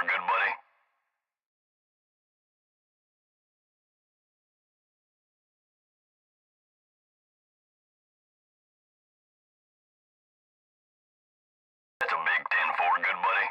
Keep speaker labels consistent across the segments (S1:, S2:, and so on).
S1: good, buddy? That's a big 10-4, good, buddy?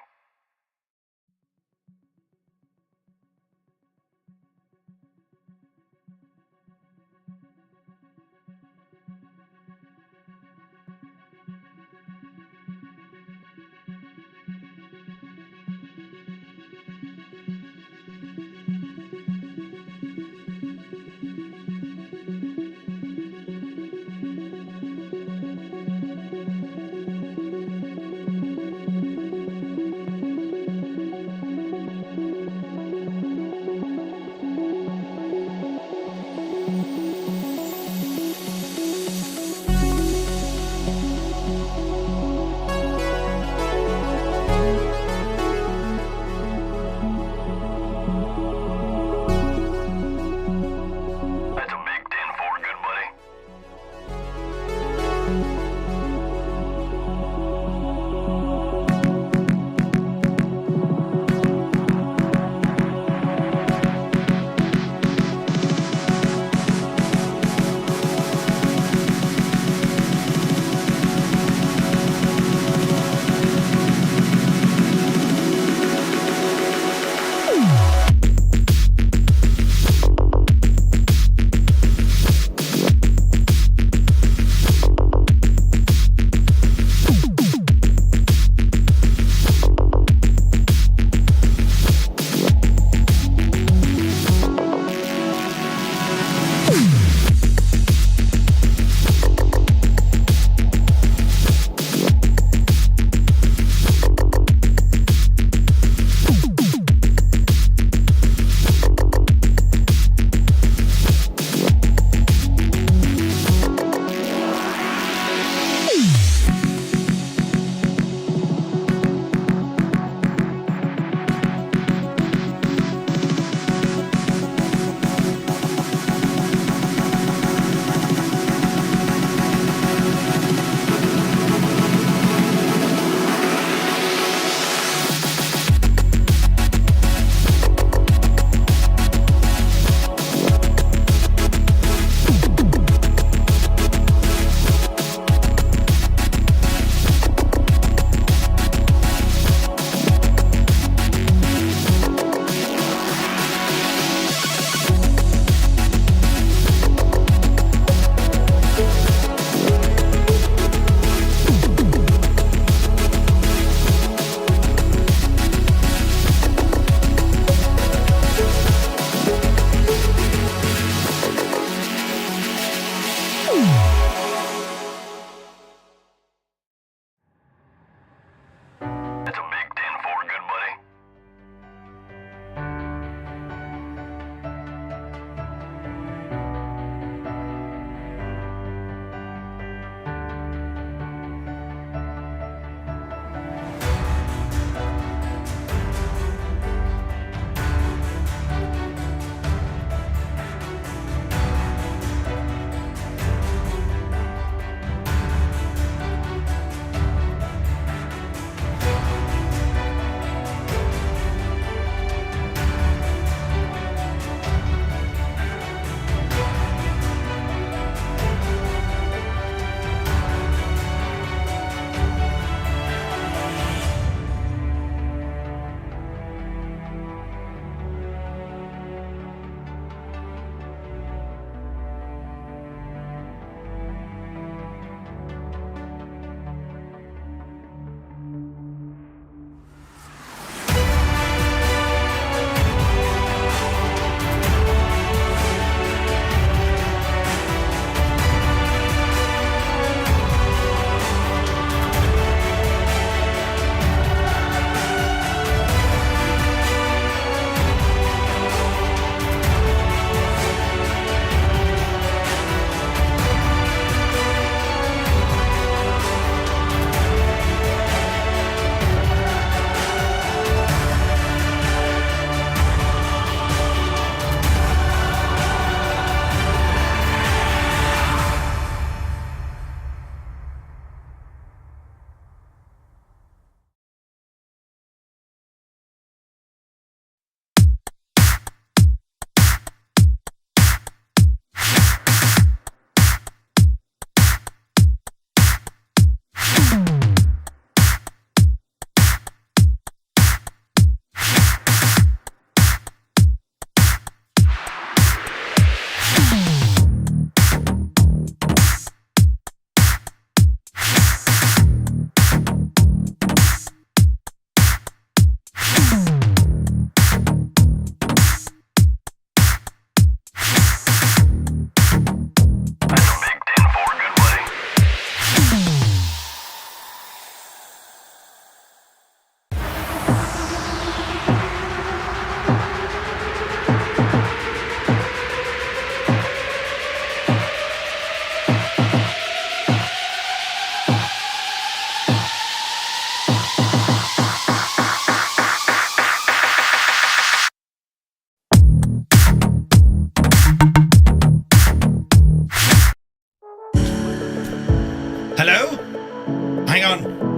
S2: hang on.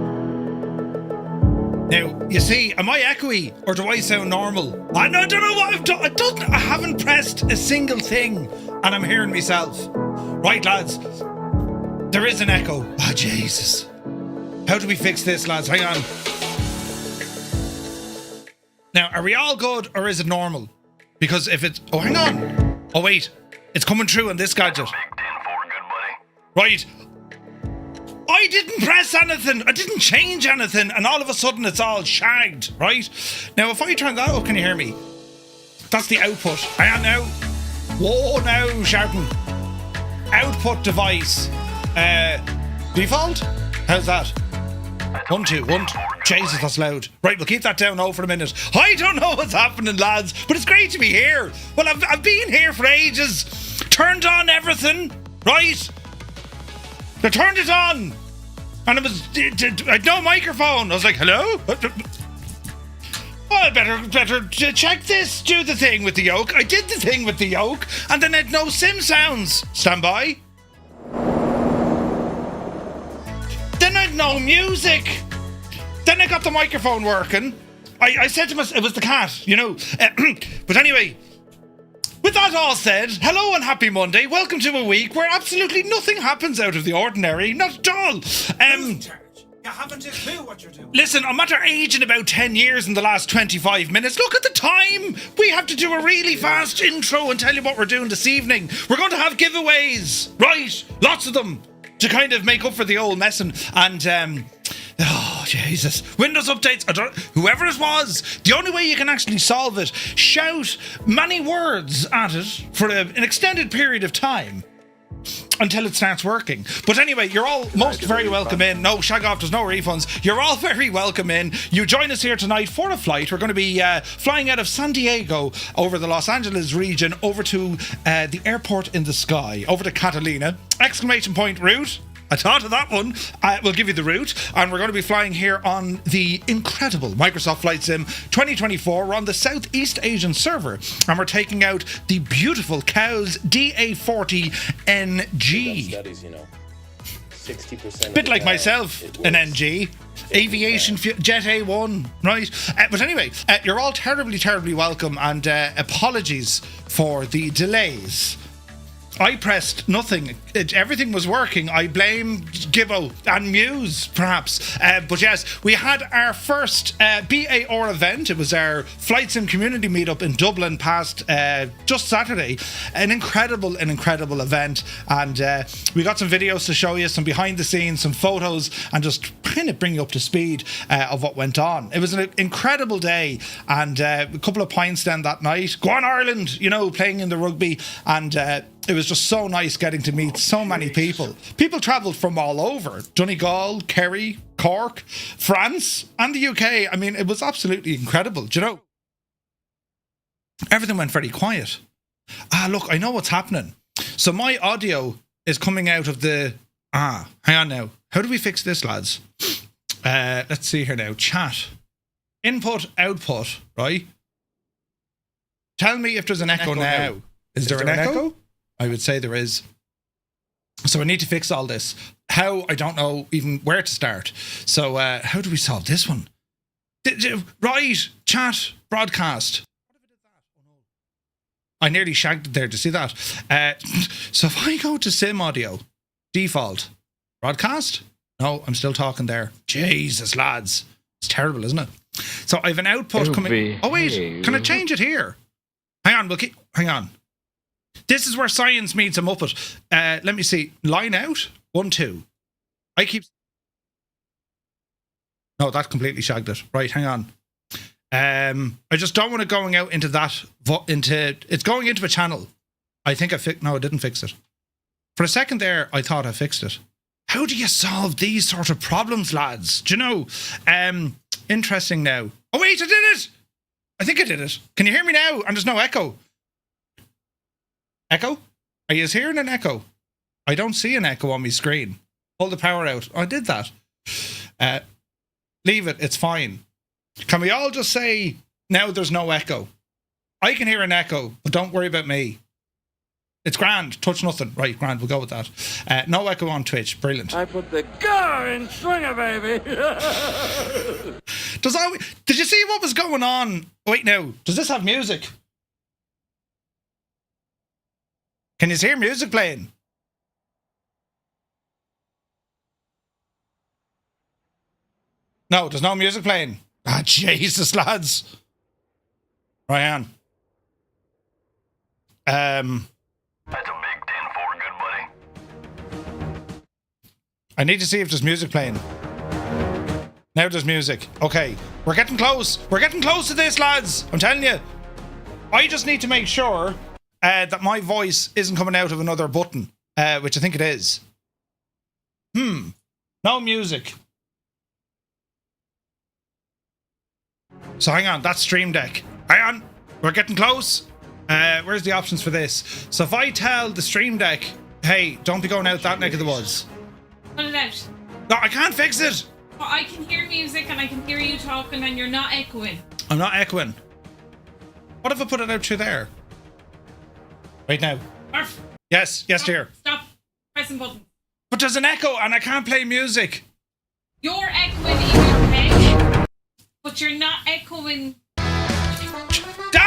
S2: Now, you see, am I echoey or do I sound normal? I don't know what I've done. I haven't pressed a single thing and I'm hearing myself. Right, lads. There is an echo. Oh, Jesus. How do we fix this, lads? Hang on. Now, are we all good or is it normal? Because if it's... Oh, hang on. Oh, wait. It's coming through on this gadget. Right. I didn't press anything. I didn't change anything. And all of a sudden, it's all shagged, right? Now, if I turn that up, can you hear me? That's the output. I am now. Whoa, now, shouting. Output device. Default? How's that? 1, 2, 1, 2. Jesus, that's loud. Right, we'll keep that down now for a minute. I don't know what's happening, lads, but it's great to be here. Well, I've been here for ages. Turned on everything, right? They turned it on. And I had no microphone. I was like, hello? Oh, I better check this, do the thing with the yoke. I did the thing with the yoke, and then I had no sim sounds. Stand by. Then I had no music. Then I got the microphone working. I said to myself, it was the cat, you know. But anyway, with that all said, hello and happy Monday. Welcome to a week where absolutely nothing happens out of the ordinary. Not at all.
S3: You haven't a clue what you're doing.
S2: Listen, I'm at our age in about 10 years in the last 25 minutes. Look at the time. We have to do a really fast intro and tell you what we're doing this evening. We're going to have giveaways. Right. Lots of them. To kind of make up for the old messing. And, oh, Jesus. Windows updates. Whoever it was, the only way you can actually solve it, shout many words at it for an extended period of time until it starts working. But anyway, you're all most very welcome in. No, shag off, there's no refunds. You're all very welcome in. You join us here tonight for a flight. We're going to be flying out of San Diego over the Los Angeles region over to the airport in the sky, over to Catalina. Exclamation point route. I thought of that one. We'll give you the route. And we're going to be flying here on the incredible Microsoft Flight Sim 2024. We're on the Southeast Asian server. And we're taking out the beautiful COWS DA40-NG.
S4: Studies, you know, 60%.
S2: Bit like myself, an NG. Aviation Jet A1, right? But anyway, you're all terribly, terribly welcome. And apologies for the delays. I pressed nothing. Everything was working. I blame Gibbo and Muse, perhaps. But yes, we had our first BAR event. It was our Flight Sim Community Meetup in Dublin past just Saturday. An incredible event. And we got some videos to show you, some behind the scenes, some photos, and just kind of bring you up to speed of what went on. It was an incredible day. And a couple of pints then that night. Go on Ireland, you know, playing in the rugby. And it was just so nice getting to meet so many people. People travelled from all over. Donegal, Kerry, Cork, France, and the UK. I mean, it was absolutely incredible. Do you know? Everything went very quiet. Look, I know what's happening. So my audio is coming out of the... hang on now. How do we fix this, lads? Let's see here now. Chat. Input, output, right? Tell me if there's an echo now. Is there an echo? I would say there is. So I need to fix all this. How? I don't know even where to start. So how do we solve this one? Right, chat, broadcast. I nearly shagged it there. To see that? So if I go to sim audio, default, broadcast. No, I'm still talking there. Jesus, lads. It's terrible, isn't it? So I have an output coming. Oh, wait. Can I change it here? Hang on. Hang on. This is where science meets a muppet. Let me see. Line out. 1, 2. No, that completely shagged it. Right, hang on. I just don't want it going out into that. It's going into a channel. I think I fixed... No, I didn't fix it. For a second there, I thought I fixed it. How do you solve these sort of problems, lads? Do you know? Interesting now. Oh, wait, I did it! I think I did it. Can you hear me now? And there's no echo. Echo? Are you hearing an echo? I don't see an echo on my screen. Hold the power out. Oh, I did that. Leave it. It's fine. Can we all just say, now there's no echo? I can hear an echo, but don't worry about me. It's grand. Touch nothing. Right, grand. We'll go with that. No echo on Twitch. Brilliant.
S5: I put the car in swinger, baby.
S2: Did you see what was going on? Wait, now. Does this have music? Can you hear music playing? No, there's no music playing. Ah, Jesus, lads. Right on.
S1: That's a big 10-4, good buddy.
S2: I need to see if there's music playing. Now there's music. Okay, we're getting close. We're getting close to this, lads. I'm telling you. I just need to make sure that my voice isn't coming out of another button, which I think it is. No music. So hang on, that's Stream Deck. Hang on, we're getting close. Where's the options for this? So if I tell the Stream Deck, hey, don't be going out that neck of the woods.
S6: Put it out.
S2: No, I can't fix it.
S6: But I can hear music and I can hear you talking and you're not echoing.
S2: I'm not echoing. What if I put it out through there? Right now.
S6: Arf.
S2: Yes, dear.
S6: Stop pressing buttons.
S2: But there's an echo and I can't play music.
S6: You're echoing in your head, but you're not echoing.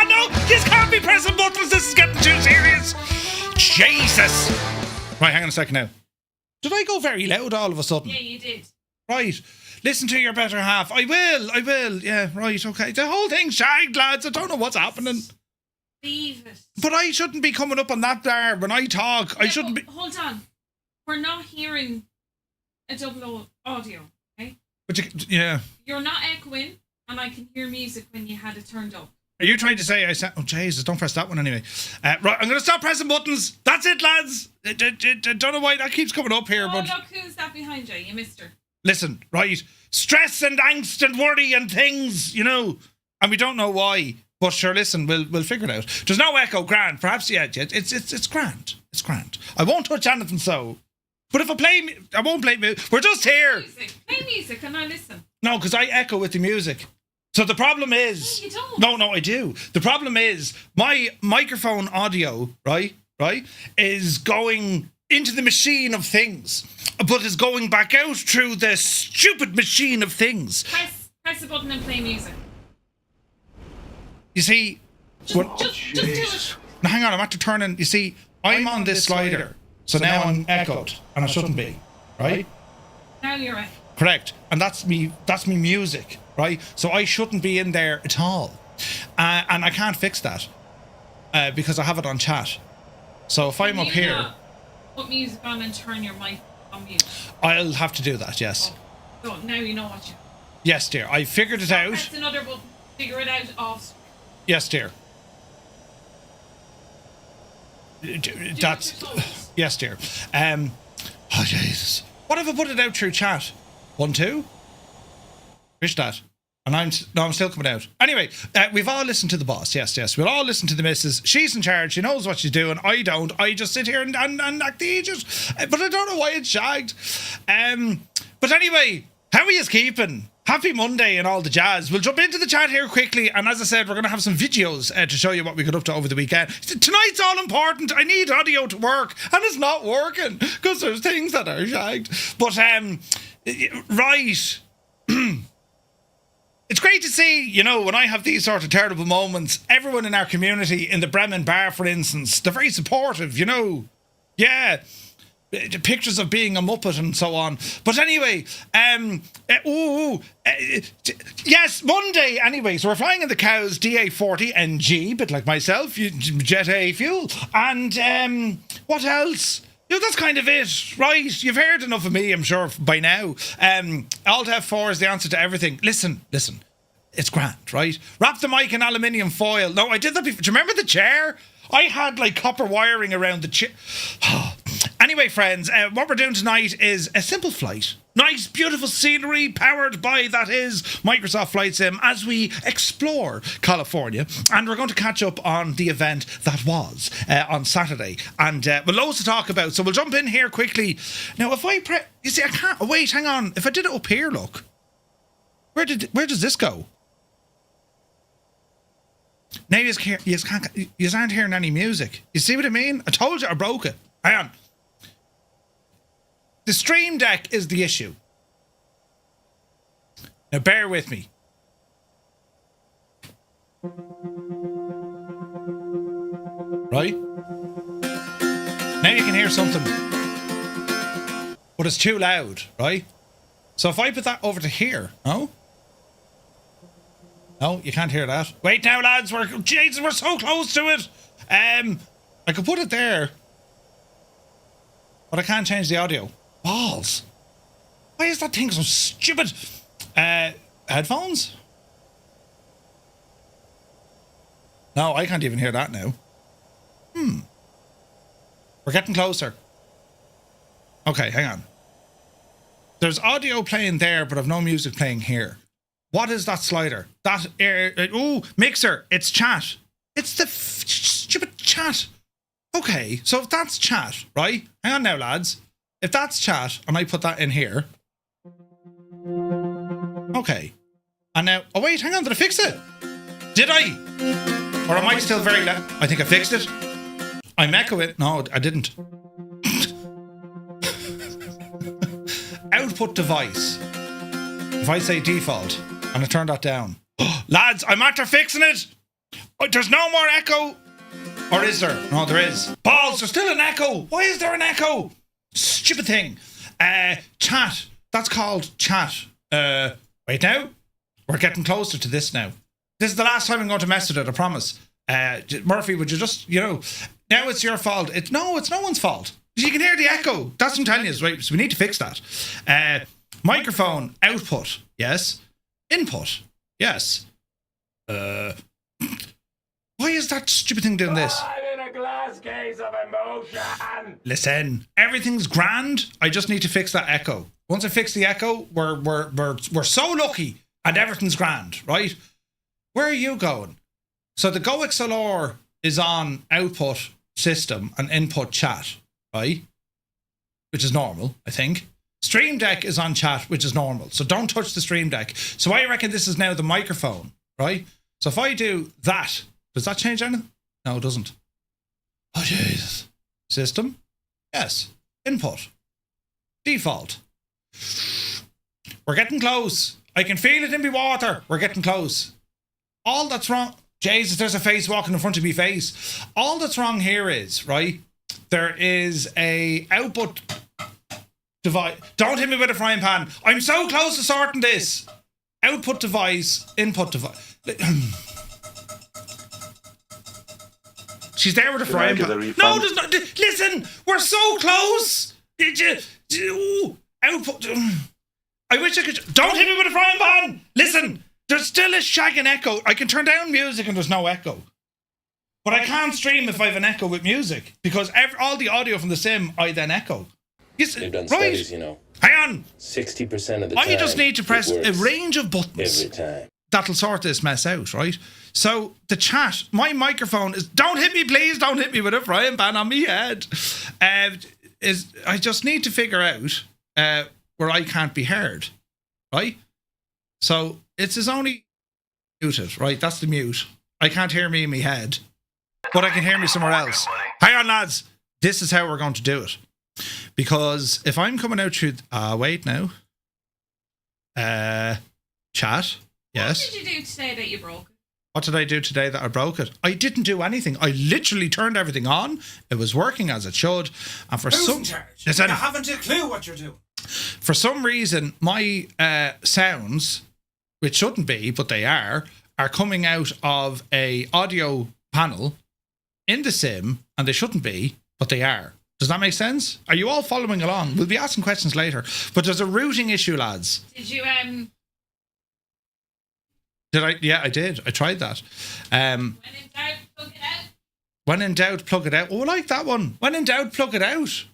S2: No, this can't be pressing buttons. This is getting too serious. Jesus. Right, hang on a second now. Did I go very loud all of a sudden?
S6: Yeah, you did.
S2: Right. Listen to your better half. I will. Yeah, right, okay. The whole thing's shagged, lads. I don't know what's happening.
S6: Leave it.
S2: But I shouldn't be coming up on that bar when I talk.
S6: Yeah,
S2: I shouldn't be...
S6: Hold on. We're not hearing a double audio, okay?
S2: But yeah.
S6: You're not echoing, and I can hear music when you had it turned up.
S2: Are you trying to say I said... Oh, Jesus, don't press that one anyway. Right, I'm going to stop pressing buttons. That's it, lads. I don't know why that keeps coming up here, but...
S6: Look, who's that behind you? You missed her.
S2: Listen, right? Stress and angst and worry and things, you know. And we don't know why. But sure, listen, we'll figure it out. There's no echo, grand. Perhaps, yeah, it's grand. It's grand. I won't touch anything, so... But if I won't play music. We're just here.
S6: Play music and I listen.
S2: No, because I echo with the music. So the problem is...
S6: No, you don't.
S2: No, I do. The problem is my microphone audio, right, is going into the machine of things, but is going back out through the stupid machine of things.
S6: Press the button and play music.
S2: You see...
S6: Just do it.
S2: Now, hang on, I'm after turning... You see, I'm on this slider, so now I'm echoed, and I shouldn't be, right?
S6: Now you're right.
S2: Correct. And that's me music, right? So I shouldn't be in there at all. And I can't fix that because I have it on chat. So if I'm up here...
S6: Put music on and turn your mic on mute.
S2: I'll have to do that, yes.
S6: So now you know what you...
S2: Yes, dear. I figured it out.
S6: Press another button. Figure it out off.
S2: Yes, dear. That's... Yes, dear. Oh, Jesus. What if I put it out through chat? 1, 2? Fish that. And I'm still coming out. Anyway, we've all listened to the boss. Yes. We'll all listen to the missus. She's in charge. She knows what she's doing. I don't. I just sit here and act the idiot. But I don't know why it's shagged. But anyway, how are you keeping? Happy Monday and all the jazz. We'll jump into the chat here quickly. And as I said, we're going to have some videos to show you what we got up to over the weekend. Tonight's all important. I need audio to work. And it's not working because there's things that are shagged. But, right. It's great to see, you know, when I have these sort of terrible moments, everyone in our community, in the Bremen Bar, for instance, they're very supportive, you know. Yeah. Pictures of being a Muppet and so on. But anyway, yes, Monday anyway. So we're flying in the COWS DA40-NG, bit like myself, Jet A fuel. And what else? You know, that's kind of it, right? You've heard enough of me, I'm sure, by now. Alt F4 is the answer to everything. Listen. It's grand, right? Wrap the mic in aluminium foil. No, I did that before. Do you remember the chair? I had, like, copper wiring around the chair. Anyway, friends, what we're doing tonight is a simple flight. Nice, beautiful scenery, powered by, that is, Microsoft Flight Sim, as we explore California. And we're going to catch up on the event that was on Saturday. And we'll loads to talk about, so we'll jump in here quickly. Now, if I you see, I can't... Wait, hang on. If I did it up here, look. Where does this go? Now you aren't hearing any music. You see what I mean? I told you I broke it. Hang on. The Stream Deck is the issue. Now bear with me. Right? Now you can hear something. But it's too loud, right? So if I put that over to here, no? No, you can't hear that. Wait now, lads, Jesus, we're so close to it. I could put it there. But I can't change the audio. Balls. Why is that thing so stupid? Headphones? No, I can't even hear that now. We're getting closer. Okay, hang on. There's audio playing there, but I've no music playing here. What is that slider? That mixer. It's chat. It's the stupid chat. Okay, so if that's chat, right? Hang on now, lads. If that's chat, and I put that in here. Okay. And now, oh wait, hang on, did I fix it? Did I? Or am I still very loud? I think I fixed it. I'm echoing. No, I didn't. Output device. If I say default, and I turn that down. Lads, I'm after fixing it. Oh, there's no more echo. Or is there? No, there is. Balls, there's still an echo. Why is there an echo? Stupid thing. Chat. That's called chat. Wait now. We're getting closer to this now. This is the last time I'm going to mess with it, I promise. Murphy, would you just, now it's your fault. No, it's no one's fault. You can hear the echo. That's what I'm telling you. Right, so we need to fix that. Microphone output. Yes. Input. Yes. Why is that stupid thing doing this?
S5: I'm in a glass case of emotion.
S2: Listen, everything's grand. I just need to fix that echo. Once I fix the echo, we're so lucky and everything's grand, right? Where are you going? So the GoXLR is on output system and input chat, right? Which is normal, I think. Stream Deck is on chat, which is normal. So don't touch the Stream Deck. So I reckon this is now the microphone, right? So if I do that, does that change anything? No, it doesn't. Oh, Jesus. System? Yes. Input. Default. We're getting close. I can feel it in my water. We're getting close. All that's wrong... Jesus, there's a face walking in front of me face. All that's wrong here is, right, there is a output device. Don't hit me with a frying pan. I'm so close to sorting this. Output device, input device. She's there with a frying pan. No, there's not. Listen, we're so close. Output. I wish I could. Don't hit me with a frying pan. Listen. There's still a shagging echo. I can turn down music and there's no echo. But I can't stream if I have an echo with music. Because all the audio from the sim, I then echo.
S4: They've done studies, Hang
S2: on.
S4: 60% of the time.
S2: I just need to press a range of buttons.
S4: Every time.
S2: That'll sort this mess out, right? So the chat, my microphone is... Don't hit me, please. Don't hit me with a frying pan on me head. I just need to figure out where I can't be heard. Right? So... It's his only muted, right? That's the mute. I can't hear me in my head, but I can hear me somewhere else. Hang on, lads. This is how we're going to do it. Because if I'm coming out through... wait now. Chat. Yes.
S6: What did you do today that you broke it?
S2: What did I do today that I broke it? I didn't do anything. I literally turned everything on. It was working as it should. And for
S3: Who's
S2: some...
S3: in charge?
S2: Listen,
S3: You haven't a clue what you're doing.
S2: For some reason, my sounds... which shouldn't be, but they are coming out of a audio panel in the sim, and they shouldn't be, but they are. Does that make sense? Are you all following along? We'll be asking questions later. But there's a routing issue, lads.
S6: Did you
S2: Did I? Yeah, I did. I tried that.
S6: when in doubt, plug it out?
S2: When in doubt, plug it out. Oh, I like that one. When in doubt, plug it out.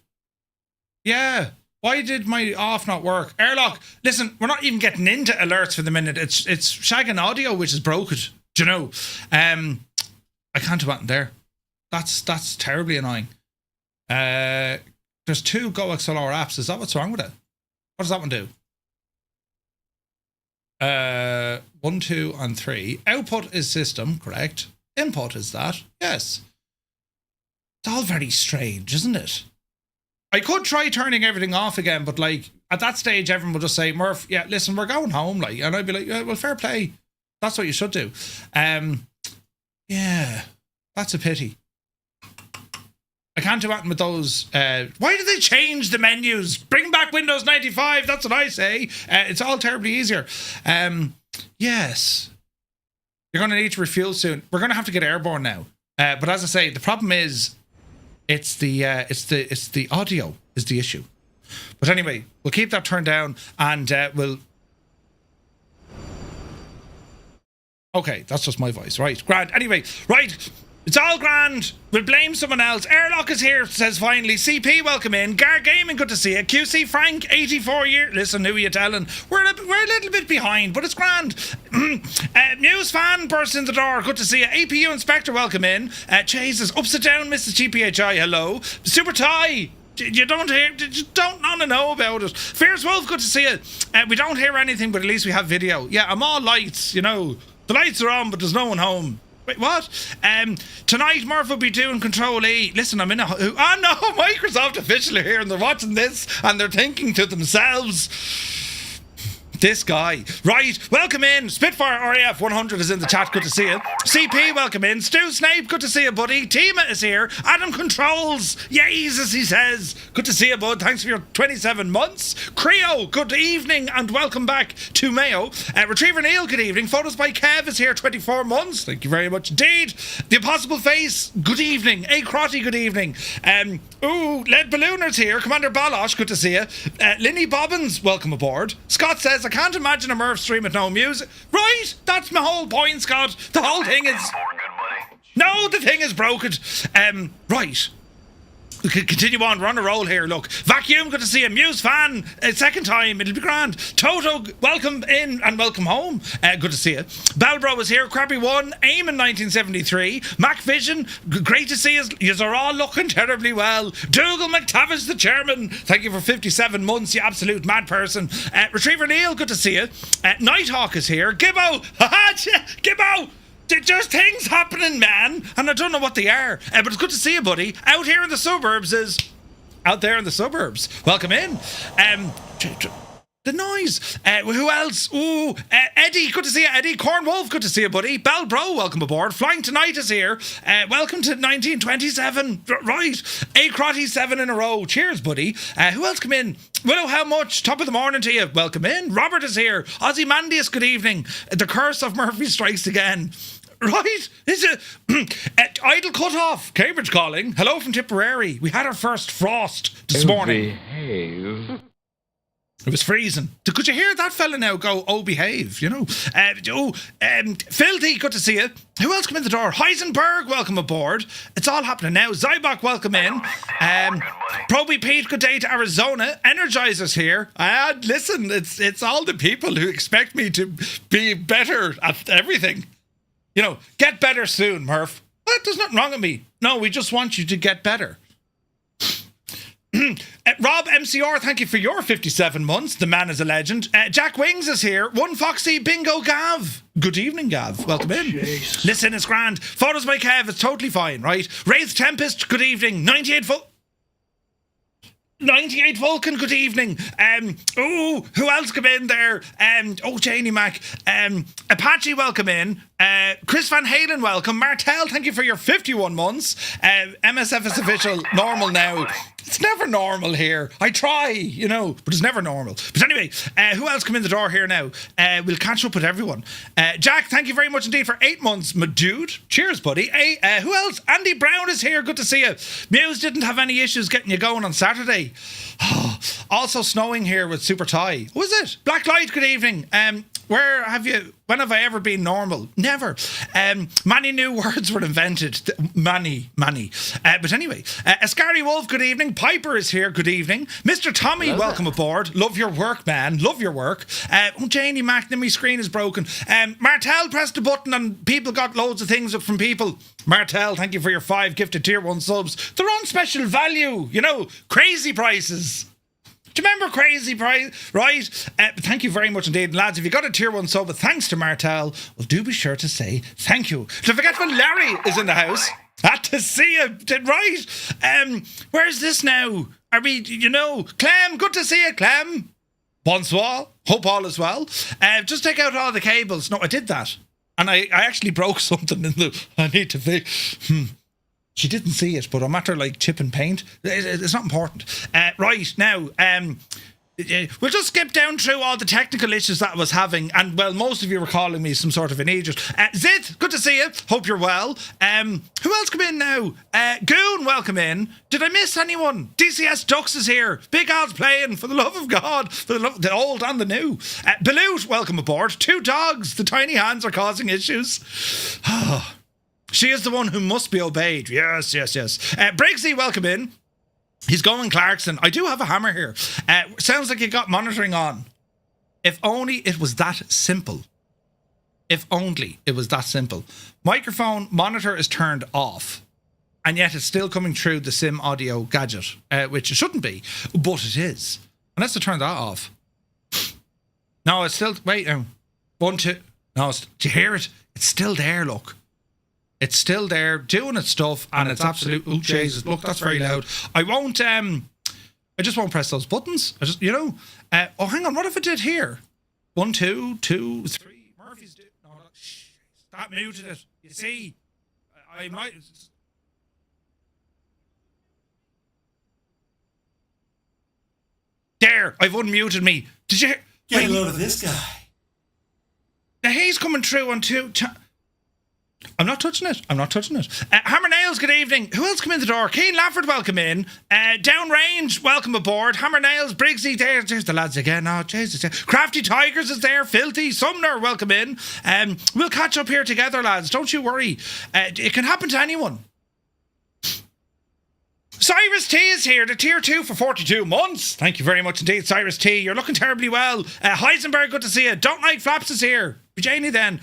S2: Yeah. Why did my off not work? Airlock, listen, we're not even getting into alerts for the minute. It's shagging audio, which is broken. Do you know? I can't do anything there. That's terribly annoying. There's 2 GoXLR apps. Is that what's wrong with it? What does that one do? 1, 2, and 3. Output is system, correct. Input is that. Yes. It's all very strange, isn't it? I could try turning everything off again, but like at that stage, everyone would just say, Murph, yeah, listen, we're going home, like, and I'd be like, yeah, well, fair play. That's what you should do. Yeah, that's a pity. I can't do anything with those. Why did they change the menus? Bring back Windows 95. That's what I say. It's all terribly easier. Yes. You're going to need to refuel soon. We're going to have to get airborne now. But as I say, the problem is it's the audio is the issue. But anyway, we'll keep that turned down and we'll... Okay, that's just my voice. Right, grand. Anyway, right. It's all grand. We'll blame someone else. Airlock is here, says finally. CP, welcome in. Gar Gaming, good to see you. QC Frank, 84 years. Listen, who are you telling? We're a little bit behind, but it's grand. Muse fan bursts in the door. Good to see you. APU Inspector, welcome in. Jesus, upside down, Mrs. GPHI, hello. Super Tie. You don't want to know about it. Fierce Wolf, good to see you. We don't hear anything, but at least we have video. Yeah, I'm all lights, you know. The lights are on, but there's no one home. Wait, what? Tonight Murph will be doing Control E. Listen, I'm in a... Oh no, Microsoft officially here and they're watching this and they're thinking to themselves... This guy. Right, welcome in. Spitfire RAF 100 is in the chat. Good to see you. CP, welcome in. Stu Snape, good to see you, buddy. Tima is here. Adam Controls. Jesus, he says. Good to see you, bud. Thanks for your 27 months. Creo, good evening and welcome back to Mayo. Retriever Neil, good evening. Photos by Kev is here, 24 months. Thank you very much indeed. The Impossible Face, good evening. A Crotty, good evening. Lead Ballooner's here. Commander Balosh, good to see you. Linny Bobbins, welcome aboard. Scott says, I can't imagine a Murph stream with no music. Right, that's my whole point, Scott. The whole thing is... No, the thing is broken. Right. We can continue on. We're on a roll here, look. Vacuum, good to see you. Muse fan, second time. It'll be grand. Toto, welcome in and welcome home. Good to see you. Balbro is here. Crappy One. Aim in 1973. Mac Vision, great to see you. Yous are all looking terribly well. Dougal McTavish, the chairman. Thank you for 57 months, you absolute mad person. Retriever Neil, good to see you. Nighthawk is here. Gibbo. Haha, Gibbo. There's things happening, man, and I don't know what they are. But it's good to see you, buddy. Out here in the suburbs is... Out there in the suburbs. Welcome in. The noise. Who else? Eddie, good to see you, Eddie. Cornwolf, good to see you, buddy. Balbro, welcome aboard. Flying Tonight is here. Welcome to 1927. Right. A Crotty 7 in a row. Cheers, buddy. Who else come in? Willow, how much? Top of the morning to you. Welcome in. Robert is here. Ozymandias, good evening. The curse of Murphy strikes again. Right? Is it Idle Cutoff? Cambridge calling. Hello from Tipperary. We had our first frost this morning. Behave. It was freezing. Could you hear that fella now go, oh, behave, you know? Filthy, good to see you. Who else come in the door? Heisenberg, welcome aboard. It's all happening now. Zybok, welcome in. Proby Pete, good day to Arizona. Energizer's here. Listen, it's all the people who expect me to be better at everything. You know, get better soon, Murph. Well, there's nothing wrong with me. No, we just want you to get better. Rob MCR, thank you for your 57 months. The man is a legend. Jack Wings is here. One Foxy Bingo Gav. Good evening, Gav. Welcome in. Jeez. Listen, it's grand. Photos by Kev, it's totally fine, right? Wraith Tempest, good evening. 98 Vulcan, good evening. Who else come in there? Janie Mac. Apache, welcome in. Chris Van Halen, welcome. Martel, thank you for your 51 months. MSFS official, normal now. It's never normal here. I try, you know, but it's never normal. But anyway, who else come in the door here now? We'll catch up with everyone. Jack, thank you very much indeed for 8 months, my dude. Cheers, buddy. Who else? Andy Brown is here. Good to see you. Muse didn't have any issues getting you going on Saturday. Also snowing here with Super Tie. Was it? Black Light, good evening. When have I ever been normal? Never. Many new words were invented. Many. But anyway, Ascari Wolf, good evening. Piper is here, good evening. Mr. Tommy, welcome aboard. Love your work, man. Love your work. Janie Mac, my screen is broken. Martel pressed the button and people got loads of things from people. Martel, thank you for your 5 gifted tier 1 subs. They're on special value, you know, crazy prices. Do you remember Crazy Price? Right? Thank you very much indeed. Lads, if you got a tier 1 sub, thanks to Martel, well, do be sure to say thank you. Don't forget when Larry is in the house. Had to see you. Right? Where's this now? Are we, Clem, good to see you, Clem. Bonsoir. Hope all is well. Just take out all the cables. No, I did that. And I actually broke something in I need to fix. She didn't see it, but I'm at her like chipping paint. It's not important. Right, now, we'll just skip down through all the technical issues that I was having. And, well, most of you were calling me some sort of an idiot. Zid, good to see you. Hope you're well. Who else come in now? Goon, welcome in. Did I miss anyone? DCS Ducks is here. Big Al's playing, for the love of God. For the love of the old and the new. Balut, welcome aboard. 2 dogs. The tiny hands are causing issues. She is the one who must be obeyed. Yes. Briggsy, welcome in. He's going Clarkson. I do have a hammer here. Sounds like you got monitoring on. If only it was that simple. If only it was that simple. Microphone monitor is turned off. And yet it's still coming through the Sim audio gadget. Which it shouldn't be. But it is. Unless I turn that off. No, it's still... Wait, 1, 2... No, do you hear it? It's still there, look. It's still there, doing its stuff, and it's absolute... Oh, Jesus, look, that's very loud. I won't... I just won't press those buttons. I just, oh, hang on, what if I did here? 1, 2, 2, 3. Murphy's... No, that muted it. You see? I might... There, I've unmuted me. Did you hear?
S3: Get a load of this guy.
S2: The haze coming through on 2... I'm not touching it. Hammer Nails, good evening. Who else come in the door? Keane Lafford, welcome in. Downrange, welcome aboard. Hammer Nails, Briggsy, there's the lads again. Oh, Jesus. Crafty Tigers is there. Filthy Sumner, welcome in. We'll catch up here together, lads. Don't you worry. It can happen to anyone. Cyrus T is here, the tier 2 for 42 months. Thank you very much indeed, Cyrus T. You're looking terribly well. Heisenberg, good to see you. Don't Like Flaps is here. Janie then.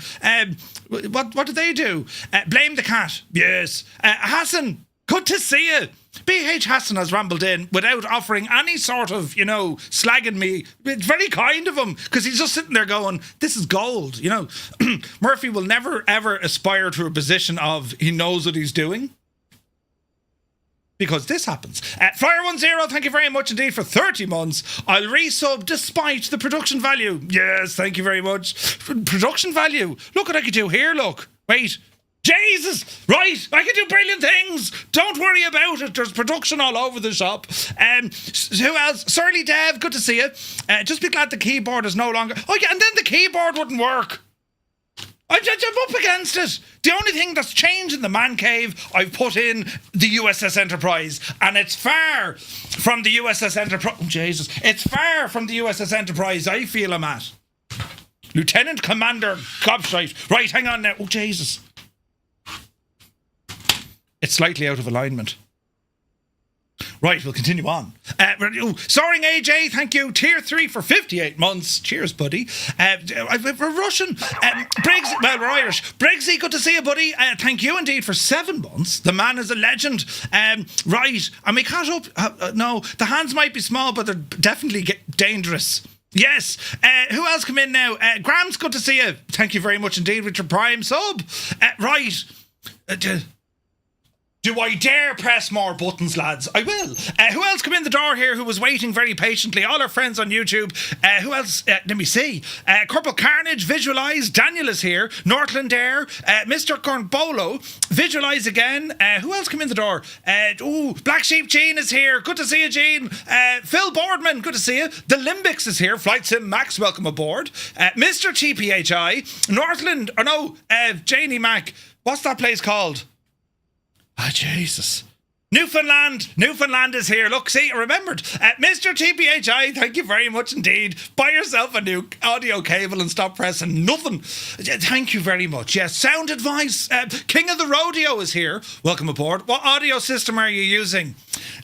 S2: What did they do? Blame the cat. Yes. Hassan, good to see you. BH Hassan has rambled in without offering any sort of, slagging me. It's very kind of him, because he's just sitting there going, this is gold, Murphy will never, ever aspire to a position of he knows what he's doing. Because this happens. Flyer10, thank you very much indeed for 30 months. I'll resub despite the production value. Yes, thank you very much. Production value. Look what I could do here, look. Wait. Jesus! Right, I can do brilliant things. Don't worry about it. There's production all over the shop. Who else? Surly Dev, good to see you. Just be glad the keyboard is no longer... Oh yeah, and then the keyboard wouldn't work. I'm up against it. The only thing that's changed in the man cave, I've put in the USS Enterprise, and it's far from the USS Enterprise. Oh, Jesus. It's far from the USS Enterprise I feel I'm at. Lieutenant Commander Gobshite. Right, hang on now. Oh, Jesus. It's slightly out of alignment. Right, we'll continue on. Soaring AJ, thank you. Tier 3 for 58 months. Cheers, buddy. We're Russian. Briggs, well, we're Irish. Briggsy, good to see you, buddy. Thank you indeed for 7 months. The man is a legend. Right, and we caught up. No, the hands might be small, but they're definitely dangerous. Yes. Who else come in now? Grams, good to see you. Thank you very much indeed with your prime sub. Right. Do I dare press more buttons, lads? I will. Who else come in the door here who was waiting very patiently? All our friends on YouTube. Who else? Let me see. Corporal Carnage, Visualize. Daniel is here. Northland Air. Mr. Cornbolo. Visualize again. Who else come in the door? Black Sheep Gene is here. Good to see you, Gene. Phil Boardman, good to see you. The Limbics is here. Flight Sim Max, welcome aboard. Mr. TPHI. Northland, Janie Mac. What's that place called? Ah, Jesus. Newfoundland is here. Look, see, I remembered. Mr. TPHI, thank you very much indeed. Buy yourself a new audio cable and stop pressing nothing. Thank you very much. Yes, sound advice. King of the Rodeo is here. Welcome aboard. What audio system are you using?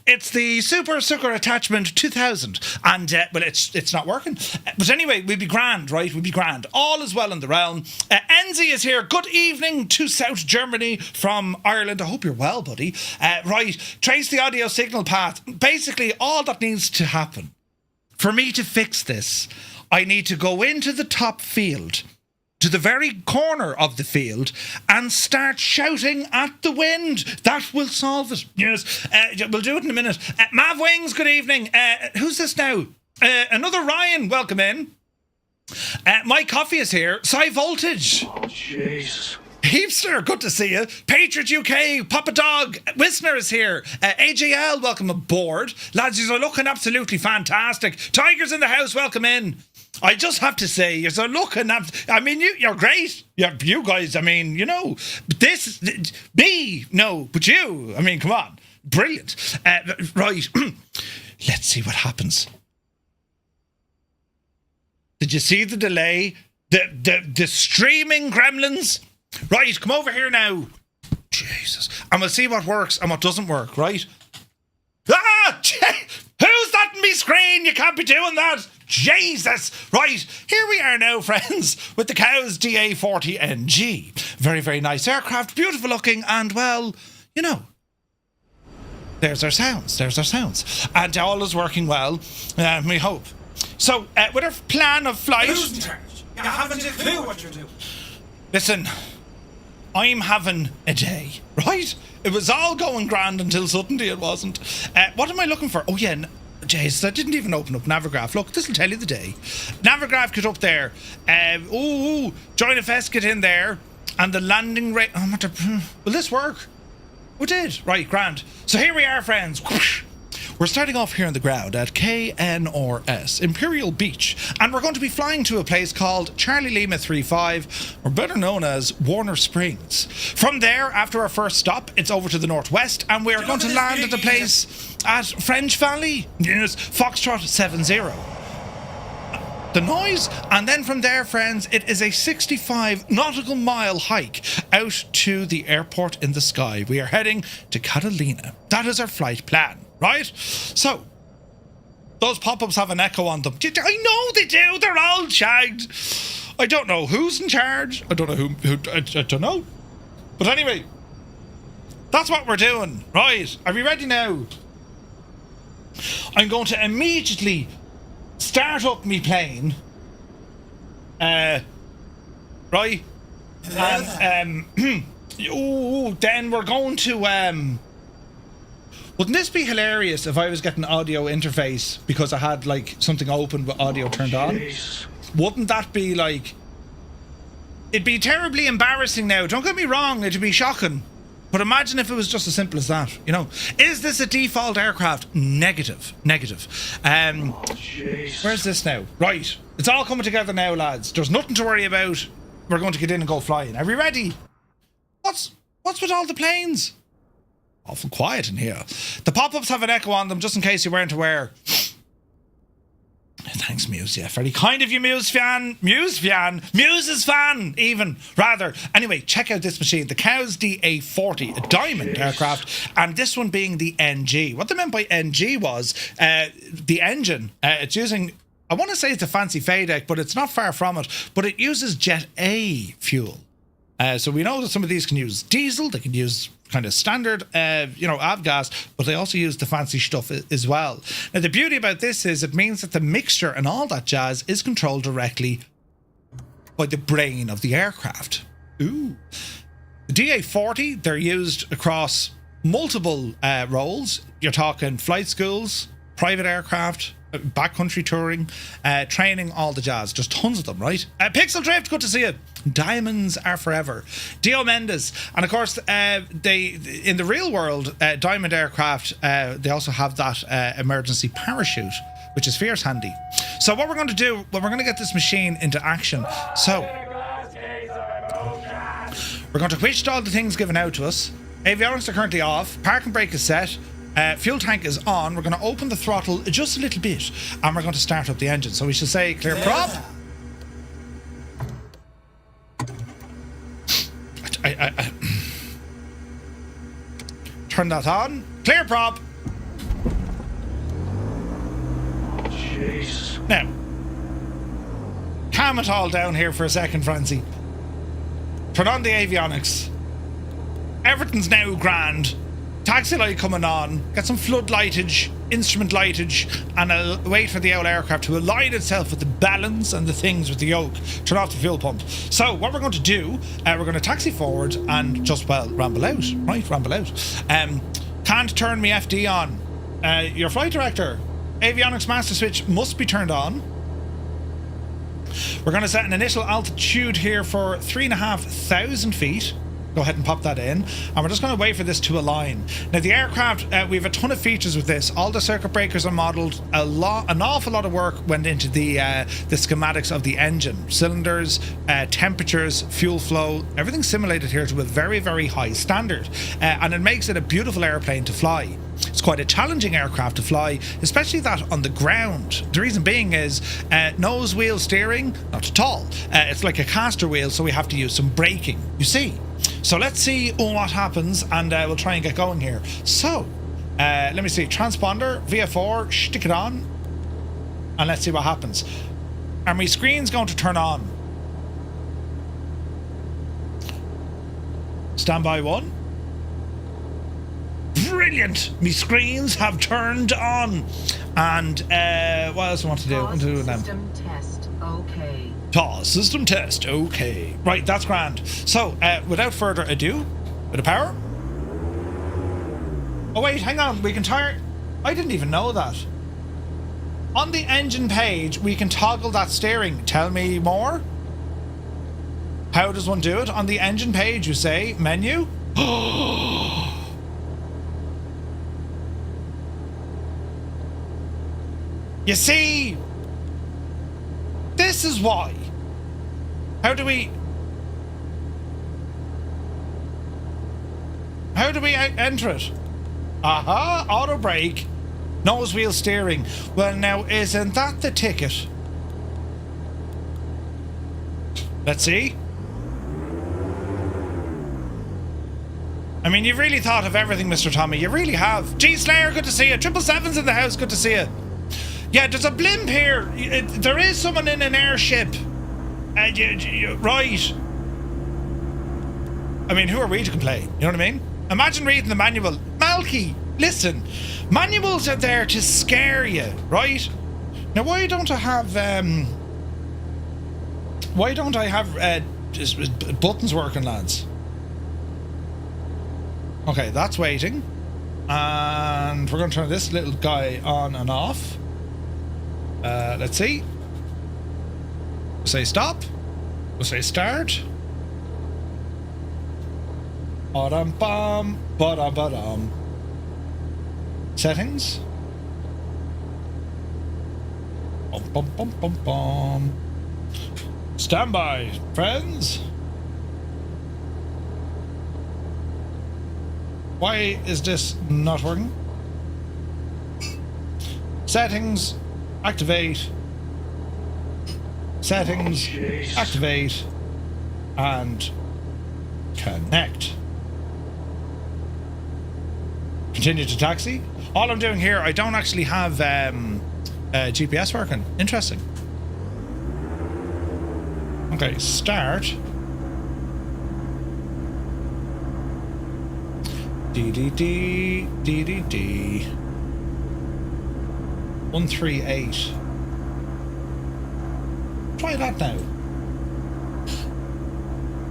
S2: It's the Super Sucker Attachment 2000. And, well, it's not working. But anyway, we'll be grand, right? We'll be grand. All is well in the realm. Enzi is here. Good evening to South Germany from Ireland. I hope you're well, buddy. Right. Trace the audio signal path. Basically, all that needs to happen for me to fix this, I need to go into the top field, to the very corner of the field, and start shouting at the wind. That will solve it. Yes, we'll do it in a minute. Mav Wings, good evening. Who's this now? Another Ryan, welcome in. My coffee is here. Sci Voltage.
S1: Oh, Jesus.
S2: Heapster, good to see you. Patriot UK, Papa Dog, Whistler is here. AJL, welcome aboard. Lads, you're looking absolutely fantastic. Tigers in the house, welcome in. I just have to say, you're looking I mean, you're great. You guys, I mean, you know, this, me, no, but you, I mean, come on. Brilliant. Right, let's see what happens. Did you see the delay? The streaming gremlins? Right, come over here now. Jesus. And we'll see what works and what doesn't work, right? Ah! Who's that in me screen? You can't be doing that. Jesus. Right, here we are now, friends, with the COWS DA40-NG. Very, very nice aircraft, beautiful looking, and, well, you know, there's our sounds. And all is working well, we hope. So, with our plan of flight...
S3: Who's in charge? You haven't a clue what you're doing.
S2: Listen, I'm having a day, right? It was all going grand until suddenly it wasn't. What am I looking for? Oh, yeah, Jesus, I didn't even open up Navigraph. Look, this will tell you the day. Navigraph, get up there. Join FS, get in there. And the landing rate... will this work? Oh, it did. Right, grand. So here we are, friends. Whoosh. We're starting off here on the ground at KNRS, Imperial Beach, and we're going to be flying to a place called Charlie Lima 35, or better known as Warner Springs. From there, after our first stop, it's over to the northwest, and we're going to land at a place at French Valley, yes, Foxtrot 70. The noise, and then from there, friends, it is a 65 nautical mile hike out to the airport in the sky. We are heading to Catalina. That is our flight plan. Right? So, those pop-ups have an echo on them. I know they do. They're all shagged. I don't know who's in charge. I don't know who I don't know. But anyway, that's what we're doing. Right? Are we ready now? I'm going to immediately start up me plane. Right? And, then we're going to, wouldn't this be hilarious if I was getting audio interface because I had, like, something open with audio turned on? Wouldn't that be, like... It'd be terribly embarrassing now. Don't get me wrong, it'd be shocking. But imagine if it was just as simple as that, you know. Is this a default aircraft? Negative. Where's this now? Right. It's all coming together now, lads. There's nothing to worry about. We're going to get in and go flying. Are we ready? What's with all the planes? Awful quiet in here. The pop-ups have an echo on them, just in case you weren't aware. Thanks, Muse. Yeah, very kind of you, Muse's fan, even, rather. Anyway, check out this machine, the COWS DA40, a Diamond aircraft, and this one being the NG. What they meant by NG was the engine. It's using, I want to say it's a fancy FADEC, but it's not far from it, but it uses Jet A fuel. So we know that some of these can use diesel, they can use kind of standard, avgas, but they also use the fancy stuff as well. Now, the beauty about this is it means that the mixture and all that jazz is controlled directly by the brain of the aircraft. Ooh. The DA40, they're used across multiple roles. You're talking flight schools, private aircraft, backcountry touring, training, all the jazz. Just tons of them, right? Pixel Drift, good to see you. Diamonds are forever. Dio Mendes. And of course, they in the real world, Diamond aircraft, they also have that emergency parachute, which is fierce handy. So what we're going to do, we're going to get this machine into action. So we're going to switch all the things given out to us. Avionics are currently off. Parking brake is set. Fuel tank is on. We're going to open the throttle just a little bit, and we're going to start up the engine. So we should say clear prop. I turn that on. Clear prop.
S1: Jeez.
S2: Now, calm it all down here for a second, Francie. Turn on the avionics. Everything's now grand. taxi light coming on, get some flood lightage, instrument lightage, and I'll wait for the old aircraft to align itself with the balance and the things with the yoke. Turn off the fuel pump. So what we're going to do, we're going to taxi forward and just, well, ramble out. Right, ramble out. Can't turn me FD on. Your flight director, avionics master switch must be turned on. We're going to set an initial altitude here for 3,500 feet. Go ahead and pop that in, and we're just going to wait for this to align. Now the aircraft, we have a ton of features with this. All the circuit breakers are modelled. An awful lot of work went into the schematics of the engine, cylinders, temperatures, fuel flow. Everything's simulated here to a very, very high standard, and it makes it a beautiful airplane to fly. It's quite a challenging aircraft to fly, especially that on the ground. The reason being is nose wheel steering, not at all. It's like a caster wheel, so we have to use some braking, you see. So let's see what happens, and we'll try and get going here. So, let me see. Transponder, VF4, stick it on, and let's see what happens. Are my screens going to turn on? Standby 1. Brilliant! My screens have turned on. And what else do I want to do? I want to do with them.
S7: System test, okay.
S2: TOS system test, okay. Right, that's grand. So, without further ado, bit of power. Oh wait, hang on, we can I didn't even know that. On the engine page, we can toggle that steering. Tell me more. How does one do it? On the engine page, you say, menu. You see, this is why. How do we enter it? Aha, auto brake, nose wheel steering. Well, now, isn't that the ticket? Let's see. I mean, you've really thought of everything, Mr. Tommy. You really have. G Slayer, good to see you. 777's in the house, good to see you. Yeah, there's a blimp here. There is someone in an airship. Right. I mean, who are we to complain? You know what I mean? Imagine reading the manual. Malky, listen. Manuals are there to scare you, right? Now, why don't I have just buttons working, lads? Okay, that's waiting. And we're going to turn this little guy on and off. Let's see. We'll say stop. We'll say start. Ba-dum-bum, ba-dum-ba-dum. Settings. Bum-bum-bum-bum-bum. Standby, friends. Why is this not working? Settings. Activate. Settings. Activate. And connect. Continue to taxi. All I'm doing here, I don't actually have GPS working. Interesting. Okay, start. D. 138. Try that now.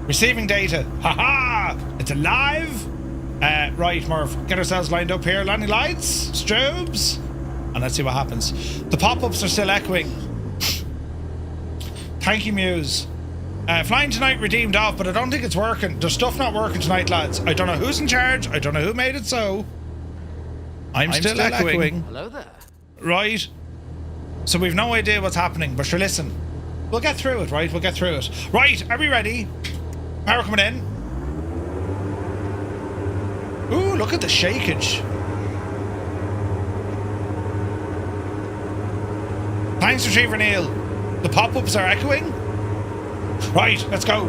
S2: Receiving data. Haha! It's alive! Right, Murph. Get ourselves lined up here. Landing lights, strobes, and let's see what happens. The pop-ups are still echoing. Thank you, Muse. Flying tonight redeemed off, but I don't think it's working. There's stuff not working tonight, lads. I don't know who's in charge. I don't know who made it so. I'm still echoing.
S8: Hello there.
S2: Right. So we've no idea what's happening, but sure, listen. We'll get through it, right? We'll get through it. Right, are we ready? Power coming in. Ooh, look at the shakeage. Thanks, Retriever Neil. The pop-ups are echoing. Right, let's go.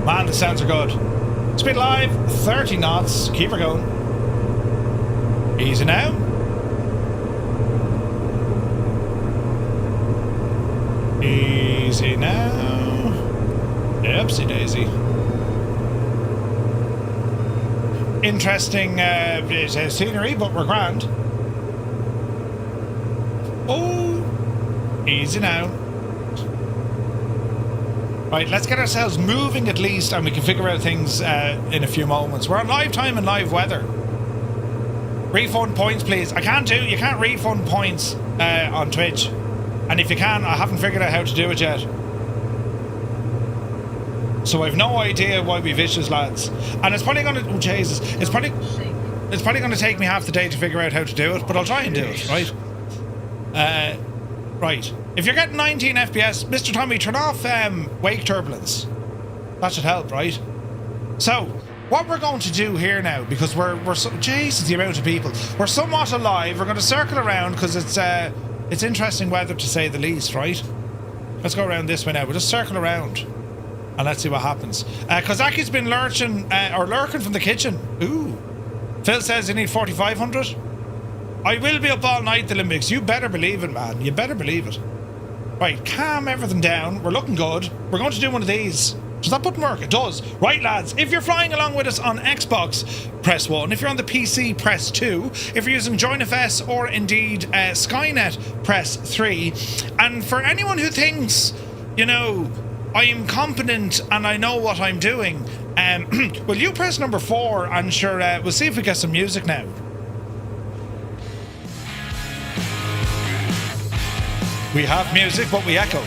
S2: Man, the sounds are good. Speed live, 30 knots. Keep her going. Easy now. Easy now. Oopsie daisy. interesting scenery, but we're grand. Oh, easy now. Right, let's get ourselves moving at least, and we can figure out things in a few moments. We're on live time and live weather. Refund points, please. You can't refund points on Twitch. And if you can, I haven't figured out how to do it yet. So I've no idea why we vicious, lads. And it's probably gonna, oh Jesus, it's probably gonna take me half the day to figure out how to do it, but I'll try and do it, right? Right. If you're getting 19 FPS, Mr. Tommy, turn off wake turbulence. That should help, right? So, what we're going to do here now, because we're so, Jesus, the amount of people. We're somewhat alive. We're going to circle around because it's interesting weather to say the least, right? Let's go around this way now. We'll just circle around and let's see what happens. Kozaki's been lurking from the kitchen. Ooh. Phil says you need 4,500. I will be up all night, the Olympics. You better believe it, man. You better believe it. Right, calm everything down. We're looking good. We're going to do one of these. Does that button work? It does. Right, lads, if you're flying along with us on Xbox, press 1. If you're on the PC, press 2. If you're using JoinFS or indeed Skynet, press 3. And for anyone who thinks, you know, I'm competent and I know what I'm doing, will you press number 4 and sure, we'll see if we get some music now. We have music, but we echo.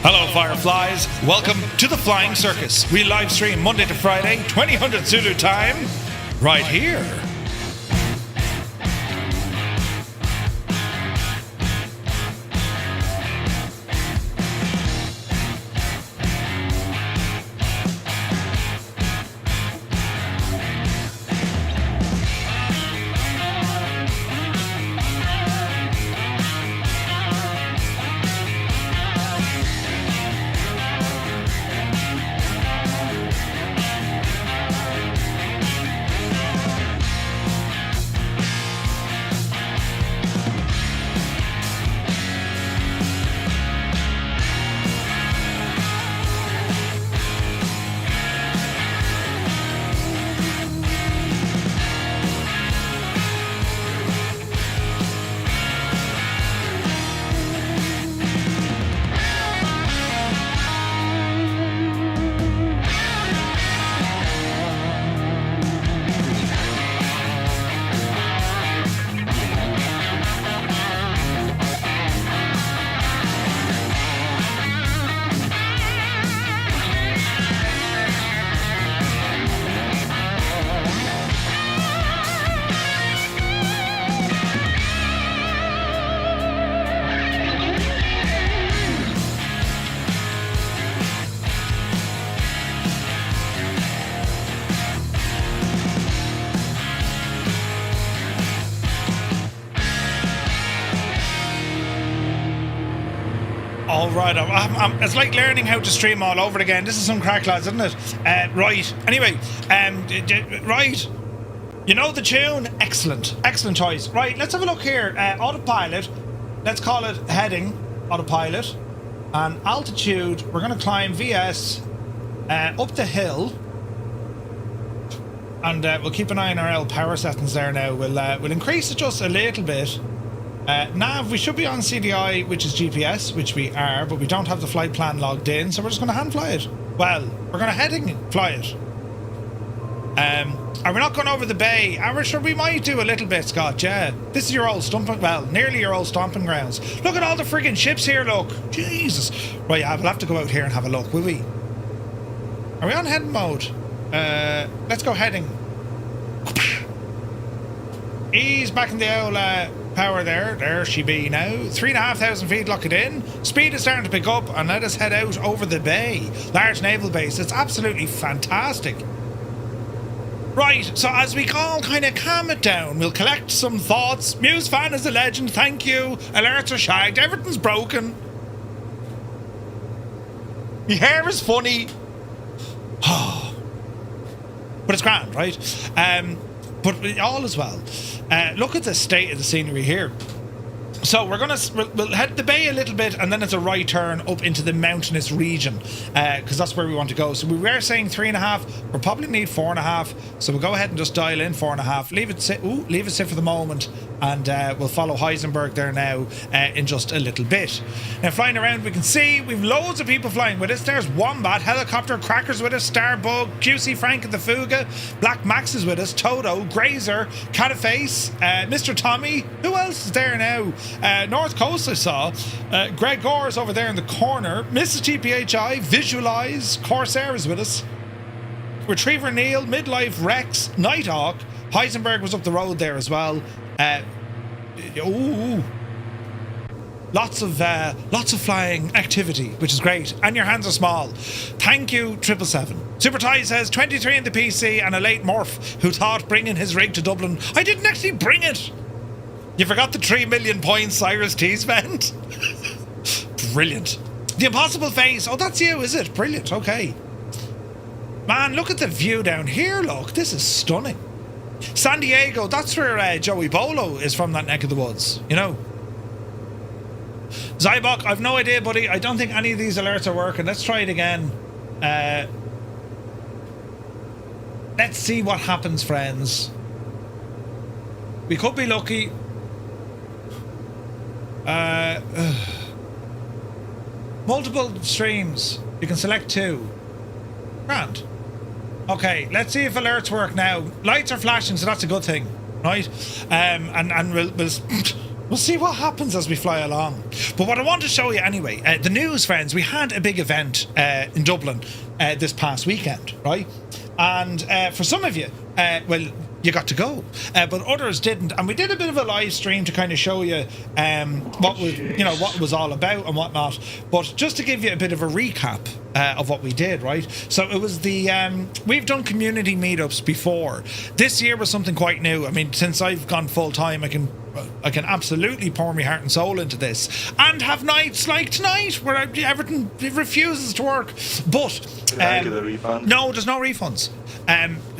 S2: Hello, Fireflies. Welcome to the Flying Circus. We live stream Monday to Friday, 2000 Zulu time, right here. Right, it's like learning how to stream all over again. This is some crack, lads, isn't it? Right. Anyway, right. You know the tune? Excellent. Excellent choice. Right, let's have a look here. Autopilot. Let's call it heading. Autopilot. And altitude. We're going to climb VS up the hill. And we'll keep an eye on our L power settings there now. We'll increase it just a little bit. Nav, we should be on CDI, which is GPS, which we are, but we don't have the flight plan logged in, so we're just going to hand fly it. Well, we're going to heading fly it. And we're not going over the bay. We're sure we might do a little bit, Scott, yeah. This is your old stomping, well, nearly your old stomping grounds. Look at all the friggin' ships here, look. Jesus. Right, yeah, we'll have to go out here and have a look, will we? Are we on heading mode? Let's go heading. Ease back in the old power there. There she be now. 3,500 feet, lock it in. Speed is starting to pick up and let us head out over the bay. Large naval base. It's absolutely fantastic. Right, so as we all kind of calm it down, we'll collect some thoughts. Muse fan is a legend, thank you. Alerts are shagged, everything's broken. My hair is funny. But it's grand, right? But all is well. Look at the state of the scenery here. So we'll head the bay a little bit, and then it's a right turn up into the mountainous region, because that's where we want to go. So we were saying 3.5. We'll probably need 4.5. So we'll go ahead and just dial in 4.5. Leave it sit for the moment, and we'll follow Heisenberg there now in just a little bit. Now flying around, we can see we've loads of people flying with us. There's Wombat, Helicopter, Crackers with us, Starbug, QC Frank and the Fuga, Black Max is with us, Toto, Grazer, Cataface, Mr. Tommy. Who else is there now? North Coast I saw. Greg Gore is over there in the corner. Mrs. TPHI, Visualize, Corsair is with us. Retriever Neil, Midlife Rex, Nighthawk. Heisenberg was up the road there as well. Lots of flying activity, which is great. And your hands are small. Thank you, 777. Super Ty says 23 in the PC and a late Murph who thought bringing his rig to Dublin. I didn't actually bring it. You forgot the 3 million points Cyrus T spent? Brilliant. The Impossible Face. Oh, that's you, is it? Brilliant. Okay. Man, look at the view down here, look. This is stunning. San Diego, that's where Joey Bolo is from, that neck of the woods, you know. Zybok, I've no idea, buddy. I don't think any of these alerts are working. Let's try it again. Let's see what happens, friends. We could be lucky. Multiple streams. You can select 2. Grand. Okay, let's see if alerts work now. Lights are flashing, so that's a good thing, right? And we'll see what happens as we fly along. But what I want to show you anyway, the news, friends, we had a big event in Dublin this past weekend, right? And for some of you, well, you got to go, but others didn't, and we did a bit of a live stream to kind of show you what it was all about and whatnot. But just to give you a bit of a recap of what we did, right? So it was we've done community meetups before. This year was something quite new. I mean, since I've gone full time, I can absolutely pour my heart and soul into this, and have nights like tonight where everything refuses to work. But
S8: Did I get a refund?
S2: No, there's no refunds.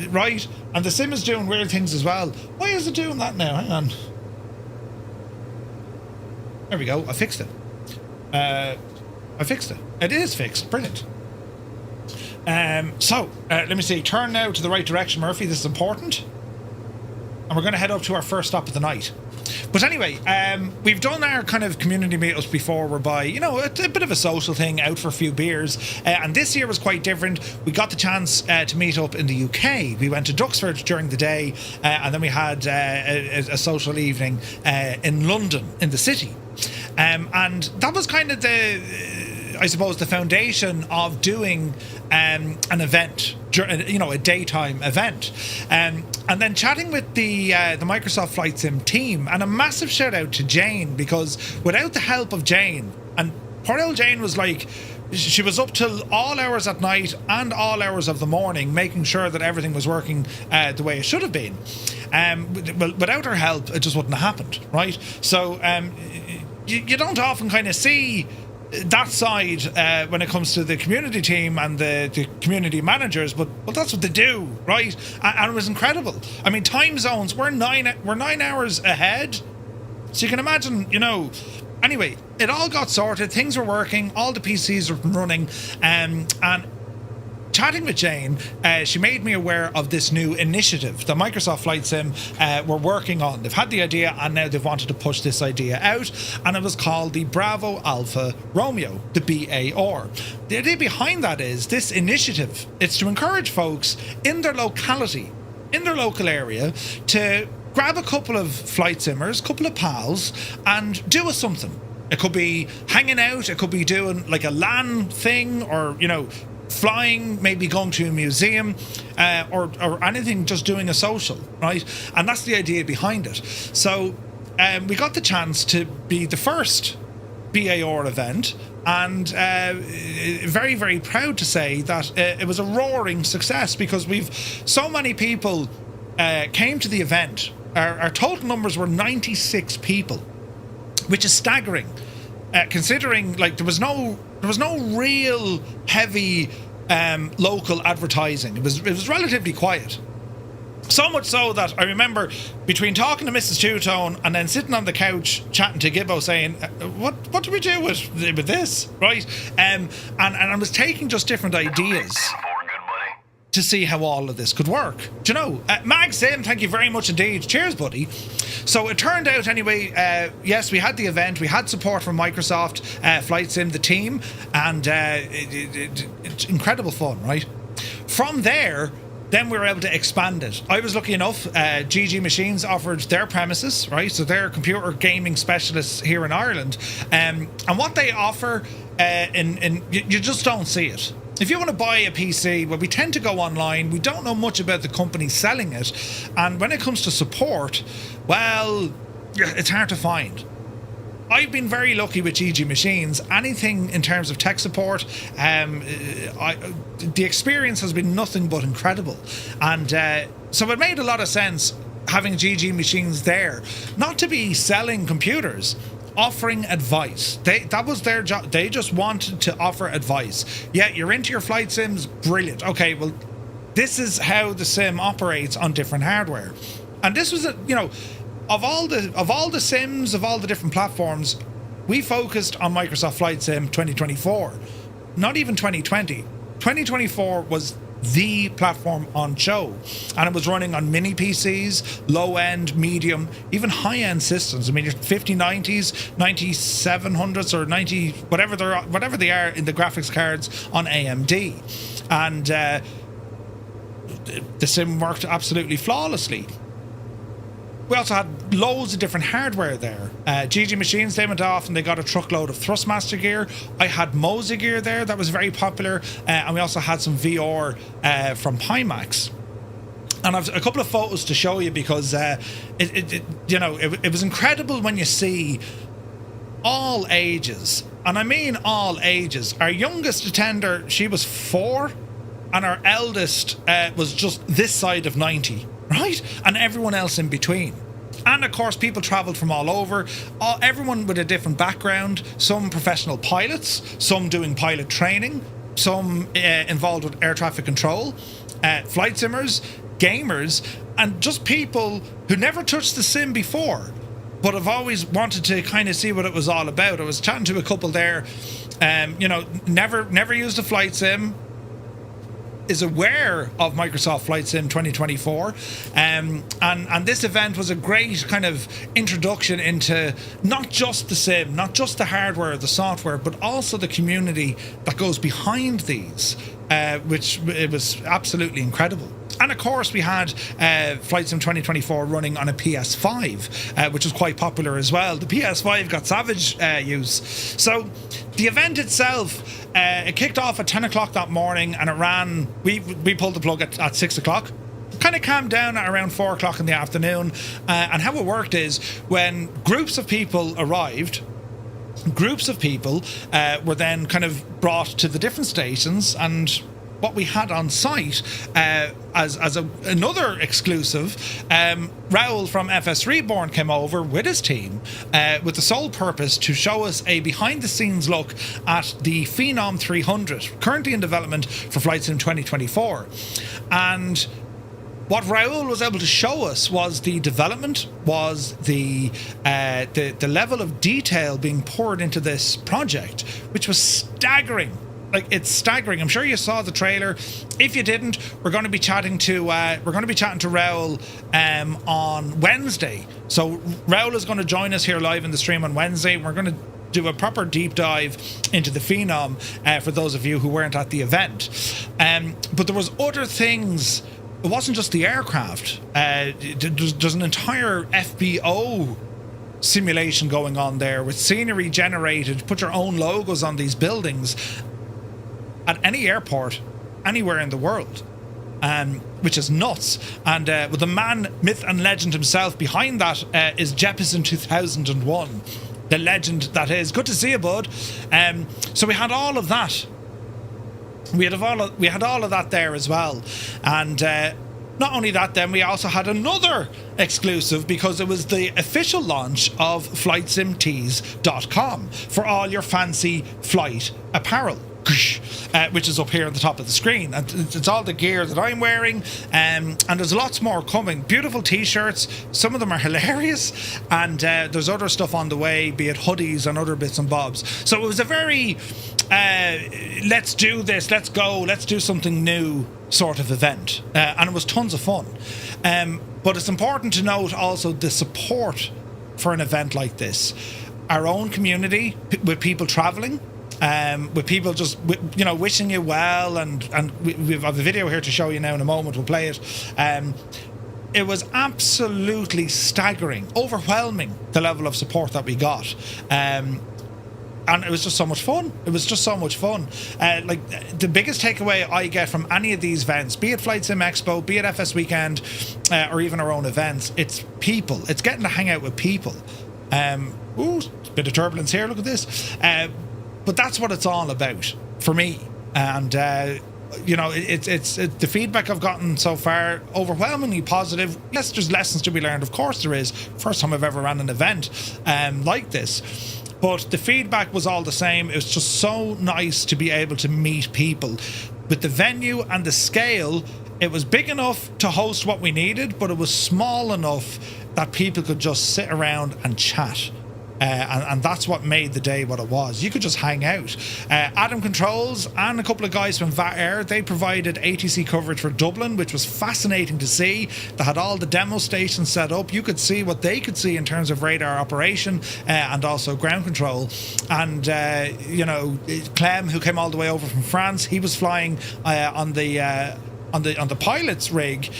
S2: Right, and the sim is doing weird things as well. Why is it doing that now? Hang on. There we go. I fixed it. It is fixed. Brilliant. So let me see. Turn now to the right direction, Murphy. This is important. And we're going to head up to our first stop of the night. But anyway, we've done our kind of community meetups before, whereby, you know, a bit of a social thing, out for a few beers. And this year was quite different. We got the chance to meet up in the UK. We went to Duxford during the day, and then we had a social evening in London, in the city. And that was kind of I suppose the foundation of doing an event, you know, a daytime event, and then chatting with the Microsoft Flight Sim team, and a massive shout out to Jane, because without the help of Jane, and poor old Jane was like, she was up till all hours at night and all hours of the morning, making sure that everything was working the way it should have been. Without her help, it just wouldn't have happened, right? So you don't often kind of see that side when it comes to the community team and the community managers, but that's what they do, right? And it was incredible. I mean, time zones, we're 9 hours ahead, so you can imagine, you know. Anyway, it all got sorted, things were working, all the PCs were running, and chatting with Jane, she made me aware of this new initiative that Microsoft Flight Sim were working on. They've had the idea, and now they've wanted to push this idea out, and it was called the Bravo Alpha Romeo, the BAR. The idea behind that is this initiative, it's to encourage folks in their locality, in their local area, to grab a couple of flight simmers, couple of pals, and do something. It could be hanging out, it could be doing like a LAN thing, or, you know, flying, maybe going to a museum, or anything, just doing a social, right? And that's the idea behind it. So we got the chance to be the first BAR event, and very, very proud to say that it was a roaring success, because so many people came to the event. Our total numbers were 96 people, which is staggering, considering like there was no real heavy local advertising. It was relatively quiet. So much so that I remember between talking to Mrs. Two-Tone and then sitting on the couch chatting to Gibbo saying, what do we do with this, right? And I was taking just different ideas to see how all of this could work. Do you know? Mag Sim, thank you very much indeed. Cheers, buddy. So it turned out anyway, yes, we had the event, we had support from Microsoft, Flight Sim, the team, and it's incredible fun, right? From there, then we were able to expand it. I was lucky enough, GG Machines offered their premises, right? So they're computer gaming specialists here in Ireland. And what they offer, you just don't see it. If you want to buy a PC, well, we tend to go online. We don't know much about the company selling it. And when it comes to support, well, it's hard to find. I've been very lucky with GG Machines. Anything in terms of tech support, the experience has been nothing but incredible. And so it made a lot of sense having GG Machines there, not to be selling computers, offering advice. That was their job. They just wanted to offer advice. Yeah, you're into your flight sims, brilliant. Okay, well, this is how the sim operates on different hardware. And this was of all the sims, of all the different platforms, we focused on Microsoft Flight Sim 2024. Not even 2020. 2024 was the platform on show, and it was running on mini PCs, low end, medium, even high end systems. I mean, your 5090s, 9700s, or 90 whatever they are in the graphics cards on AMD, and the sim worked absolutely flawlessly. We also had loads of different hardware there. GG Machines, they went off and they got a truckload of Thrustmaster gear. I had Moza gear there that was very popular. And we also had some VR from Pimax. And I've a couple of photos to show you because it was incredible when you see all ages. And I mean all ages. Our youngest attender, she was 4. And our eldest was just this side of 90. Right? And everyone else in between. And of course, people travelled from all over, everyone with a different background, some professional pilots, some doing pilot training, some involved with air traffic control, flight simmers, gamers, and just people who never touched the sim before, but have always wanted to kind of see what it was all about. I was chatting to a couple there, never used a flight sim, is aware of Microsoft Flight Sim 2024, and this event was a great kind of introduction into not just the sim, not just the hardware, the software, but also the community that goes behind these, which it was absolutely incredible. And of course, we had Flight Sim 2024 running on a PS5, which was quite popular as well. The PS5 got savage use. So the event itself, it kicked off at 10 o'clock that morning and it ran, we pulled the plug at 6 o'clock. Kind of calmed down at around 4 o'clock in the afternoon. And how it worked is when groups of people arrived, groups of people were then kind of brought to the different stations, and what we had on site as another exclusive, Raoul from FS Reborn came over with his team with the sole purpose to show us a behind-the-scenes look at the Phenom 300, currently in development for Flight Sim 2024. And what Raoul was able to show us was the development, was the level of detail being poured into this project, which was staggering. Like, it's staggering. I'm sure you saw the trailer. If you didn't, we're going to be chatting to Raoul on Wednesday. So Raoul is going to join us here live in the stream on Wednesday. We're going to do a proper deep dive into the Phenom for those of you who weren't at the event. But there was other things. It wasn't just the aircraft. There's an entire FBO simulation going on there with scenery generated. Put your own logos on these buildings at any airport anywhere in the world, which is nuts. And with the man, myth and legend himself behind that is Jeppesen 2001, the legend that is. Good to see you, bud. So we had all of that. We had all of that there as well. And not only that, then we also had another exclusive because it was the official launch of FlightSimTees.com for all your fancy flight apparel. which is up here at the top of the screen. And it's all the gear that I'm wearing, and there's lots more coming. Beautiful t-shirts, some of them are hilarious, and there's other stuff on the way, be it hoodies and other bits and bobs. So it was a very let's do this, let's go, let's do something new sort of event, and it was tons of fun. But it's important to note also the support for an event like this. Our own community, with people travelling, with people just, you know, wishing you well, and we have a video here to show you now in a moment, we'll play it. It was absolutely staggering, overwhelming, the level of support that we got. And it was just so much fun. It was just so much fun. Like, the biggest takeaway I get from any of these events, be it Flight Sim Expo, be it FS Weekend, or even our own events, it's people. It's getting to hang out with people. Ooh, bit of turbulence here, look at this. But that's what it's all about for me. And, you know, it's the feedback I've gotten so far, overwhelmingly positive. Yes, there's lessons to be learned. Of course there is. First time I've ever ran an event like this. But the feedback was all the same. It was just so nice to be able to meet people. With the venue and the scale, it was big enough to host what we needed, but it was small enough that people could just sit around and chat. And that's what made the day what it was. You could just hang out. Adam Controls and a couple of guys from VAT Air, they provided ATC coverage for Dublin, which was fascinating to see. They had all the demo stations set up. You could see what they could see in terms of radar operation and also ground control. And, you know, Clem, who came all the way over from France, he was flying on the pilot's rig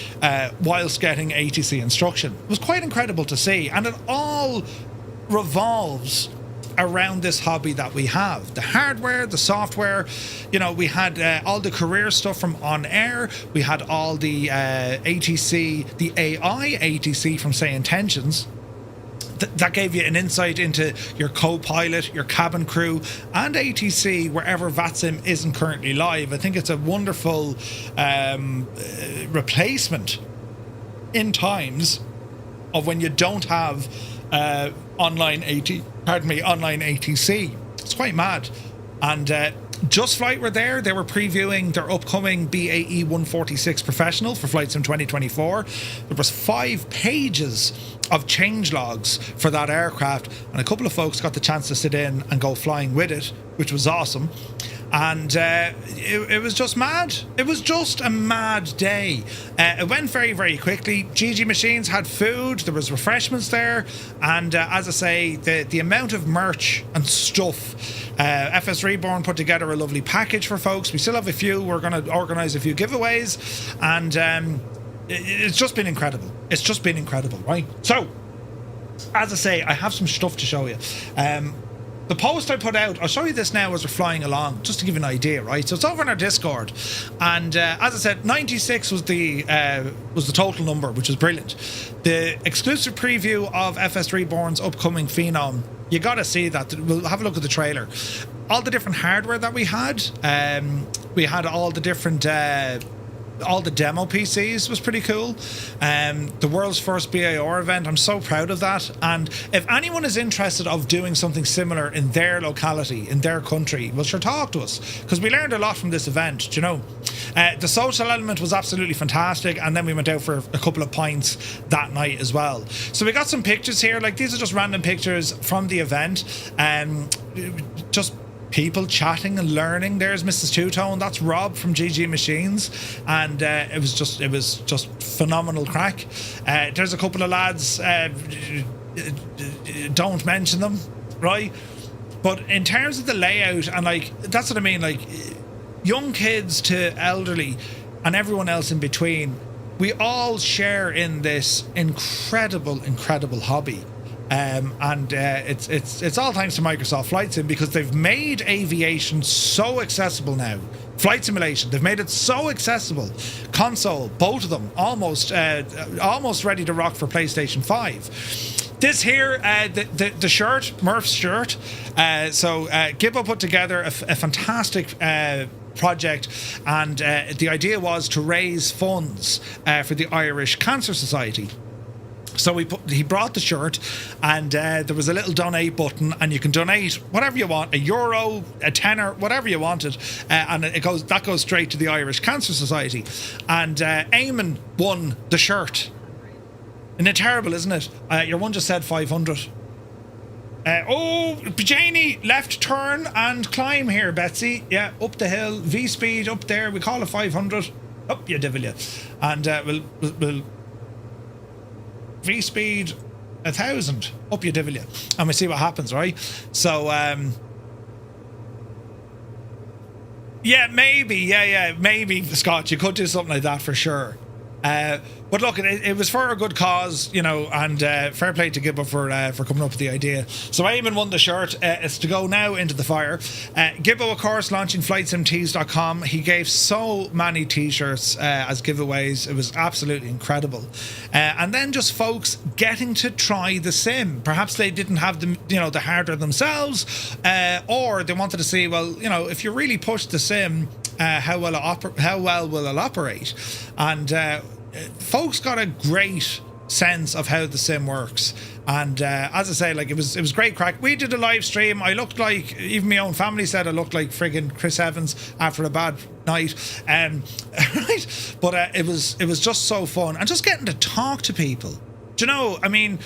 S2: whilst getting ATC instruction. It was quite incredible to see. And it all revolves around this hobby that we have. The hardware, the software, you know, we had all the career stuff from On Air, we had all the ATC, the AI ATC from Say Intentions. That gave you an insight into your co-pilot, your cabin crew, and ATC wherever VATSIM isn't currently live. I think it's a wonderful replacement in times of when you don't have online ATC. It's quite mad. And Just Flight were there. They were previewing their upcoming BAE 146 Professional for Flight Sim 2024. There was 5 pages of change logs for that aircraft, and a couple of folks got the chance to sit in and go flying with it, which was awesome. And it was just mad. It was just a mad day. It went very, very quickly. GG Machines had food. There was refreshments there. And as I say, the amount of merch and stuff. FS Reborn put together a lovely package for folks. We still have a few. We're going to organise a few giveaways. And it's just been incredible. It's just been incredible, right? So, as I say, I have some stuff to show you. The post I put out, I'll show you this now as we're flying along, just to give you an idea, right? So it's over in our Discord, and as I said, 96 was the total number, which was brilliant. The exclusive preview of FS Reborn's upcoming Phenom, you got to see that. We'll have a look at the trailer. All the different hardware that we had all the different all the demo PCs was pretty cool. The world's first BAR event, I'm so proud of that. And if anyone is interested of doing something similar in their locality, in their country, well, sure, talk to us, because we learned a lot from this event, you know. The social element was absolutely fantastic, and then we went out for a couple of pints that night as well. So we got some pictures here, like these are just random pictures from the event, just people chatting and learning. There's Mrs. Two-Tone, that's Rob from GG Machines, and it was just phenomenal crack. There's a couple of lads, don't mention them, right? But in terms of the layout, and like, that's what I mean, like young kids to elderly and everyone else in between, we all share in this incredible hobby. And it's all thanks to Microsoft Flight Sim, because they've made aviation so accessible now. Flight simulation, they've made it so accessible. Console, both of them, almost ready to rock for PlayStation 5. This here, the shirt, Murph's shirt. So Gibbo put together a fantastic project, and the idea was to raise funds for the Irish Cancer Society. So he brought the shirt, and there was a little donate button, and you can donate whatever you want, €1, a tenner, whatever you wanted, and that goes straight to the Irish Cancer Society. And Eamon won the shirt. Isn't it terrible, isn't it? Your one just said 500. Janie, left turn and climb here, Betsy. Yeah, up the hill, V speed up there. We call it 500. Up you devil you. And we'll V speed 1,000 up you devil you, and we see what happens, right? So yeah, maybe Scott, you could do something like that for sure. But look, it was for a good cause, you know, and fair play to Gibbo for coming up with the idea. So Eamon won the shirt. It's to go now into the fire. Gibbo, of course, launching flightsimtees.com. He gave so many t-shirts as giveaways. It was absolutely incredible. And then just folks getting to try the sim. Perhaps they didn't have the hardware themselves, or they wanted to see, well, you know, if you really push the sim, how well will it operate? And folks got a great sense of how the sim works, and as I say, like, it was great crack. We did a live stream. I looked like, even my own family said I looked like friggin' Chris Evans after a bad night, right? But it was just so fun, and just getting to talk to people. Do you know, I mean,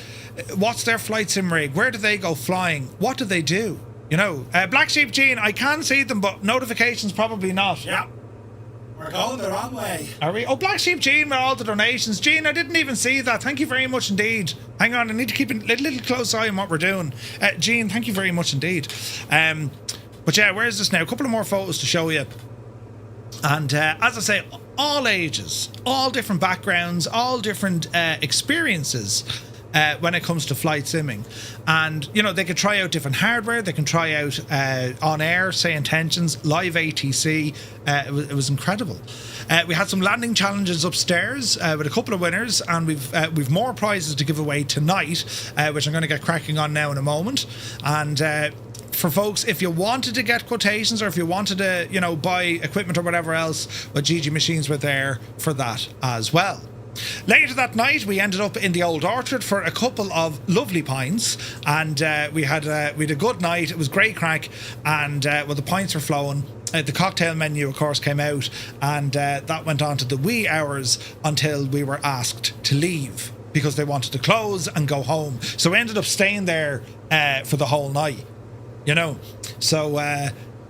S2: what's their flight sim rig? Where do they go flying? What do they do? You know, Black Sheep Gene, I can see them, but notifications probably not.
S3: Yeah. We're going the wrong way.
S2: Are we? Oh, Black Sheep Gene with all the donations. Gene, I didn't even see that. Thank you very much indeed. Hang on, I need to keep a little close eye on what we're doing. Gene, thank you very much indeed. But yeah, where is this now? A couple of more photos to show you. And as I say, all ages, all different backgrounds, all different experiences when it comes to flight simming. And, you know, they could try out different hardware. They can try out on air, say intentions, live ATC. It was incredible. We had some landing challenges upstairs with a couple of winners, and we've more prizes to give away tonight, which I'm going to get cracking on now in a moment. And for folks, if you wanted to get quotations, or if you wanted to, you know, buy equipment or whatever else, well, GG Machines were there for that as well. Later that night, we ended up in the Old Orchard for a couple of lovely pints, and we had a good night. It was great crack, and well, the pints were flowing. The cocktail menu, of course, came out, and that went on to the wee hours until we were asked to leave because they wanted to close and go home. So we ended up staying there for the whole night, you know. So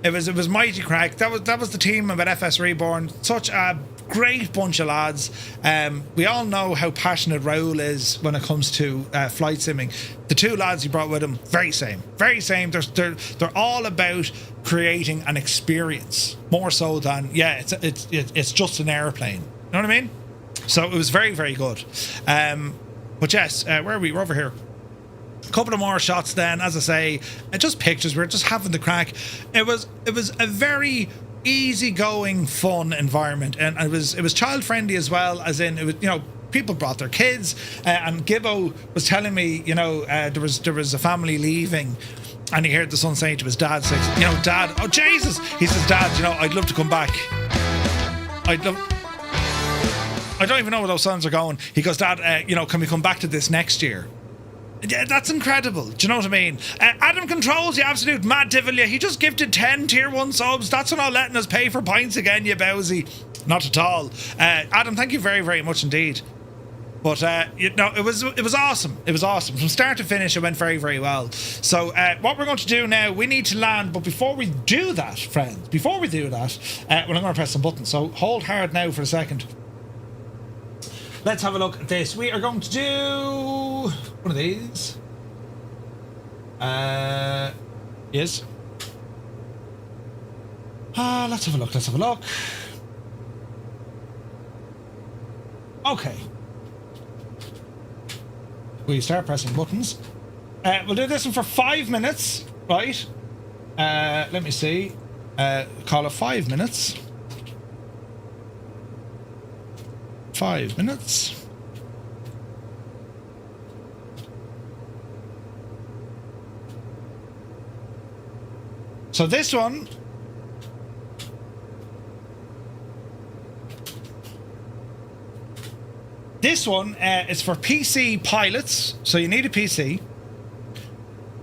S2: it was mighty crack. That was the team of FS Reborn. Such a great bunch of lads. We all know how passionate Raoul is when it comes to flight simming. The two lads he brought with him, very same. They're all about creating an experience more so than it's just an airplane. You know what I mean? So it was very, very good. But yes, where are we? We're over here. A couple of more shots then, as I say, just pictures. We're just having the crack. It was a very easygoing, fun environment, and it was child friendly as well, as in, it was, you know, people brought their kids, and Gibbo was telling me, you know, there was a family leaving, and he heard the son saying to his dad, says, you know, Dad, oh Jesus, he says, Dad, you know, I'd love to come back. I don't even know where those sons are going. He goes, Dad, you know, can we come back to this next year? Yeah, that's incredible. Do you know what I mean? Adam Controls, you absolute mad devil, you. He just gifted 10 tier 1 subs. That's not letting us pay for pints again, you bowsy. Not at all. Adam, thank you very, very much indeed. But you know, it was awesome. It was awesome. From start to finish, it went very, very well. So what we're going to do now, we need to land. But before we do that, friends, we're going to press some buttons. So hold hard now for a second. Let's have a look at this. We are going to do one of these. Yes. Let's have a look. Okay. We start pressing buttons. We'll do this one for 5 minutes, right? Let me see. Call it 5 minutes. 5 minutes. So this one This one is for PC pilots, so you need a PC.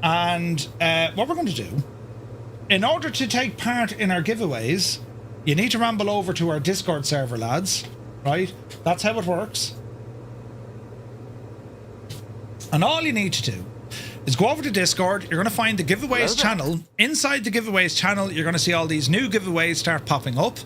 S2: And what we're going to do, in order to take part in our giveaways, you need to ramble over to our Discord server, lads. Right? That's how it works. And all you need to do is go over to Discord. You're going to find the giveaways channel. Inside the giveaways channel, you're going to see all these new giveaways start popping up.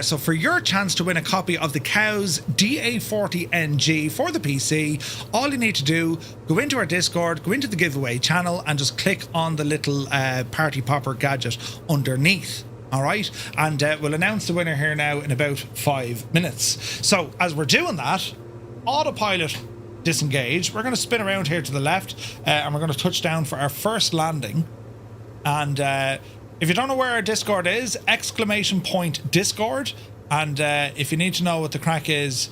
S2: So for your chance to win a copy of the COWS DA40-NG for the PC, all you need to do, go into our Discord, go into the giveaway channel, and just click on the little party popper gadget underneath. All right, and we'll announce the winner here now in about 5 minutes. So as we're doing that, autopilot disengage. We're going to spin around here to the left, and we're going to touch down for our first landing. And if you don't know where our Discord is, !Discord. And if you need to know what the crack is,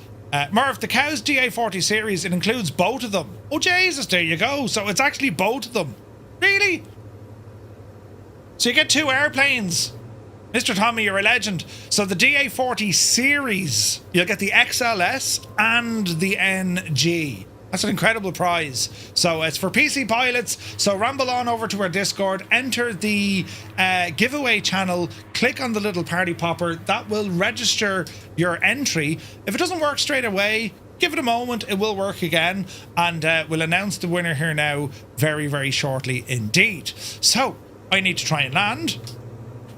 S2: Murph, the COWS DA40 series, it includes both of them. Oh Jesus, there you go. So it's actually both of them. Really? So you get 2 airplanes. Mr. Tommy, you're a legend. So the DA40 series, you'll get the XLS and the NG. That's an incredible prize. So it's for PC pilots. So ramble on over to our Discord, enter the giveaway channel, click on the little party popper. That will register your entry. If it doesn't work straight away, give it a moment. It will work again. And we'll announce the winner here now very, very shortly indeed. So I need to try and land.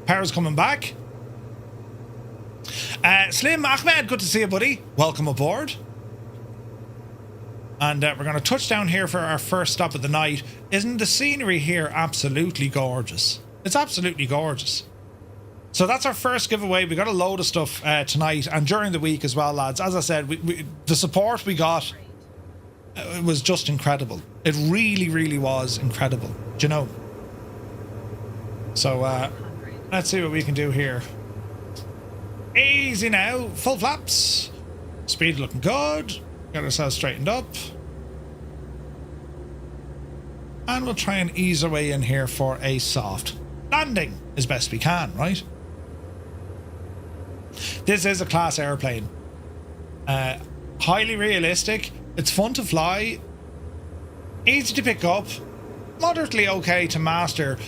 S2: Power's coming back. Slim Ahmed, good to see you, buddy. Welcome aboard. And we're going to touch down here for our first stop of the night. Isn't the scenery here absolutely gorgeous? It's absolutely gorgeous. So that's our first giveaway. We got a load of stuff tonight and during the week as well, lads. As I said, the support we got, it was just incredible. It really, really was incredible. Do you know? So, let's see what we can do here. Easy now. Full flaps. Speed looking good. Got ourselves straightened up. And we'll try and ease our way in here for a soft landing as best we can, right? This is a class airplane. Highly realistic. It's fun to fly. Easy to pick up. Moderately okay to master.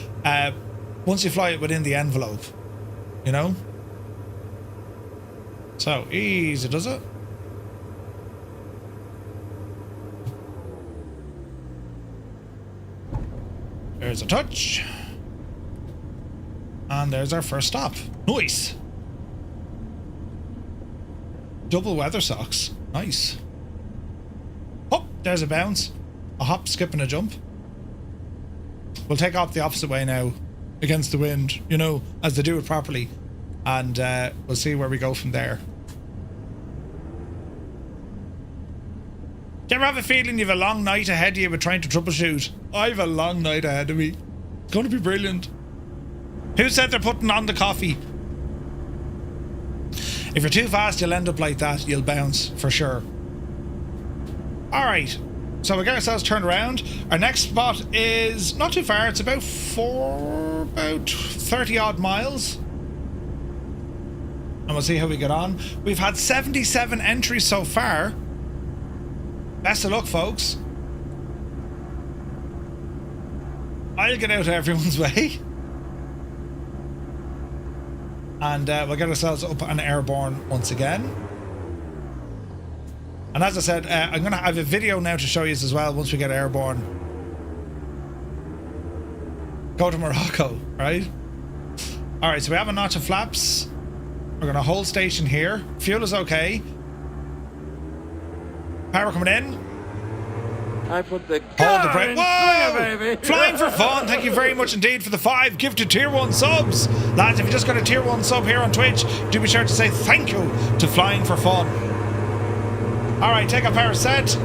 S2: Once you fly it within the envelope, you know? So, easy does it. There's a touch. And there's our first stop. Nice. Double weather socks. Nice. Oh, there's a bounce. A hop, skip and a jump. We'll take off the opposite way now. Against the wind, you know, as they do it properly, and we'll see where we go from there. Do you ever have a feeling you have a long night ahead of you with trying to troubleshoot? I have a long night ahead of me. It's going to be brilliant. Who said they're putting on the coffee? If you're too fast, you'll end up like that. You'll bounce for sure. All right. So we get ourselves turned around. Our next spot is not too far. It's about 30 odd miles. And we'll see how we get on. We've had 77 entries so far. Best of luck, folks. I'll get out of everyone's way. And we'll get ourselves up and airborne once again. And as I said, I'm going to have a video now to show you as well once we get airborne. Go to Morocco, right? Alright, so we have a notch of flaps. We're going to hold station here. Fuel is okay. Power coming in.
S5: I put the
S2: hold the brake. Whoa!
S5: Baby.
S2: Flying for fun. Thank you very much indeed for the 5 gifted tier 1 subs. Lads, if you just got a tier 1 sub here on Twitch, do be sure to say thank you to Flying for Fun. Alright, take up power set.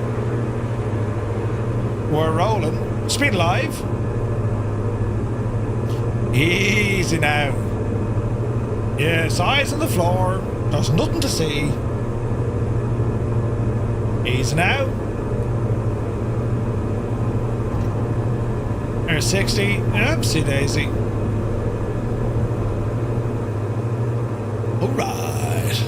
S2: We're rolling. Speed alive. Easy now. Yes, eyes on the floor. There's nothing to see. Easy now. There's 60. Oopsie daisy. Alright.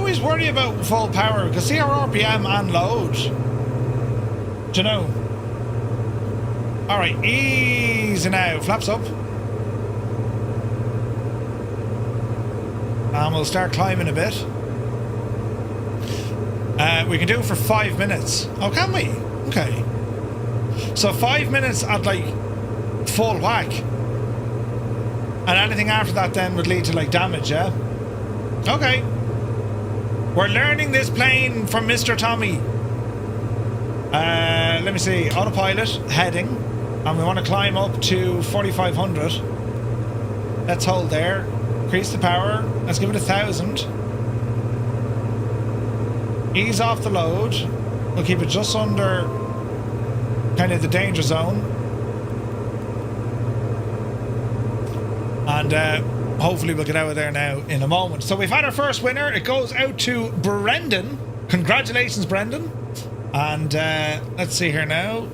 S2: always worry about full power because see our RPM and load. Do you know? Alright, easy now. Flaps up. And we'll start climbing a bit. We can do it for 5 minutes. Oh, can we? Okay. So 5 minutes at like full whack. And anything after that then would lead to like damage, yeah? Okay. We're learning this plane from Mr. Tommy. Let me see. Autopilot, heading. And we want to climb up to 4,500. Let's hold there. Increase the power. Let's give it 1,000. Ease off the load. We'll keep it just under kind of the danger zone. And hopefully we'll get out of there now in a moment. So we've had our first winner. It goes out to Brendan. Congratulations, Brendan. And let's see here now.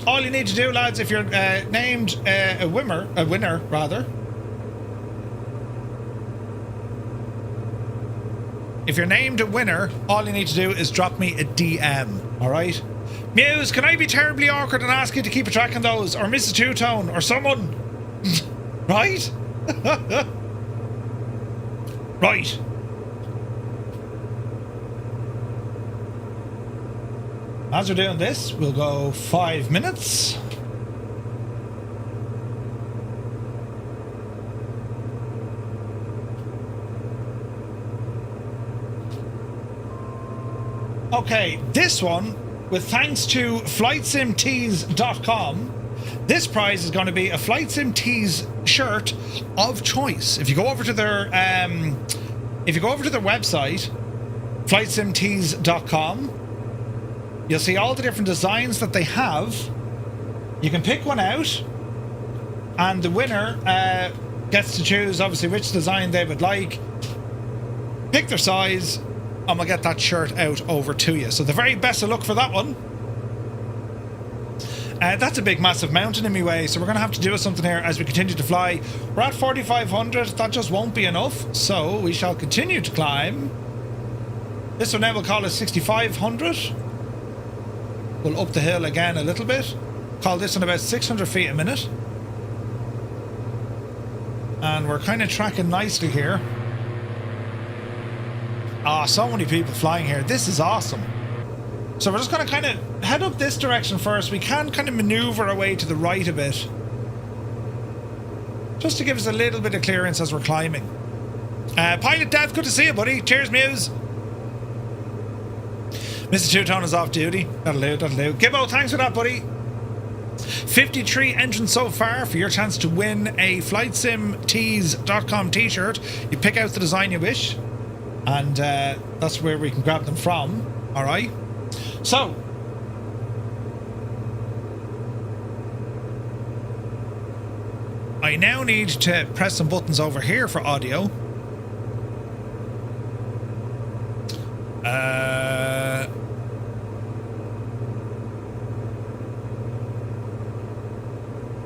S2: All you need to do, lads, if you're named a winner, rather. If you're named a winner, all you need to do is drop me a DM, alright? Muse, can I be terribly awkward and ask you to keep a track on those? Or Mrs. Two-Tone, or someone? Right? Right. As we're doing this, we'll go 5 minutes. Okay, this one, with thanks to FlightSimTees.com, this prize is going to be a Flight Sim Tees shirt of choice. If you go over to their website, FlightSimTees.com, you'll see all the different designs that they have. You can pick one out, and the winner gets to choose, obviously, which design they would like. Pick their size, and we'll get that shirt out over to you. So the very best of luck for that one. That's a big, massive mountain in my way, so we're going to have to do something here as we continue to fly. We're at 4,500. That just won't be enough, so we shall continue to climb. This one now we'll call it 6,500. We'll up the hill again a little bit. Call this one about 600 feet a minute. And we're kind of tracking nicely here. Ah, so many people flying here. This is awesome. So we're just going to kind of head up this direction first. We can kind of maneuver our way to the right a bit, just to give us a little bit of clearance as we're climbing. Pilot Dev, good to see you, buddy. Cheers, Muse. Mr. Two-Tone is off duty. That'll do, that'll do. Gibbo, thanks for that, buddy. 53 entrants so far for your chance to win a FlightSimTees.com t-shirt. You pick out the design you wish, and that's where we can grab them from. Alright? So, I now need to press some buttons over here for audio.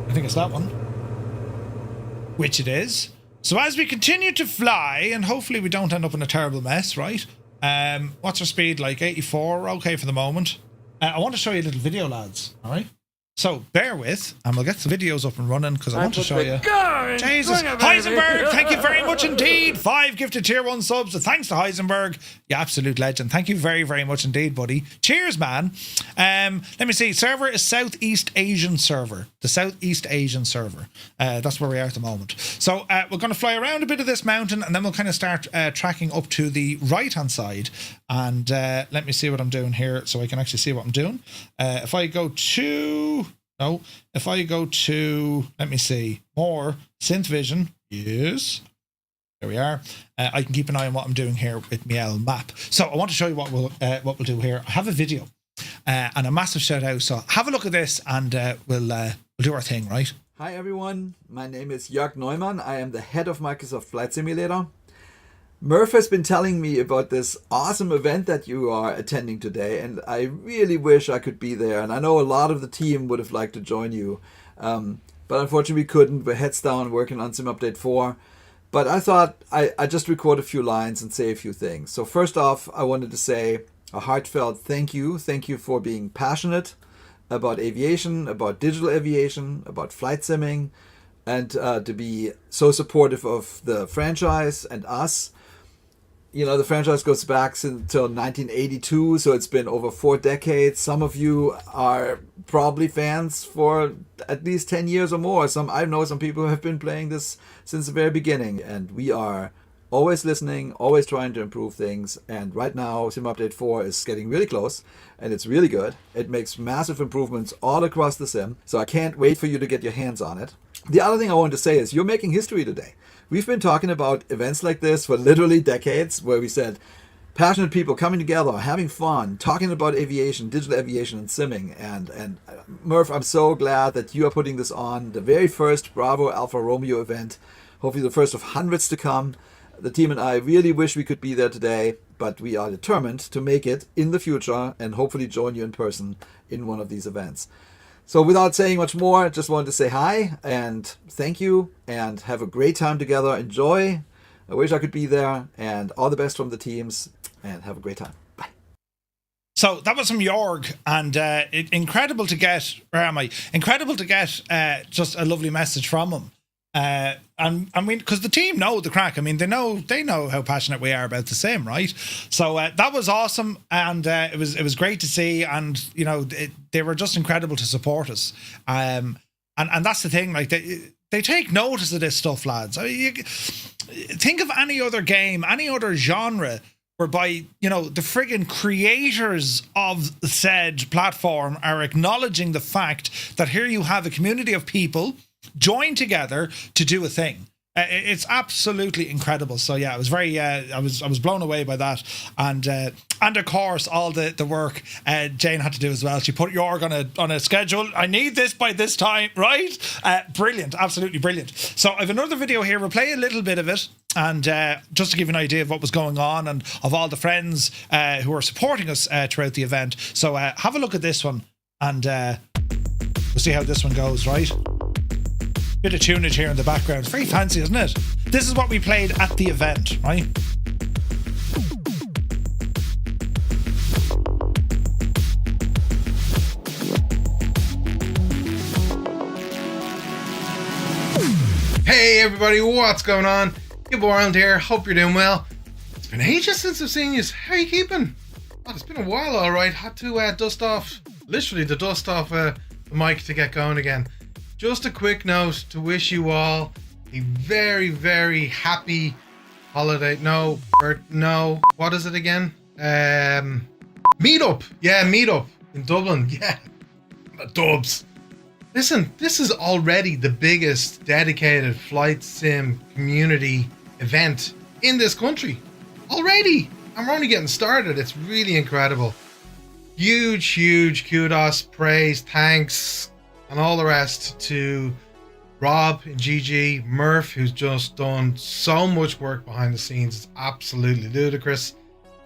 S2: I think it's that one. Which it is. So as we continue to fly, and hopefully we don't end up in a terrible mess, right? What's our speed like? 84? We're okay for the moment. I want to show you a little video, lads. Alright? So, bear with, and we'll get the videos up and running, because I want to show you. Jesus! Heisenberg, thank you very much indeed! 5 gifted tier 1 subs, so thanks to Heisenberg. You absolute legend. Thank you very, very much indeed, buddy. Cheers, man. Let me see. Server is Southeast Asian server. The Southeast Asian server. That's where we are at the moment. So, we're going to fly around a bit of this mountain, and then we'll kind of start tracking up to the right-hand side. And let me see what I'm doing here, so I can actually see what I'm doing. If I go to... No, if I go to, let me see, more, Synth Vision, yes, there we are. I can keep an eye on what I'm doing here with Miel Map. So I want to show you what we'll do here. I have a video and a massive shout out. So have a look at this, and we'll do our thing, right?
S8: Hi everyone, my name is Jörg Neumann. I am the head of Microsoft Flight Simulator. Murph has been telling me about this awesome event that you are attending today, and I really wish I could be there, and I know a lot of the team would have liked to join you, but unfortunately we couldn't. We're heads down working on Sim Update 4, But I thought I just record a few lines and say a few things. So first off, I wanted to say a heartfelt thank you. Thank you for being passionate about aviation, about digital aviation, about flight simming, and to be so supportive of the franchise and us. You know, the franchise goes back until 1982, so it's been over 4 decades. Some of you are probably fans for at least 10 years or more. I know some people who have been playing this since the very beginning, and we are always listening, always trying to improve things. And right now, Sim Update 4 is getting really close, and it's really good. It makes massive improvements all across the sim, so I can't wait for you to get your hands on it. The other thing I wanted to say is you're making history today. We've been talking about events like this for literally decades, where we said passionate people coming together, having fun, talking about aviation, digital aviation, and simming. And Murph, I'm so glad that you are putting this on, the very first Bravo Alpha Romeo event, hopefully the first of hundreds to come. The team and I really wish we could be there today, but we are determined to make it in the future and hopefully join you in person in one of these events. So without saying much more, I just wanted to say hi and thank you and have a great time together. Enjoy. I wish I could be there, and all the best from the teams, and have a great time. Bye.
S2: So that was from Jorg, and incredible to get, where am I? Incredible to get just a lovely message from him. And I mean, because the team know the crack. I mean, they know how passionate we are about the sim, right? So that was awesome, and it was great to see, and you know, they were just incredible to support us. And that's the thing, like they take notice of this stuff, lads. I mean, think of any other game, any other genre, whereby, you know, the friggin' creators of said platform are acknowledging the fact that here you have a community of people join together to do a thing. It's absolutely incredible. So yeah, it was very I was blown away by that, and of course all the work Jane had to do as well. She put Jorg on a schedule. I need this by this time, right? Brilliant, absolutely brilliant. So I have another video here. We'll play a little bit of it, and just to give you an idea of what was going on and of all the friends who are supporting us throughout the event. So have a look at this one, and we'll see how this one goes, right? Bit of tunage here in the background. It's very fancy, isn't it? This is what we played at the event, right?
S9: Hey everybody, what's going on? Gib Ireland here. Hope you're doing well. It's been ages since I've seen you. How are you keeping? Oh, it's been a while, alright. Had to dust off the mic to get going again. Just a quick note to wish you all a very, very happy holiday. No, what is it again? Meetup. Yeah, meetup in Dublin. Yeah, the Dubs. Listen, this is already the biggest dedicated flight sim community event in this country. Already. And we're only getting started. It's really incredible. Huge kudos, praise, thanks, and all the rest to Rob and Gigi, Murph, who's just done so much work behind the scenes. It's absolutely ludicrous.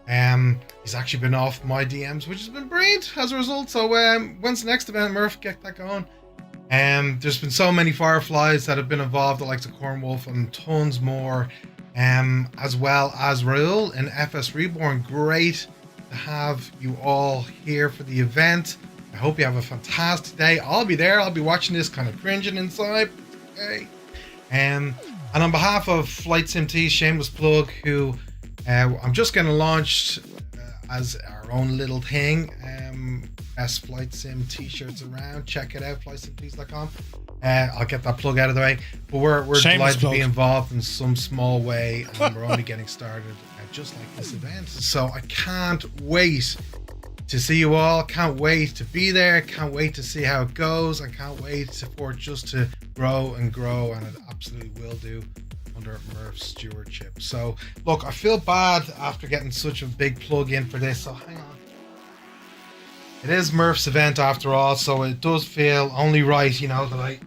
S9: He's actually been off my DMs, which has been brilliant as a result. So when's the next event, Murph? Get that going. There's been so many Fireflies that have been involved, the likes of Cornwolf and tons more, as well as Raoul and FS Reborn. Great to have you all here for the event. I hope you have a fantastic day. I'll be there. I'll be watching this kind of cringing inside. Okay. And on behalf of Flight Sim T, shameless plug, who I'm just going to launch as our own little thing. Best Flight Sim t-shirts around. Check it out, flightsimtees.com. I'll get that plug out of the way. But we're delighted to be involved in some small way, and we're only getting started just like this event. So I can't wait to see you all. Can't wait to be there. Can't wait to see how it goes. I can't wait for it just to grow, and it absolutely will do under Murph's stewardship. So look, I feel bad after getting such a big plug in for this, so hang on. It is Murph's event after all, so it does feel only right, you know, that I...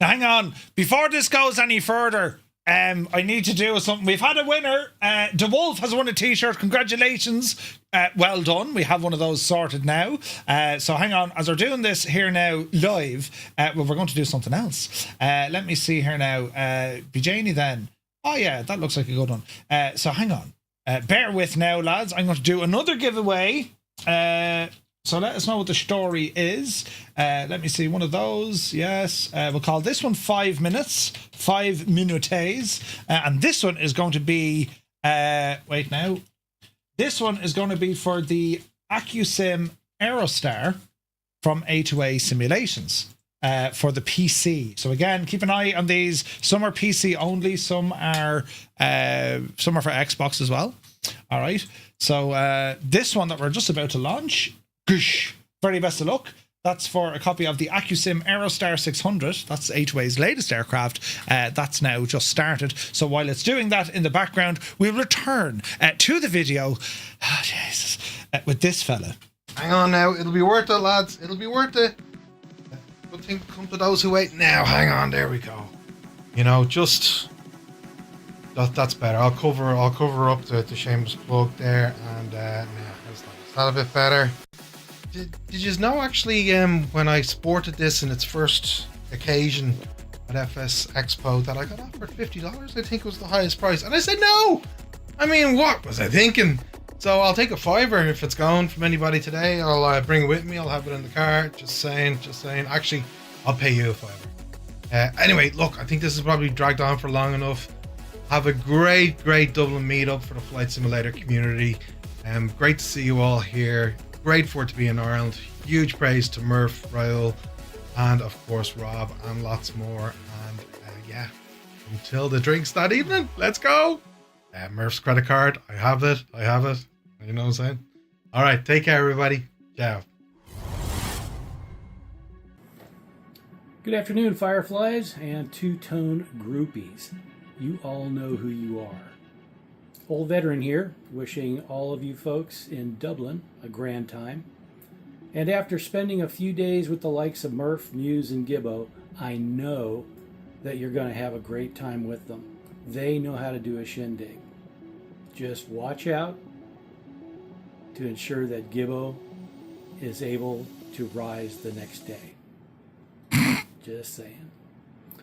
S2: Now, hang on. Before this goes any further, I need to do something. We've had a winner. DeWolf has won a t-shirt. Congratulations. Well done. We have one of those sorted now. So hang on. As we're doing this here now live, well, we're going to do something else. Let me see here now. Be Janie then. Oh yeah, that looks like a good one. So hang on. Bear with now, lads. I'm going to do another giveaway. So let us know what the story is. Let me see, one of those. Yes. We'll call this one 5 minutes. 5 minutes. And this one is going to be... wait now. This one is going to be for the AccuSim Aerostar from A2A Simulations. For the PC. So again, keep an eye on these. Some are PC only, some are for Xbox as well. All right. So this one that we're just about to launch, very best of luck. That's for a copy of the AccuSim Aerostar 600. That's A2A's latest aircraft. That's now just started. So while it's doing that in the background, we'll return to the video. Oh, Jesus. With this fella.
S9: Hang on now. It'll be worth it, lads. It'll be worth it. Good thing come to those who wait. Now, hang on. There we go. You know, just... That's better. I'll cover up the shameless plug there. And now, is that a bit better? Did you know, actually, when I sported this in its first occasion at FS Expo, that I got offered $50? I think was the highest price. And I said no! I mean, what was I thinking? So I'll take a $5 if it's going from anybody today. I'll bring it with me. I'll have it in the car. Just saying. Actually, I'll pay you a $5. Anyway, look, I think this has probably dragged on for long enough. Have a great Dublin meetup for the Flight Simulator community. Great to see you all here. Great for it to be in Ireland. Huge praise to Murph, Raoul, and of course Rob, and lots more. And yeah, until the drinks that evening, let's go. Murph's credit card, I have it. You know what I'm saying? All right, take care, everybody. Ciao.
S10: Good afternoon, Fireflies and two-tone groupies. You all know who you are. Old Veteran here, wishing all of you folks in Dublin a grand time. And after spending a few days with the likes of Murph, Muse, and Gibbo, I know that you're going to have a great time with them. They know how to do a shindig. Just watch out to ensure that Gibbo is able to rise the next day. Just saying.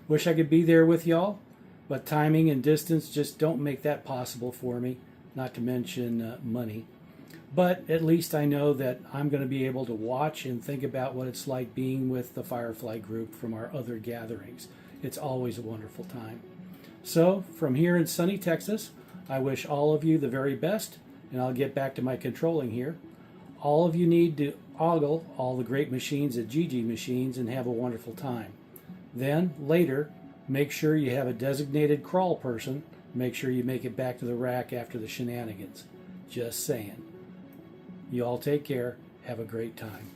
S10: Wish I could be there with y'all. But timing and distance just don't make that possible for me, not to mention money. But at least I know that I'm going to be able to watch and think about what it's like being with the Firefly group from our other gatherings. It's always a wonderful time. So, from here in sunny Texas, I wish all of you the very best, and I'll get back to my controlling here. All of you need to ogle all the great machines at GG Machines and have a wonderful time. Then, later, make sure you have a designated crawl person. Make sure you make it back to the rack after the shenanigans. Just saying. You all take care. Have a great time.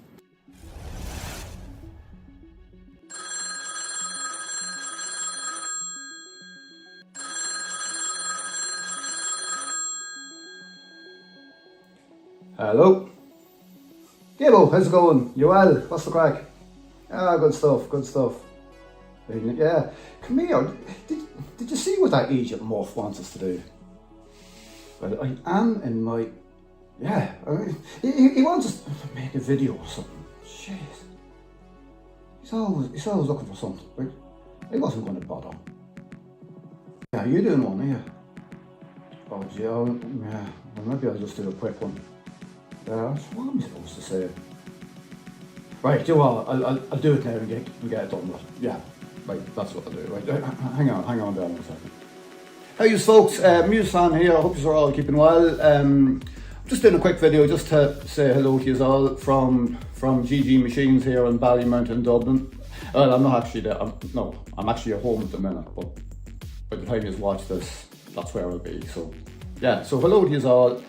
S11: Hello. Gibbo, how's it going? You well? What's the crack? Ah, good stuff. Yeah, come here. Did you see what that Egypt morph wants us to do? Well, I am in my... Yeah, I mean, he wants us to make a video or something. Shit. He's always looking for something, right? I wasn't going to bother. Yeah, you doing one, are you? Oh, yeah, well, maybe I'll just do a quick one. What am I supposed to say? Right, you know what? I'll do it now and get it done with. Yeah. Right, that's what I'll do. Right, hang on down a second. How you folks? Muse fan here. I hope you're all keeping well. I'm just doing a quick video just to say hello to you all from GG Machines here in Ballymount in Dublin. Well, I'm not actually there. I'm actually at home at the minute, but by the time you watch this, that's where I'll be. So, yeah. So hello to you all.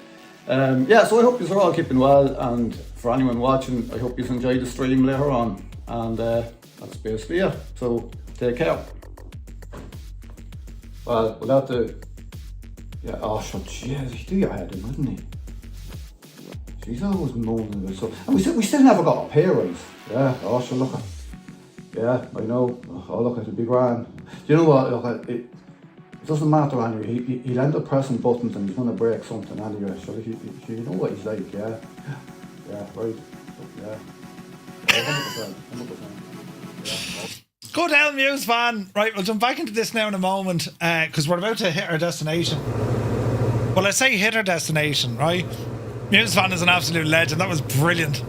S11: Yeah. So I hope you're all keeping well, and for anyone watching, I hope you enjoy the stream later on. And that's basically it. So. Take care. Well, without the... Yeah, oh, shut, jeez, he do your head in, wouldn't he? She's always moaning about so... And we still never got a pay raise. Yeah, oh, sure, look at... Yeah, I know. Oh, look, it'll be grand. Do you know what, look, it doesn't matter anyway. He'll end up pressing buttons and he's going to break something anyway. So you know what he's like, yeah? Yeah, right. Yeah. 100%. Yeah.
S2: go down, Muse van. Right, we'll jump back into this now in a moment because we're about to hit our destination. Well, I say hit our destination, right? Muse van is an absolute legend. That was brilliant.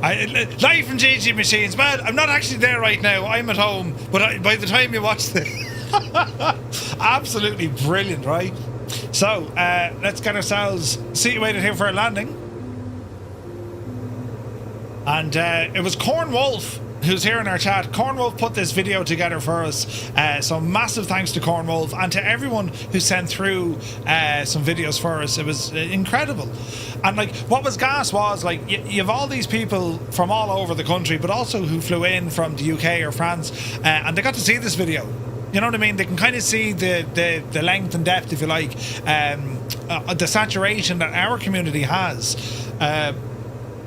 S2: Live from GG Machines. Man, I'm not actually there right now. I'm at home. But by the time you watch this... absolutely brilliant, right? So, let's get ourselves situated here for our landing. And it was Corn Wolf who's here in our chat. Corn Wolf put this video together for us. So massive thanks to Corn Wolf and to everyone who sent through some videos for us. It was incredible. And like, what was gas was like, you have all these people from all over the country, but also who flew in from the UK or France, and they got to see this video. You know what I mean? They can kind of see the length and depth, if you like, the saturation that our community has,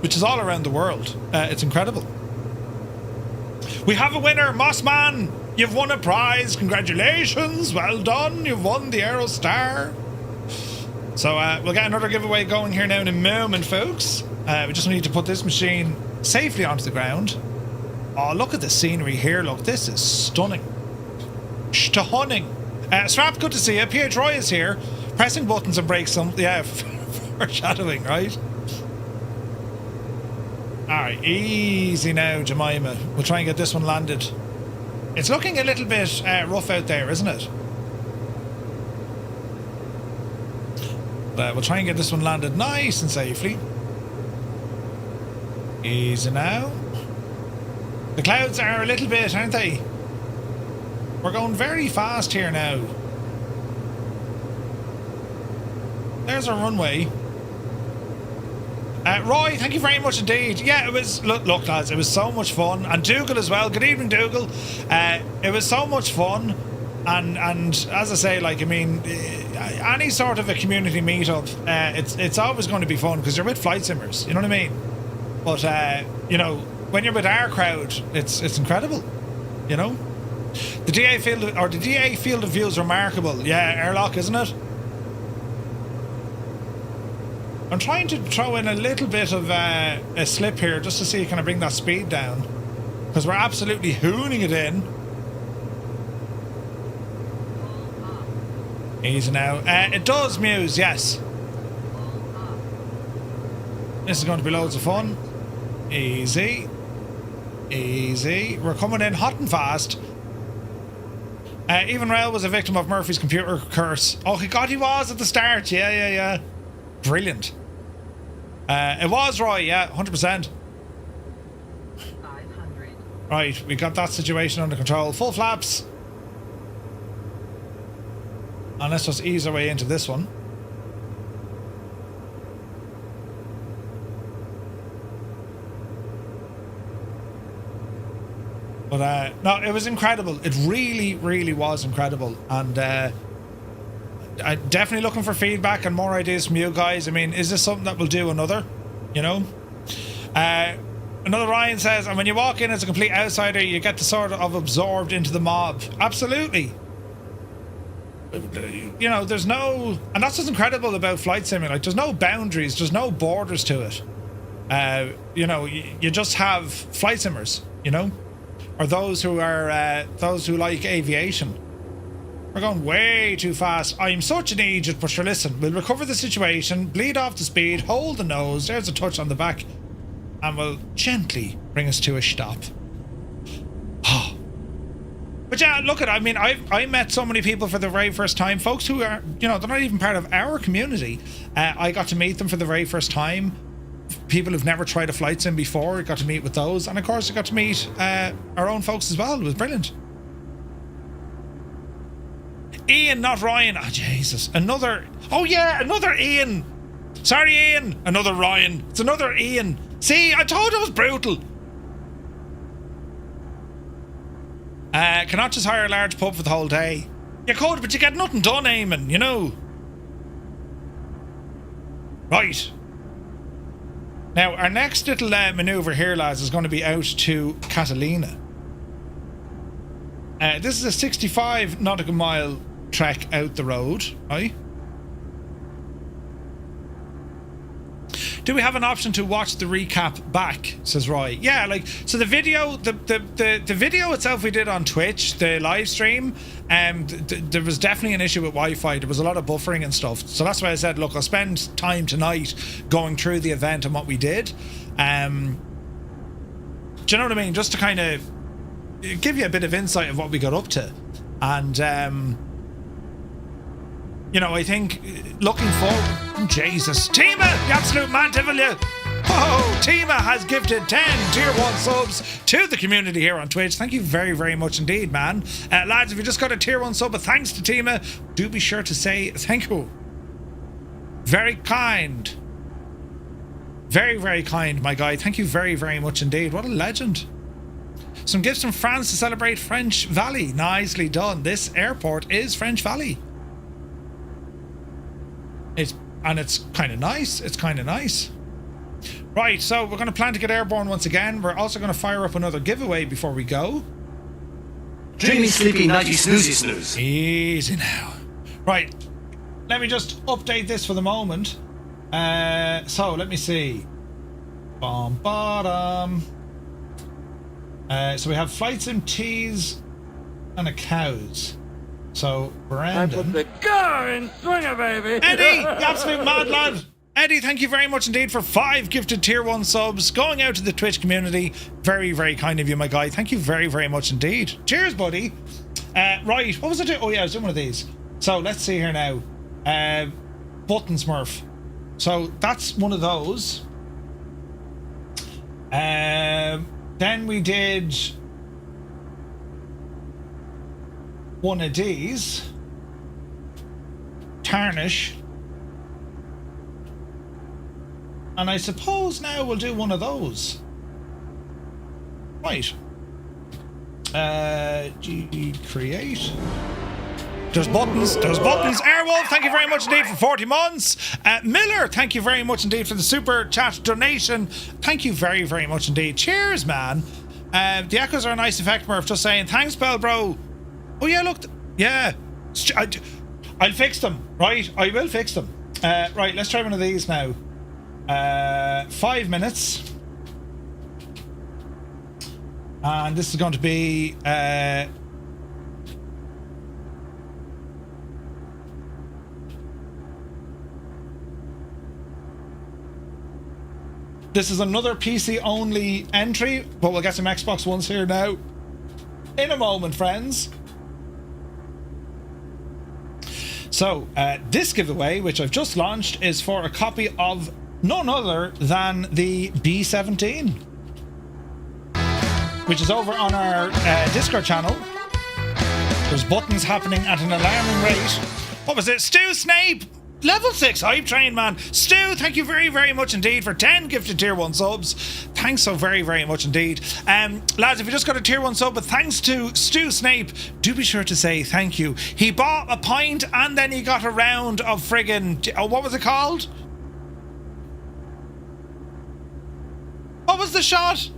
S2: which is all around the world. It's incredible. We have a winner, Mossman. You've won a prize. Congratulations. Well done. You've won the Aerostar. So we'll get another giveaway going here now in a moment, folks. We just need to put this machine safely onto the ground. Oh, look at the scenery here. Look, this is stunning. Stunning. Strap, good to see you. PH Roy is here. Pressing buttons and brakes. Yeah, foreshadowing, right? Alright, easy now, Jemima. We'll try and get this one landed. It's looking a little bit rough out there, isn't it? But we'll try and get this one landed nice and safely. Easy now. The clouds are a little bit, aren't they? We're going very fast here now. There's our runway. Roy, thank you very much indeed. Yeah, it was, look lads, it was so much fun. And Dougal as well. Good evening, Dougal. It was so much fun. And as I say, like, I mean, any sort of a community meetup, it's always going to be fun because you're with flight simmers, you know what I mean? But, you know, when you're with our crowd, it's incredible, you know? The DA field of view is remarkable. Yeah, airlock, isn't it? I'm trying to throw in a little bit of a slip here just to see can I bring that speed down, because we're absolutely hooning it in. Easy now. It does, Muse, yes. This is going to be loads of fun. Easy. Easy. We're coming in hot and fast. Even Rail was a victim of Murphy's computer curse. Oh, God, he was at the start. Yeah. Brilliant. It was Roy, yeah, 100%.
S7: 500.
S2: Right, we got that situation under control. Full flaps. And let's just ease our way into this one. But no, it was incredible. It really was incredible. And I'm definitely looking for feedback and more ideas from you guys. I mean, is this something that we'll do another? You know? Another Ryan says, and when you walk in as a complete outsider, you get to sort of absorbed into the mob. Absolutely. You know, there's no... And that's what's incredible about Flight Sim. Like, there's no boundaries. There's no borders to it. You know, you just have flight simmers, you know? Or those who are... those who like aviation. We're going way too fast. I'm such an idiot, but sure, listen. We'll recover the situation, bleed off the speed, hold the nose. There's a touch on the back. And we'll gently bring us to a stop. But yeah, look at, I mean, I met so many people for the very first time. Folks who are, you know, they're not even part of our community. I got to meet them for the very first time. People who've never tried a flight sim before, got to meet with those. And of course, I got to meet our own folks as well. It was brilliant. Ian, not Ryan. Oh, Jesus. Another... Oh, yeah, another Ian. Sorry, Ian. Another Ryan. It's another Ian. See, I told you it was brutal. Cannot just hire a large pub for the whole day. You could, but you get nothing done, Eamon, you know. Right. Now, our next little manoeuvre here, lads, is going to be out to Catalina. This is a 65 nautical mile trek out the road, right? Do we have an option to watch the recap back? Says Roy. Yeah, like, so the video, the video itself we did on Twitch, the live stream, there was definitely an issue with Wi-Fi. There was a lot of buffering and stuff. So that's why I said, look, I'll spend time tonight going through the event and what we did. Do you know what I mean? Just to kind of give you a bit of insight of what we got up to. And, you know, I think looking forward... Jesus. Tima, the absolute man devil you. Oh, Tima has gifted 10 tier 1 subs to the community here on Twitch. Thank you very, very much indeed, man. Lads, if you just got a tier 1 sub, a thanks to Tima, do be sure to say thank you. Very kind. Very, very kind, my guy. Thank you very, very much indeed. What a legend. Some gifts from France to celebrate French Valley. Nicely done. This airport is French Valley. It's kind of nice. It's kind of nice. Right, so we're going to plan to get airborne once again. We're also going to fire up another giveaway before we go.
S3: Dreamy, sleepy, nighty, snoozy, snooze.
S2: Easy now. Right, let me just update this for the moment. So let me see. Bottom. So we have Flight Sim Tees and a COWS. So Brandon.
S5: I put the car in swinger, baby.
S2: Eddie, the absolute mad lad. Eddie, thank you very much indeed for 5 gifted tier 1 subs going out to the Twitch community. Very, very kind of you, my guy. Thank you very, very much indeed. Cheers, buddy. Right, what was I doing? Oh yeah, I was doing one of these. So let's see here now. Button Smurf. So that's one of those. Then we did one of these. Tarnish. And I suppose now we'll do one of those. Right. GG create. There's buttons. There's buttons. Airwolf, thank you very much indeed for 40 months. Miller, thank you very much indeed for the super chat donation. Thank you very, very much indeed. Cheers, man. The echoes are a nice effect, Murph. Just saying. Thanks, Bell, bro. Oh, yeah, look. Yeah. I'll fix them, right? I will fix them. Right, let's try one of these now. 5 minutes. And this is going to be... This is another PC only entry, but we'll get some Xbox Ones here now. In a moment, friends. So, this giveaway, which I've just launched, is for a copy of none other than the B17, which is over on our Discord channel. There's buttons happening at an alarming rate. What was it? Stu Snape! Level 6 hype train, man. Stu, thank you very, very much indeed for 10 gifted tier 1 subs. Thanks so very, very much indeed. Lads, if you just got a tier 1 sub, but thanks to Stu Snape, do be sure to say thank you. He bought a pint and then he got a round of friggin'... what was it called? What was the shot?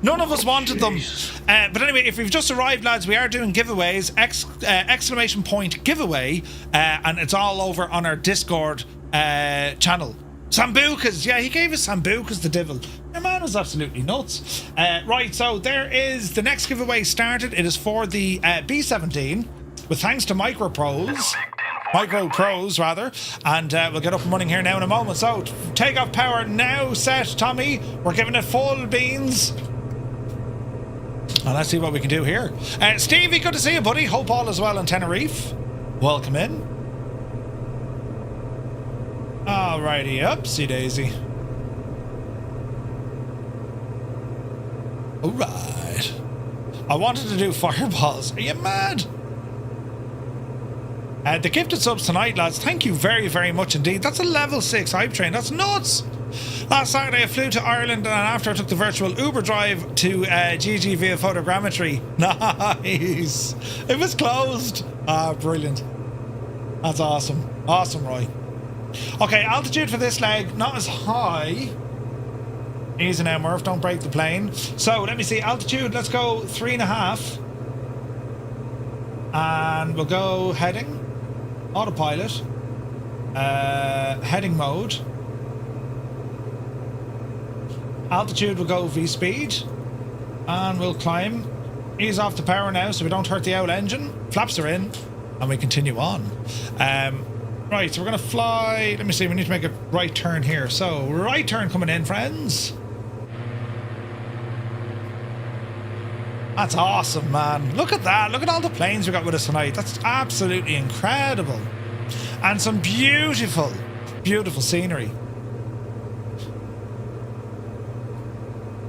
S2: None of us wanted them. But anyway, if you've just arrived, lads, we are doing giveaways. Exclamation point giveaway. And it's all over on our Discord channel. Sambucas. Yeah, he gave us Sambucas, the devil. Your man was absolutely nuts. Right, so there is the next giveaway started. It is for the B17. With thanks to Micro Pros, rather, and we'll get up and running here now in a moment. So, take off power now, set, Tommy. We're giving it full beans. And let's see what we can do here. Stevie, good to see you, buddy. Hope all is well in Tenerife. Welcome in. Alrighty, upsy daisy. Alright. I wanted to do fireballs. Are you mad? The gifted subs tonight, lads. Thank you very, very much indeed. That's a level 6 hype train. That's nuts. Last Saturday I flew to Ireland and after I took the virtual Uber drive to GG via photogrammetry. Nice. It was closed. Brilliant. That's awesome. Awesome, Roy. Okay, altitude for this leg, not as high. Easy now, Murph. Don't break the plane. So, let me see. Altitude, let's go 3.5. And we'll go heading. Autopilot. Heading mode. Altitude will go V-speed. And we'll climb. Ease off the power now so we don't hurt the owl engine. Flaps are in. And we continue on. Right, so we're going to fly. Let me see, we need to make a right turn here. So, right turn coming in, friends. That's awesome, man. Look at that. Look at all the planes we got with us tonight. That's absolutely incredible. And some beautiful, beautiful scenery.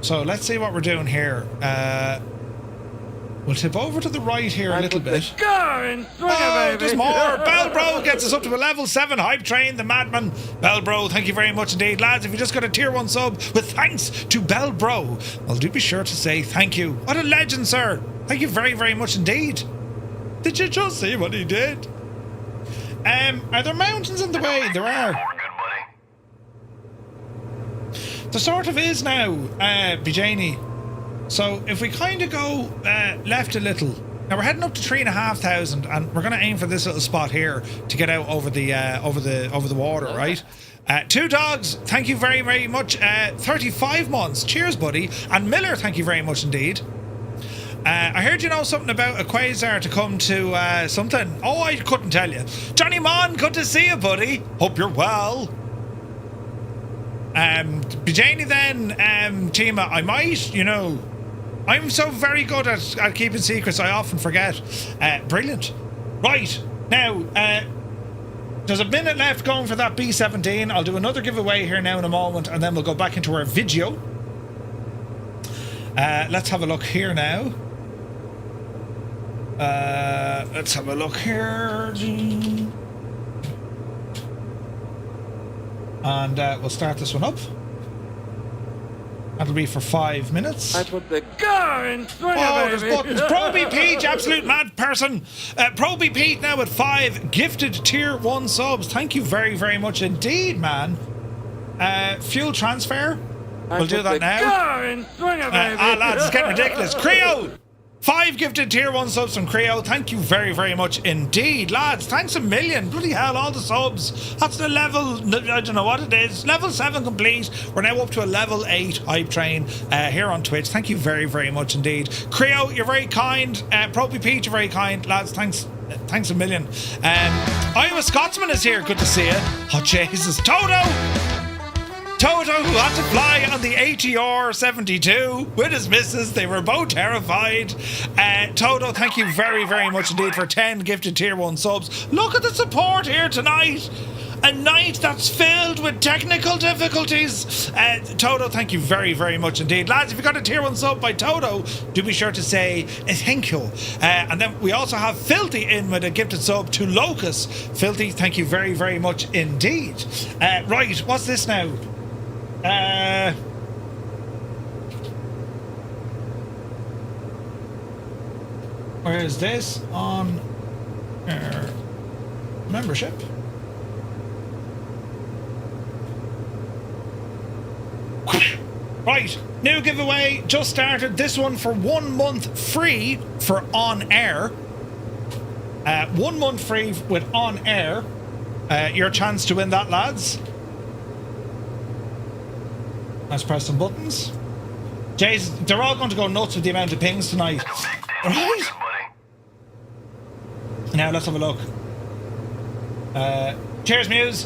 S2: So let's see what we're doing here. We'll tip over to the right here a little bit. Oh, there's more. Belbro gets us up to a level 7 hype train, the madman. Belbro, thank you very much indeed. Lads, if you just got a tier 1 sub with thanks to Belbro, well, do be sure to say thank you. What a legend, sir. Thank you very, very much indeed. Did you just see what he did? Are there mountains in the way? There are. There sort of is now, Bijani. So if we kind of go left a little, now we're heading up to 3,500, and we're going to aim for this little spot here to get out over the water, right? Two Dogs, thank you very, very much. 35 months, cheers, buddy. And Miller, thank you very much indeed. I heard you know something about a quasar to come to something. Oh, I couldn't tell you. Johnny Mon, good to see you, buddy. Hope you're well. Bijani then, Tima, I might, you know, I'm so very good at keeping secrets, I often forget. Brilliant. Right, now, there's a minute left going for that B-17. I'll do another giveaway here now in a moment, and then we'll go back into our video. Let's have a look here now. Let's have a look here. And we'll start this one up. That'll be for 5 minutes.
S5: I put the car in swing,
S2: oh,
S5: baby.
S2: there's buttons. Proby Peach, absolute mad person. Proby Pete now at 5 gifted tier 1 subs. Thank you very, very much indeed, man. Fuel transfer. We'll do that now.
S5: Car in swing, baby.
S2: Lads, it's getting ridiculous. Creo! 5 gifted tier 1 subs from Creo. Thank you very, very much indeed. Lads, thanks a million. Bloody hell, all the subs. That's the level, I don't know what it is. Level 7 complete. We're now up to a level 8 hype train here on Twitch. Thank you very, very much indeed. Creo, you're very kind. Proby Pete, you're very kind. Lads, thanks a million. Iowa Scotsman is here. Good to see you. Oh, Jesus. Toto, who had to fly on the ATR 72 with his missus. They were both terrified. Toto, thank you very, very much indeed for 10 gifted tier 1 subs. Look at the support here tonight. A night that's filled with technical difficulties. Toto, thank you very, very much indeed. Lads, if you got a tier 1 sub by Toto, do be sure to say thank you. And then we also have Filthy in with a gifted sub to Locus. Filthy, thank you very, very much indeed. Right, what's this now? Where is this on membership? Right, new giveaway just started. This one for 1 month free for on air. 1 month free with on air. Your chance to win that, lads. Let's press some buttons. Jays, they're all going to go nuts with the amount of pings tonight. Right? Now let's have a look. Cheers, Muse.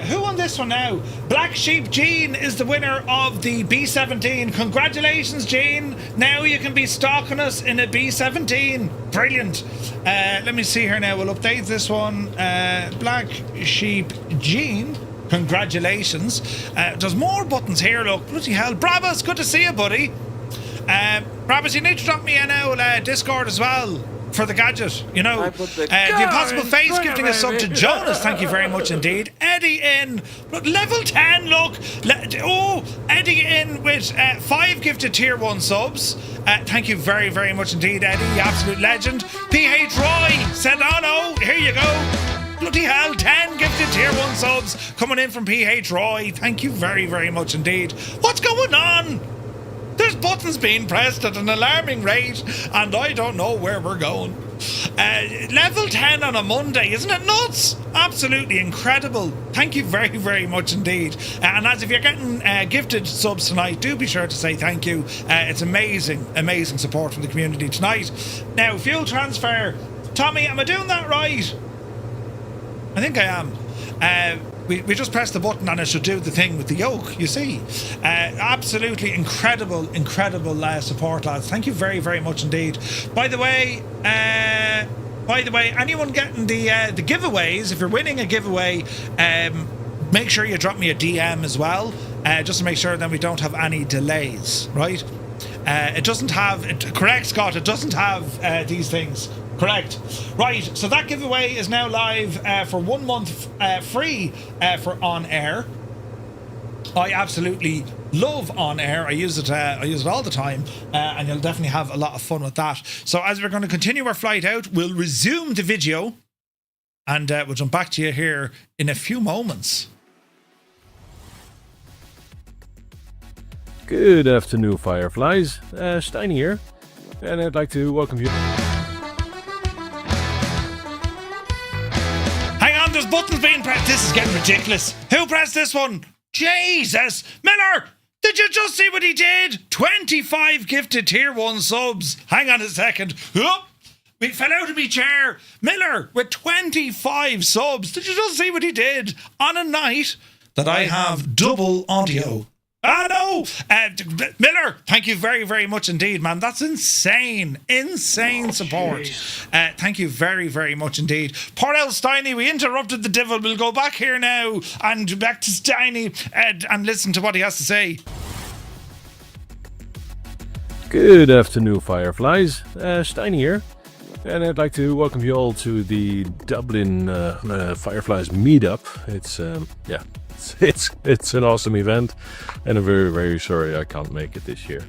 S2: Who won this one now? Black Sheep Gene is the winner of the B-17. Congratulations, Gene. Now you can be stalking us in a B-17. Brilliant. Let me see here now. We'll update this one. Black Sheep Gene. Congratulations. There's more buttons here, look. Bloody hell. Brabus, good to see you, buddy. Brabus, you need to drop me an old Discord as well for the gadget. You know, the Impossible Face gifting a sub to Jonas. Thank you very much indeed. Eddie in. Look, level 10, look. Eddie in with 5 gifted tier 1 subs. Thank you very, very much indeed, Eddie. You absolute legend. PH Roy said, oh no, here you go. Bloody hell, 10 gifted tier 1 subs coming in from PH Roy. Thank you very, very much indeed. What's going on? There's buttons being pressed at an alarming rate, and I don't know where we're going. Level 10 on a Monday, isn't it nuts? Absolutely incredible. Thank you very, very much indeed. And as if you're getting gifted subs tonight, do be sure to say thank you. It's amazing, amazing support from the community tonight. Now, fuel transfer. Tommy, am I doing that right? I think I am. We just press the button and it should do the thing with the yoke, you see. Absolutely incredible support, lads. Thank you very, very much indeed. By the way, anyone getting the giveaways, if you're winning a giveaway, make sure you drop me a DM as well, just to make sure then we don't have any delays, right? It doesn't have, correct, Scott, it doesn't have these things. Correct. Right, so that giveaway is now live for 1 month free for On Air. I absolutely love On Air. I use it all the time, and you'll definitely have a lot of fun with that. So as we're going to continue our flight out, we'll resume the video, and we'll jump back to you here in a few moments.
S12: Good afternoon, Fireflies. Stein here, and I'd like to welcome you.
S2: There's buttons being pressed. This is getting ridiculous. Who pressed this one? Jesus! Miller! Did you just see what he did? 25 gifted tier 1 subs. Hang on a second. Oh, we fell out of my chair. Miller with 25 subs. Did you just see what he did? On a night that I have double audio. Ah, no! Miller, thank you very, very much indeed, man. That's insane support. Thank you very, very much indeed. Poor old Steiny, we interrupted the devil. We'll go back here now and back to Steiny and listen to what he has to say.
S12: Good afternoon, Fireflies. Stein here, and I'd like to welcome you all to the Dublin Fireflies Meetup. It's an awesome event, and I'm very, very sorry I can't make it this year.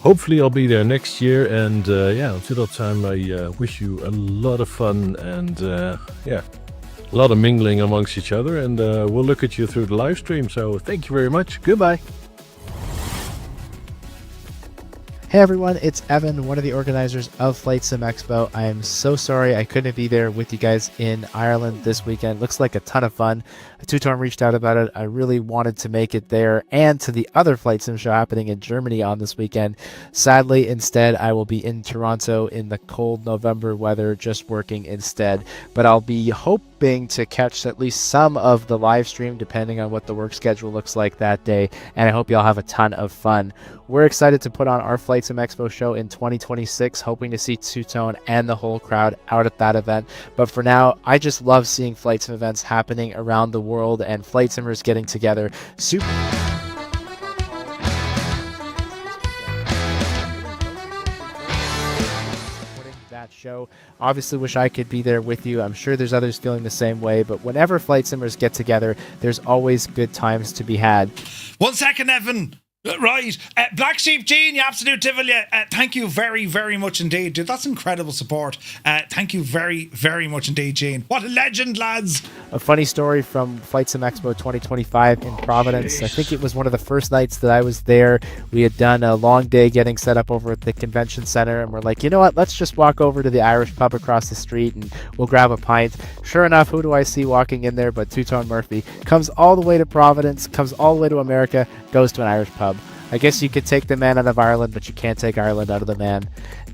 S12: Hopefully I'll be there next year, and until that time I wish you a lot of fun and a lot of mingling amongst each other, and we'll look at you through the live stream. So thank you very much. Goodbye.
S13: Hey everyone, it's Evan, one of the organizers of Flight Sim Expo. I am so sorry I couldn't be there with you guys in Ireland this weekend. Looks like a ton of fun. Two-Tone reached out about it. I really wanted to make it there and to the other Flight Sim show happening in Germany on this weekend. Sadly, instead, I will be in Toronto in the cold November weather, just working instead. But I'll be hoping to catch at least some of the live stream, depending on what the work schedule looks like that day. And I hope y'all have a ton of fun. We're excited to put on our Flight Sim Expo show in 2026, hoping to see Two-Tone and the whole crowd out at that event. But for now, I just love seeing Flight Sim events happening around the world and Flight Simmers getting together. Super. That show. Obviously wish I could be there with you. I'm sure there's others feeling the same way, but whenever Flight Simmers get together, there's always good times to be had.
S2: 1 second, Evan. Right, Black Sheep Gene, you absolute devil, thank you very, very much indeed, dude. That's incredible support. Thank you very, very much indeed, Gene. What a legend, lads.
S13: A funny story from Flight Sim Expo 2025 in Providence. I think it was one of the first nights that I was there. We had done a long day getting set up over at the convention center, and we're like, you know what, let's just walk over to the Irish pub across the street and we'll grab a pint. Sure enough, who do I see walking in there but Two-Tone Murphy? Comes all the way to Providence, comes all the way to America, goes to an Irish pub. I guess you could take the man out of Ireland, but you can't take Ireland out of the man.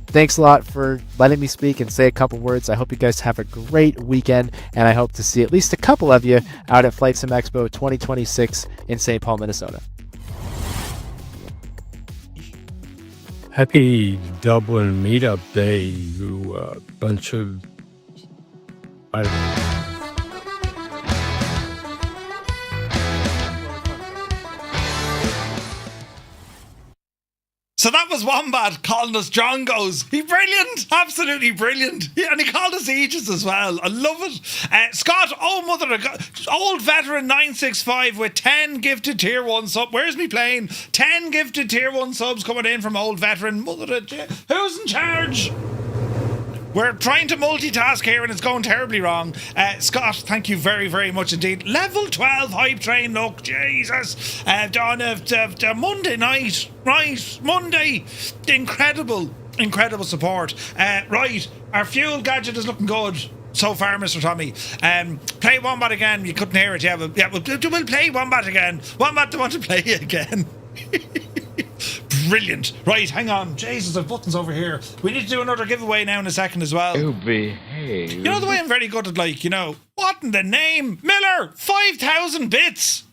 S13: Thanks a lot for letting me speak and say a couple words. I hope you guys have a great weekend, and I hope to see at least a couple of you out at Flight Sim Expo 2026 in St. Paul, Minnesota.
S12: Happy Dublin Meetup Day, you bunch of...
S2: So that was Wombat calling us Drongos. He's brilliant, absolutely brilliant. And he called us Aegis as well. I love it. Scott, oh mother of God, old veteran 965 with 10 gifted tier 1 subs. Where's me playing? 10 gifted tier 1 subs coming in from old veteran. Mother of... Who's in charge? We're trying to multitask here and it's going terribly wrong. Scott, thank you very, very much indeed. Level 12 hype train, look, Jesus. On a Monday night, right? Monday. Incredible support. Right, our fuel gadget is looking good so far, Mr. Tommy. Play Wombat again. You couldn't hear it, yeah. We'll play Wombat again. Wombat, they want to play again. Brilliant. Right, hang on. Jesus, I've buttons over here. We need to do another giveaway now in a second as well.
S12: Oh, behave.
S2: You know the way I'm very good at, like, you know, what in the name? Miller, 5,000 bits.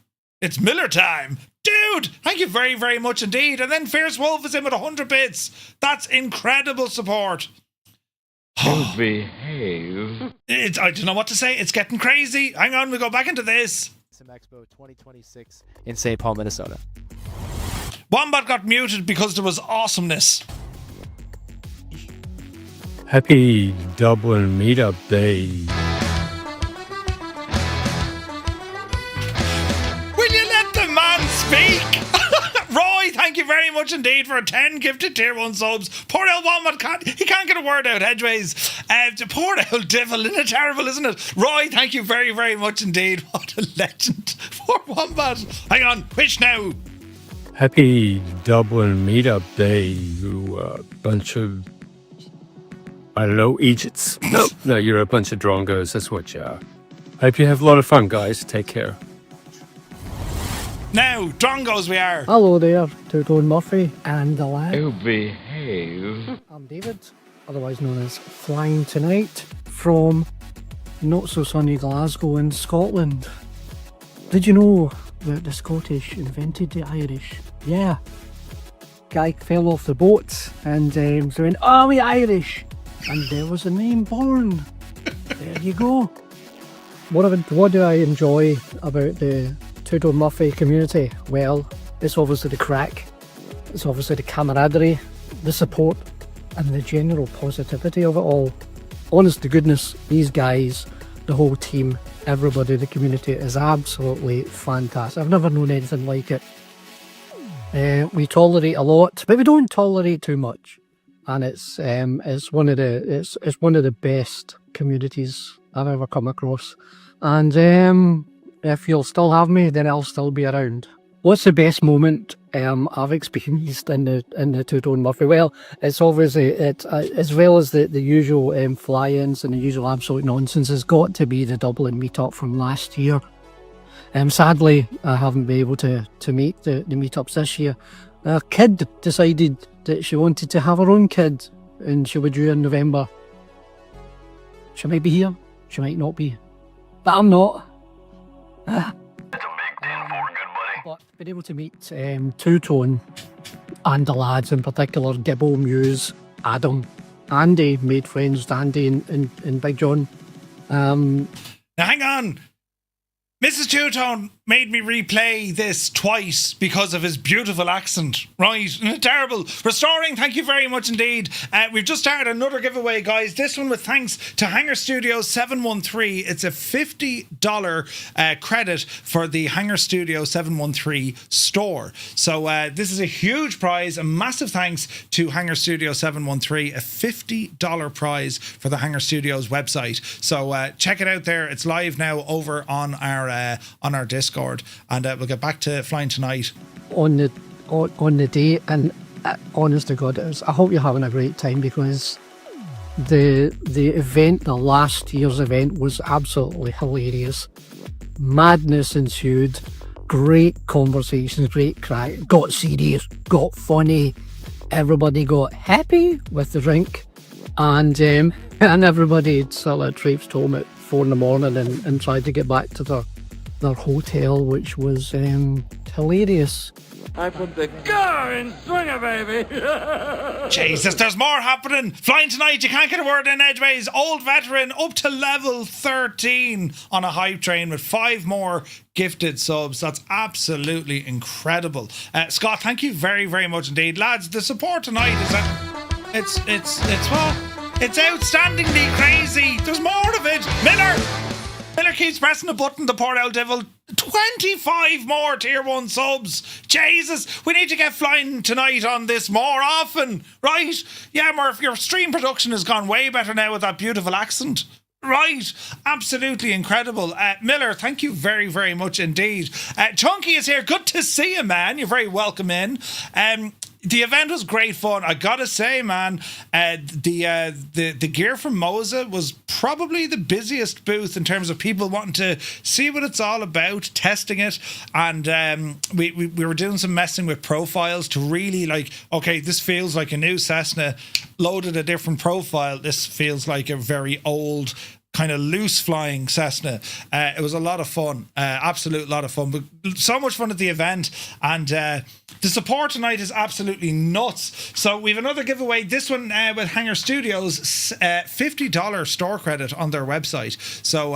S2: It's Miller time. Dude, thank you very, very much indeed. And then Fierce Wolf is in with 100 bits. That's incredible support.
S12: Oh, behave.
S2: I don't know what to say. It's getting crazy. Hang on, we'll go back into this.
S13: Sim Expo 2026 in St. Paul, Minnesota.
S2: Wombat got muted because there was awesomeness.
S12: Happy Dublin Meetup Day.
S2: Will you let the man speak? Roy, thank you very much indeed for 10 gifted tier 1 subs. Poor old Wombat can't get a word out edgeways. Poor old devil, isn't it terrible, isn't it? Roy, thank you very, very much indeed. What a legend. Poor Wombat. Hang on, which now?
S12: Happy Dublin Meetup Day, you bunch of, I don't know, Egypts. No, you're a bunch of drongos, that's what you are. Hope you have a lot of fun, guys. Take care.
S2: Now, drongos we are.
S14: Hello there, to Don Murphy and the lad.
S12: Oh, behave.
S14: I'm David, otherwise known as Flying Tonight, from not so sunny Glasgow in Scotland. Did you know that the Scottish invented the Irish? Yeah. Guy fell off the boat and they went, "Oh, we Irish!" And there was a name born. There you go. What do I enjoy about the Tudor Murphy community? Well, it's obviously the crack, it's obviously the camaraderie, the support, and the general positivity of it all. Honest to goodness, these guys, the whole team, everybody, the community is absolutely fantastic. I've never known anything like it. We tolerate a lot, but we don't tolerate too much, and it's one of the best communities I've ever come across. And if you'll still have me, then I'll still be around. What's the best moment I've experienced in the Two-Tone Murphy? Well, it's obviously as well as the usual fly-ins and the usual absolute nonsense. Has got to be the Dublin meetup from last year. Sadly, I haven't been able to meet the meetups this year. A kid decided that she wanted to have her own kid, and she was due in November. She might be here, she might not be, but I'm not.
S1: That's a big 10-4, good buddy.
S14: But been able to meet Two-Tone and the lads, in particular Gibble, Muse, Adam, Andy, made friends with Andy and Big John.
S2: Now hang on. Mrs. Two-Tone made me replay this twice because of his beautiful accent. Right, terrible. Restoring, thank you very much indeed. We've just started another giveaway, guys. This one with thanks to Hangar Studio 713. It's a $50 credit for the Hangar Studio 713 store. So this is a huge prize. A massive thanks to Hangar Studio 713. A $50 prize for the Hangar Studios website. So check it out there. It's live now over on our Discord, and we'll get back to Flying Tonight
S14: on the day. And honest to God, I hope you're having a great time, because the event, the last year's event, was absolutely hilarious. Madness ensued, great conversations, great crack, got serious, got funny, everybody got happy with the drink, and everybody sort of traipsed home at 4 a.m. and tried to get back to their hotel, which was hilarious.
S5: I put the car in swinger, baby.
S2: Jesus, there's more happening. Flying Tonight, you can't get a word in edgeways. Old veteran up to level 13 on a hype train with 5 more gifted subs. That's absolutely incredible. Scott, thank you very, very much indeed. Lads, the support tonight is that it's outstandingly crazy. There's more of it. Miller keeps pressing the button, the poor old devil. 12 25 more tier 1 subs. Jesus, we need to get flying tonight on this more often, right? Yeah, Murph, your stream production has gone way better now with that beautiful accent. Right, absolutely incredible. Miller, thank you very, very much indeed. Chunky is here. Good to see you, man. You're very welcome in. The event was great fun. I gotta say, man, the gear from Moza was probably the busiest booth in terms of people wanting to see what it's all about, testing it, and we were doing some messing with profiles to really like, okay, this feels like a new Cessna loaded a different profile. This feels like a very old kind of loose flying Cessna. It was a lot of fun, absolute lot of fun, but so much fun at the event, and the support tonight is absolutely nuts. So we have another giveaway, this one with Hangar Studios, $50 store credit on their website. So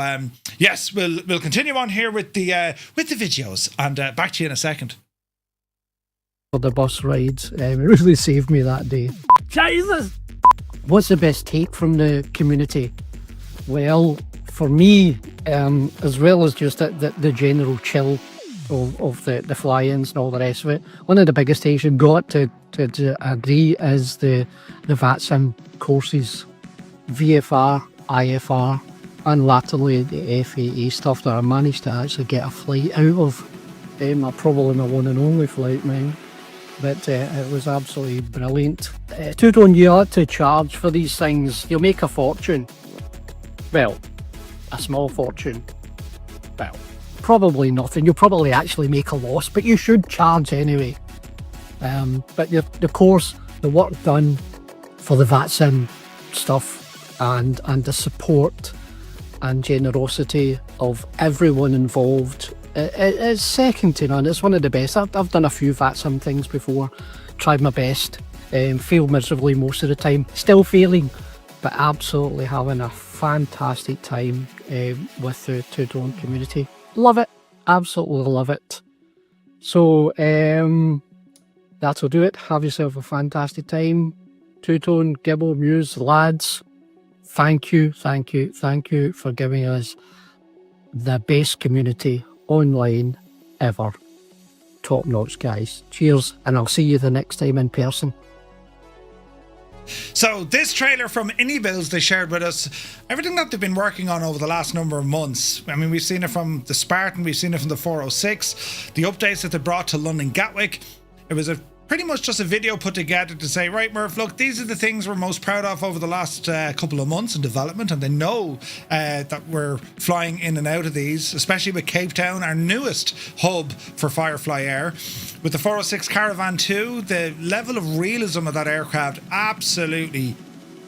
S2: yes, we'll continue on here with the videos, and back to you in a second.
S14: For the bus rides, it really saved me that day. Jesus! What's the best take from the community? Well, for me, as well as just the general chill of the fly-ins and all the rest of it, one of the biggest takes you've got to agree is the VAT Sim courses, VFR, IFR, and latterly the FAA stuff that I managed to actually get a flight out of. Probably my one and only flight, man. But it was absolutely brilliant. Two-tone, you ought to charge for these things. You'll make a fortune. Well, a small fortune. Well, probably nothing. You'll probably actually make a loss, but you should charge anyway. But the course, the work done for the VAT Sim stuff, and the support and generosity of everyone involved, it's second to none. It's one of the best. I've done a few VAT Sim things before, tried my best, failed miserably most of the time, still failing, but absolutely having a fantastic time with the two-tone community. Love it, absolutely love it. So that'll do it. Have yourself a fantastic time. Two-tone, Gibble, Muse, lads, thank you for giving us the best community online ever. Top notch, guys. Cheers, and I'll see you the next time in person.
S2: So this trailer from Builds, they shared with us everything that they've been working on over the last number of months. I mean, we've seen it from the Spartan, we've seen it from the 406, the updates that they brought to London Gatwick. It was pretty much just a video put together to say, right, Murph, look, these are the things we're most proud of over the last couple of months in development, and they know that we're flying in and out of these, especially with Cape Town, our newest hub for Firefly Air. With the 406 Caravan 2, the level of realism of that aircraft, absolutely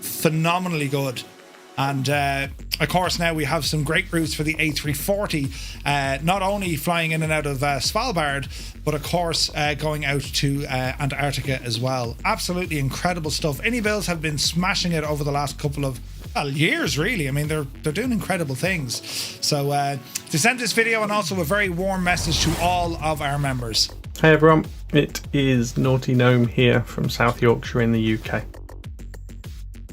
S2: phenomenally good. And of course, now we have some great routes for the A340, not only flying in and out of Svalbard, but of course going out to Antarctica as well. Absolutely incredible stuff. Builds have been smashing it over the last couple of years, really. I mean, they're doing incredible things. So they sent this video and also a very warm message to all of our members.
S15: Hey everyone, it is Naughty Gnome here from South Yorkshire in the UK.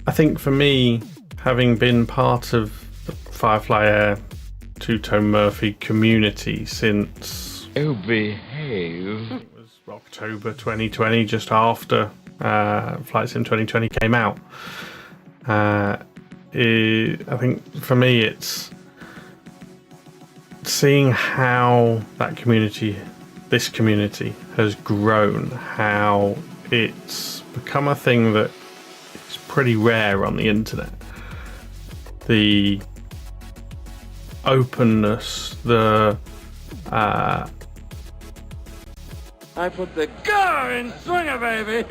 S15: I think for me, having been part of the Firefly Air two-tone Murphy community since it was October 2020, just after Flight Sim 2020 came out. I think for me it's seeing how that community, this community has grown, how it's become a thing that is pretty rare on the internet. The openness, the
S5: I put the car in swinger, baby.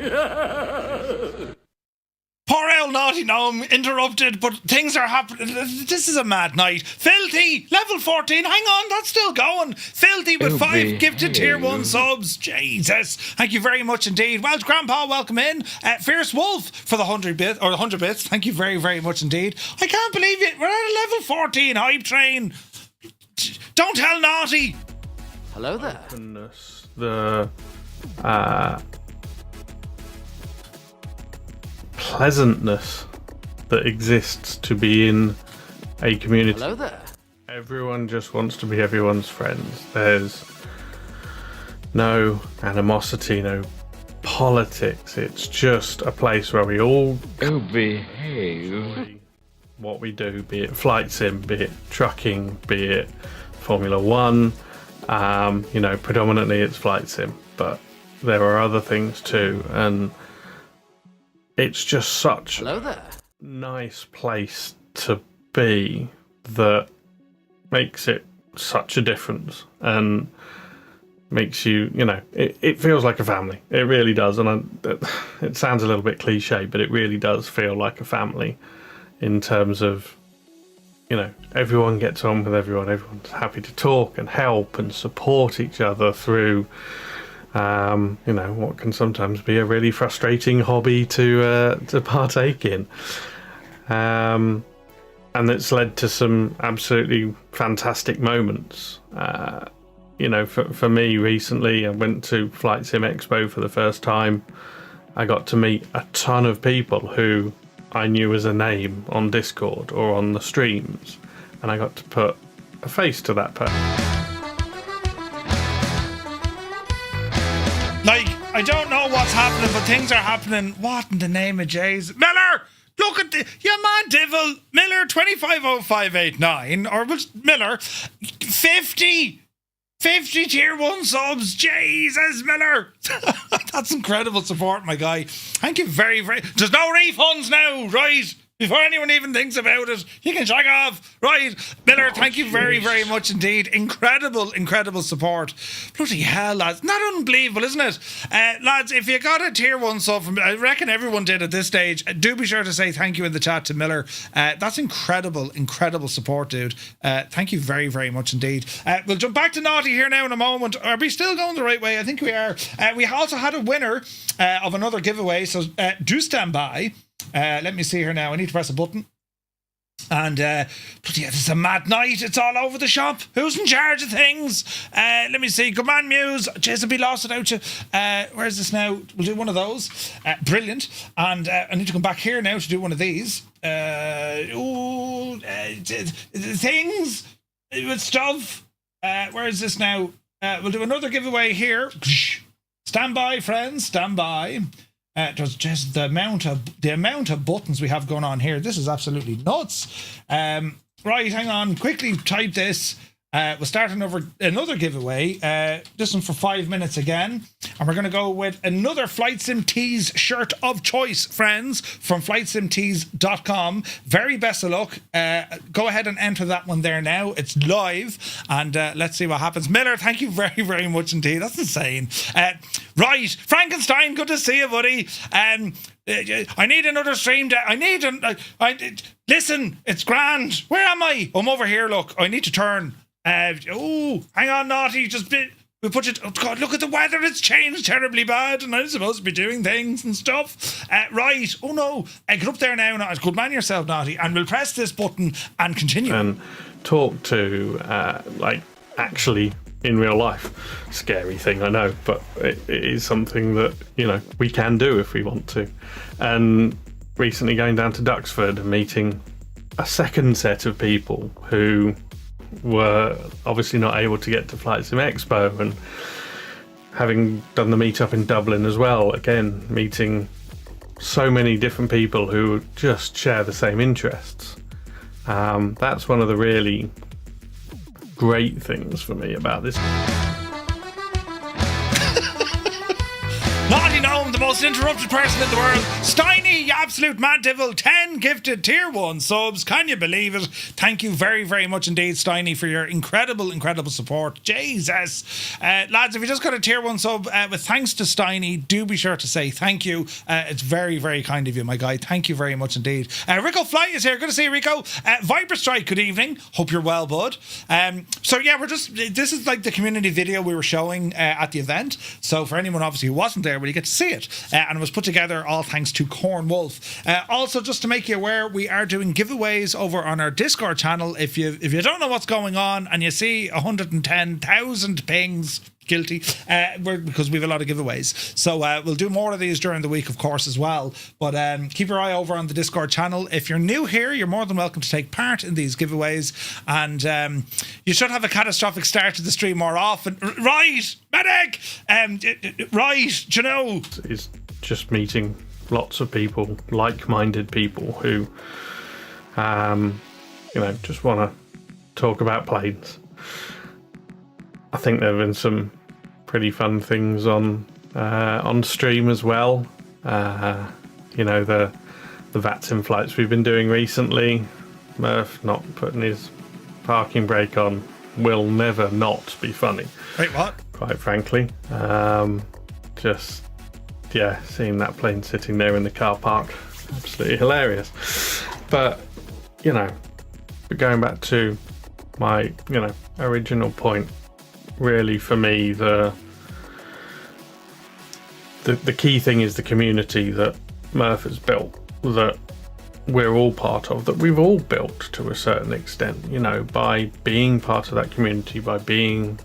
S2: Poor old Naughty Gnome interrupted, but things are happening. This is a mad night. Filthy, level 14, hang on, that's still going. Filthy with 5 gifted tier 1 subs. Jesus, thank you very much indeed. Welsh Grandpa, welcome in. Fierce Wolf for the 100 bits. Thank you very, very much indeed. I can't believe it. We're at a level 14 hype train. Don't tell Naughty.
S16: Hello there.
S15: Openness, the pleasantness that exists to be in a community.
S16: Hello there.
S15: Everyone just wants to be everyone's friends. There's no animosity, no politics. It's just a place where we all behave. What we do, be it flight sim, be it trucking, be it Formula One. Predominantly it's flight sim, but there are other things too, and it's just such a nice place to be that makes it such a difference and makes you, it feels like a family. It really does. And it sounds a little bit cliche, but it really does feel like a family in terms of, everyone gets on with everyone. Everyone's happy to talk and help and support each other through, what can sometimes be a really frustrating hobby to partake in. And it's led to some absolutely fantastic moments. For me recently, I went to Flight Sim Expo for the first time. I got to meet a ton of people who I knew as a name on Discord or on the streams, and I got to put a face to that person.
S2: I don't know what's happening, but things are happening. What in the name of Jays? Miller! Look at your man, Divil. Miller, 250589, or was Miller, 50 tier 1 subs. Jesus, Miller. That's incredible support, my guy. Thank you very, very... There's no refunds now, right? Before anyone even thinks about it, you can check off, right? Miller, thank you very, very much indeed. Incredible support. Bloody hell, lads. Not unbelievable, isn't it? Lads, if you got a tier 1 sub from... I reckon everyone did at this stage. Do be sure to say thank you in the chat to Miller. That's incredible support, dude. Thank you very, very much indeed. We'll jump back to Naughty here now in a moment. Are we still going the right way? I think we are. We also had a winner of another giveaway, so do stand by. Let me see here now. I need to press a button. And bloody hell, this is a mad night. It's all over the shop. Who's in charge of things? Let me see. Good man, Muse. Jason, be lost without you. Where's this now? We'll do one of those. Brilliant. And I need to come back here now to do one of these. Things with stuff. Where is this now? We'll do another giveaway here. Stand by, friends. Stand by. There's just the amount of buttons we have going on here. This is absolutely nuts. Right, hang on. Quickly type this. We'll start another giveaway. This one for 5 minutes again. And we're going to go with another Flight Sim Tees shirt of choice, friends, from flightsimtees.com. Very best of luck. Go ahead and enter that one there now. It's live. And let's see what happens. Miller, thank you very, very much indeed. That's insane. Right, Frankenstein, good to see you, buddy. I need another stream. Listen, it's grand. Where am I? I'm over here, look. I need to turn. Hang on, Naughty. We put it. Oh God, look at the weather. It's changed terribly bad, and I'm supposed to be doing things and stuff. Right. Oh no. Get up there now. Good man yourself, Naughty. And we'll press this button and continue.
S15: And talk to actually in real life. Scary thing, I know, but it is something that we can do if we want to. And recently going down to Duxford and meeting a second set of people who were obviously not able to get to Flight Sim Expo, and having done the meetup in Dublin as well, again meeting so many different people who just share the same interests. That's one of the really great things for me about this.
S2: Naughty Gnome, the most interrupted person in the world. Steiny, you absolute mad devil. 10 gifted tier 1 subs. Can you believe it? Thank you very, very much indeed, Steiny, for your incredible support. Jesus. Lads, if you just got a tier 1 sub, with thanks to Steiny, do be sure to say thank you. It's very, very kind of you, my guy. Thank you very much indeed. Rico Fly is here. Good to see you, Rico. Viper Strike, good evening. Hope you're well, bud. So yeah, this is like the community video we were showing at the event. So for anyone obviously who wasn't there, well, you get to see it. And it was put together all thanks to Corn Wolf. Also, just to make you aware, we are doing giveaways over on our Discord channel. If you don't know what's going on and you see 110,000 pings, guilty, because we have a lot of giveaways. So we'll do more of these during the week, of course, as well. But keep your eye over on the Discord channel. If you're new here, you're more than welcome to take part in these giveaways. And you should have a catastrophic start to the stream more often. Right, medic! Right, you know.
S15: It's just meeting lots of people, like-minded people who, just want to talk about planes. I think there have been some pretty fun things on stream as well. The VATSIM flights we've been doing recently. Murph not putting his parking brake on will never not be funny.
S2: Wait, what?
S15: Quite frankly. Seeing that plane sitting there in the car park, absolutely hilarious. But, going back to my, original point, really for me, the key thing is the community that Murph has built, that we're all part of, that we've all built to a certain extent, by being part of that community, by being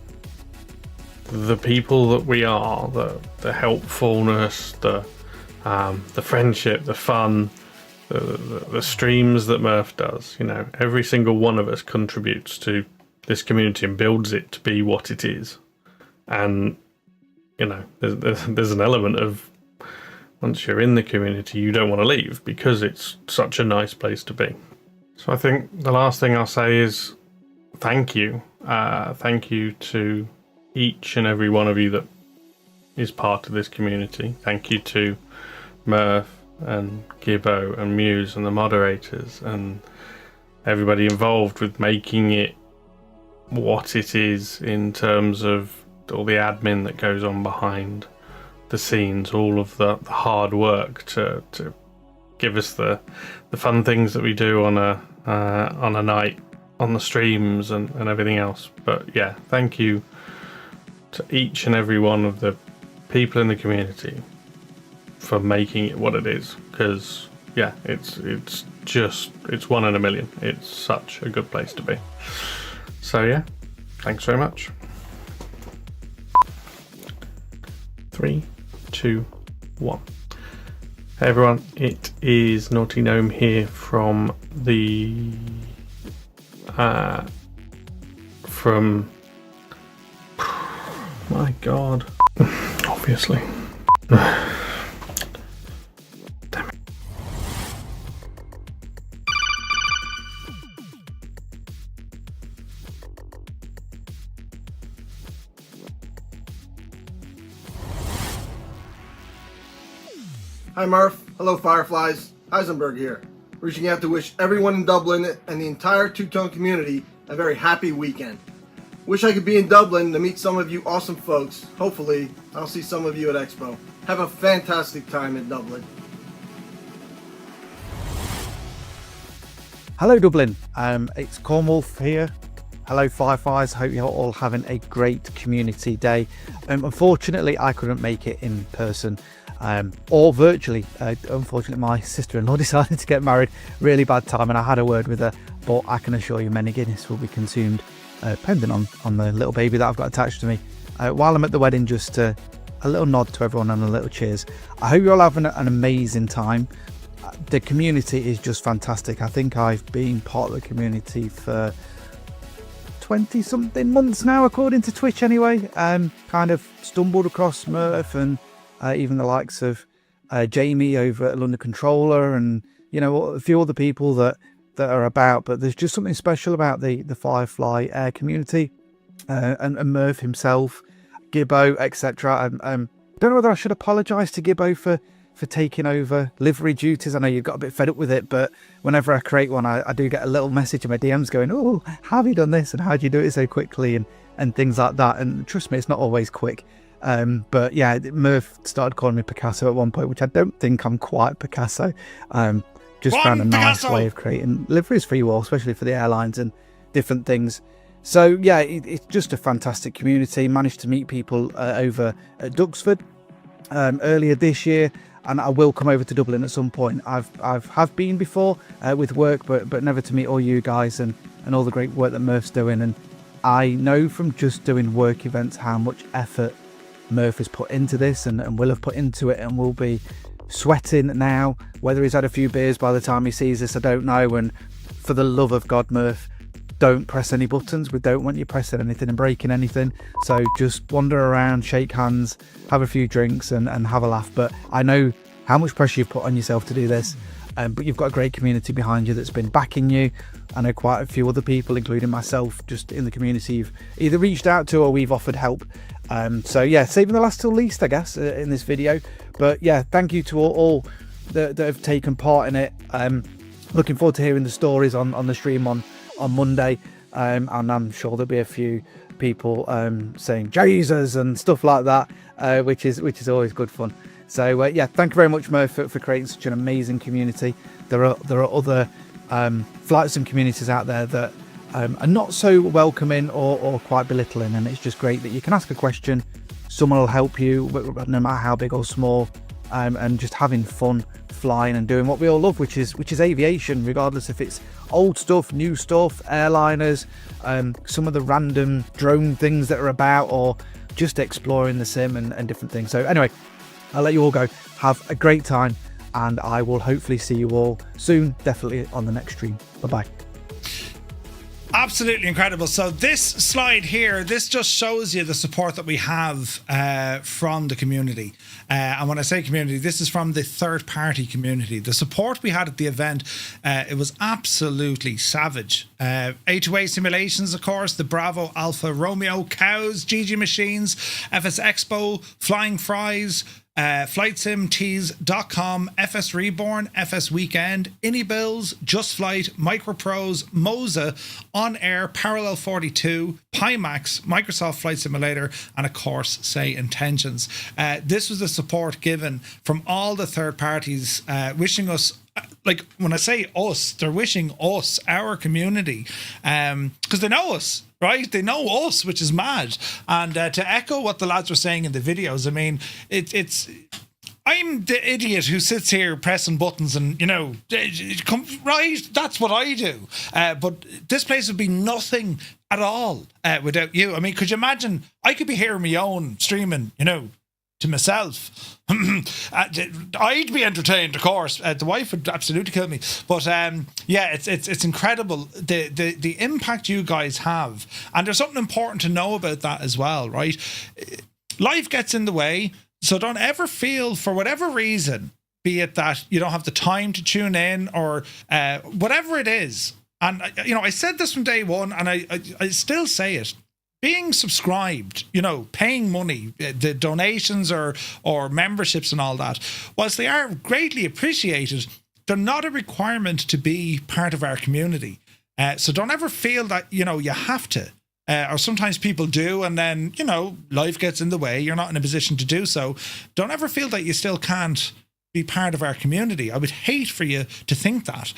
S15: the people that we are, the helpfulness, the friendship, the fun, the streams that Murph does. Every single one of us contributes to this community and builds it to be what it is. And there's an element of, once you're in the community, you don't want to leave because it's such a nice place to be. So I think the last thing I'll say is thank you. Thank you to each and every one of you that is part of this community. Thank you to Murph and Gibbo and Muse and the moderators and everybody involved with making it what it is in terms of all the admin that goes on behind the scenes, all of the hard work to give us the fun things that we do on a night on the streams and everything else. But yeah, thank you to each and every one of the people in the community for making it what it is, because it's one in a million. It's such a good place to be. So yeah, thanks very much. 3, 2, 1. Hey everyone, it is Naughty Gnome here from the my god, obviously. Damn it.
S16: Hi Murph, hello Fireflies, Heisenberg here, reaching out to wish everyone in Dublin and the entire two-tone community a very happy weekend. Wish I could be in Dublin to meet some of you awesome folks. Hopefully, I'll see some of you at Expo. Have a fantastic time in Dublin.
S17: Hello Dublin, it's Cornwolf here. Hello Fireflies, hope you're all having a great community day. Unfortunately, I couldn't make it in person or virtually. Unfortunately, my sister-in-law decided to get married. Really bad time, and I had a word with her, but I can assure you many Guinness will be consumed, depending on the little baby that I've got attached to me. While I'm at the wedding, just a little nod to everyone and a little cheers. I hope you're all having an amazing time. The community is just fantastic. I think I've been part of the community for 20 something months now, according to Twitch anyway. Kind of stumbled across Murph and even the likes of Jamie over at London Controller, and a few other people that are about. But there's just something special about the Firefly Air community, and Murph himself, Gibbo, etc. Don't know whether I should apologise to Gibbo for taking over livery duties. I know you've got a bit fed up with it, but whenever I create one, I do get a little message in my DMs going, "Oh, how have you done this? And how do you do it so quickly?" and things like that. And trust me, it's not always quick. But yeah, Murph started calling me Picasso at one point, which I don't think I'm quite Picasso. Just found a nice way of creating liveries for you all, especially for the airlines and different things. So yeah, it's just a fantastic community. Managed to meet people over at Duxford earlier this year, and I will come over to Dublin at some point. I've been before with work, but never to meet all you guys and all the great work that Murph's doing. And I know from just doing work events how much effort Murph has put into this and will have put into it, and will be sweating now. Whether he's had a few beers by the time he sees this, I don't know. And for the love of God, Murph, don't press any buttons. We don't want you pressing anything and breaking anything. So just wander around, shake hands, have a few drinks and have a laugh. But I know how much pressure you've put on yourself to do this. But you've got a great community behind you that's been backing you. I know quite a few other people, including myself, just in the community, you've either reached out to or we've offered help. So yeah, saving the last till least, I guess, in this video. But yeah, thank you to all that have taken part in it. Looking forward to hearing the stories on the stream on Monday, and I'm sure there'll be a few people saying Jesus and stuff like that, which is always good fun. So yeah, thank you very much, Mo, for creating such an amazing community. There are other Flight Sim communities out there that are not so welcoming or quite belittling, and it's just great that you can ask a question, someone will help you no matter how big or small, and just having fun flying and doing what we all love, which is aviation, regardless if it's old stuff, new stuff, airliners, some of the random drone things that are about, or just exploring the sim and different things. So anyway, I'll let you all go. Have a great time, and I will hopefully see you all soon, definitely on the next stream. Bye-bye.
S2: Absolutely incredible. So this slide here, this just shows you the support that we have from the community. And when I say community, this is from the third-party community. The support we had at the event, it was absolutely savage. A2A Simulations, of course, the Bravo Alpha Romeo, COWS, GG Machines, FS Expo, Flying Fries, FlightSimTees.com, FS Reborn, FS Weekend, Inibills, Just Flight, Micropros, Moza, On Air, Parallel 42, Pimax, Microsoft Flight Simulator, and of course, Say Intentions. This was the support given from all the third parties, wishing us, like when I say us, they're wishing us, our community, because they know us. Right, they know us, which is mad. And to echo what the lads were saying in the videos, I mean, it's I'm the idiot who sits here pressing buttons and, you know, right, that's what I do. But this place would be nothing at all without you. I mean, could you imagine? I could be here on my own streaming, you know, to myself. I'd be entertained, of course. The wife would absolutely kill me, but yeah, it's incredible the impact you guys have, and there's something important to know about that as well, right? Life gets in the way, so don't ever feel, for whatever reason, be it that you don't have the time to tune in or whatever it is. And you know, I said this from day one, and I still say it. Being subscribed, you know, paying money, the donations or memberships and all that, whilst they are greatly appreciated, they're not a requirement to be part of our community. So don't ever feel that, you know, you have to. Or sometimes people do, and then, you know, life gets in the way. You're not in a position to do so. Don't ever feel that you still can't be part of our community. I would hate for you to think that.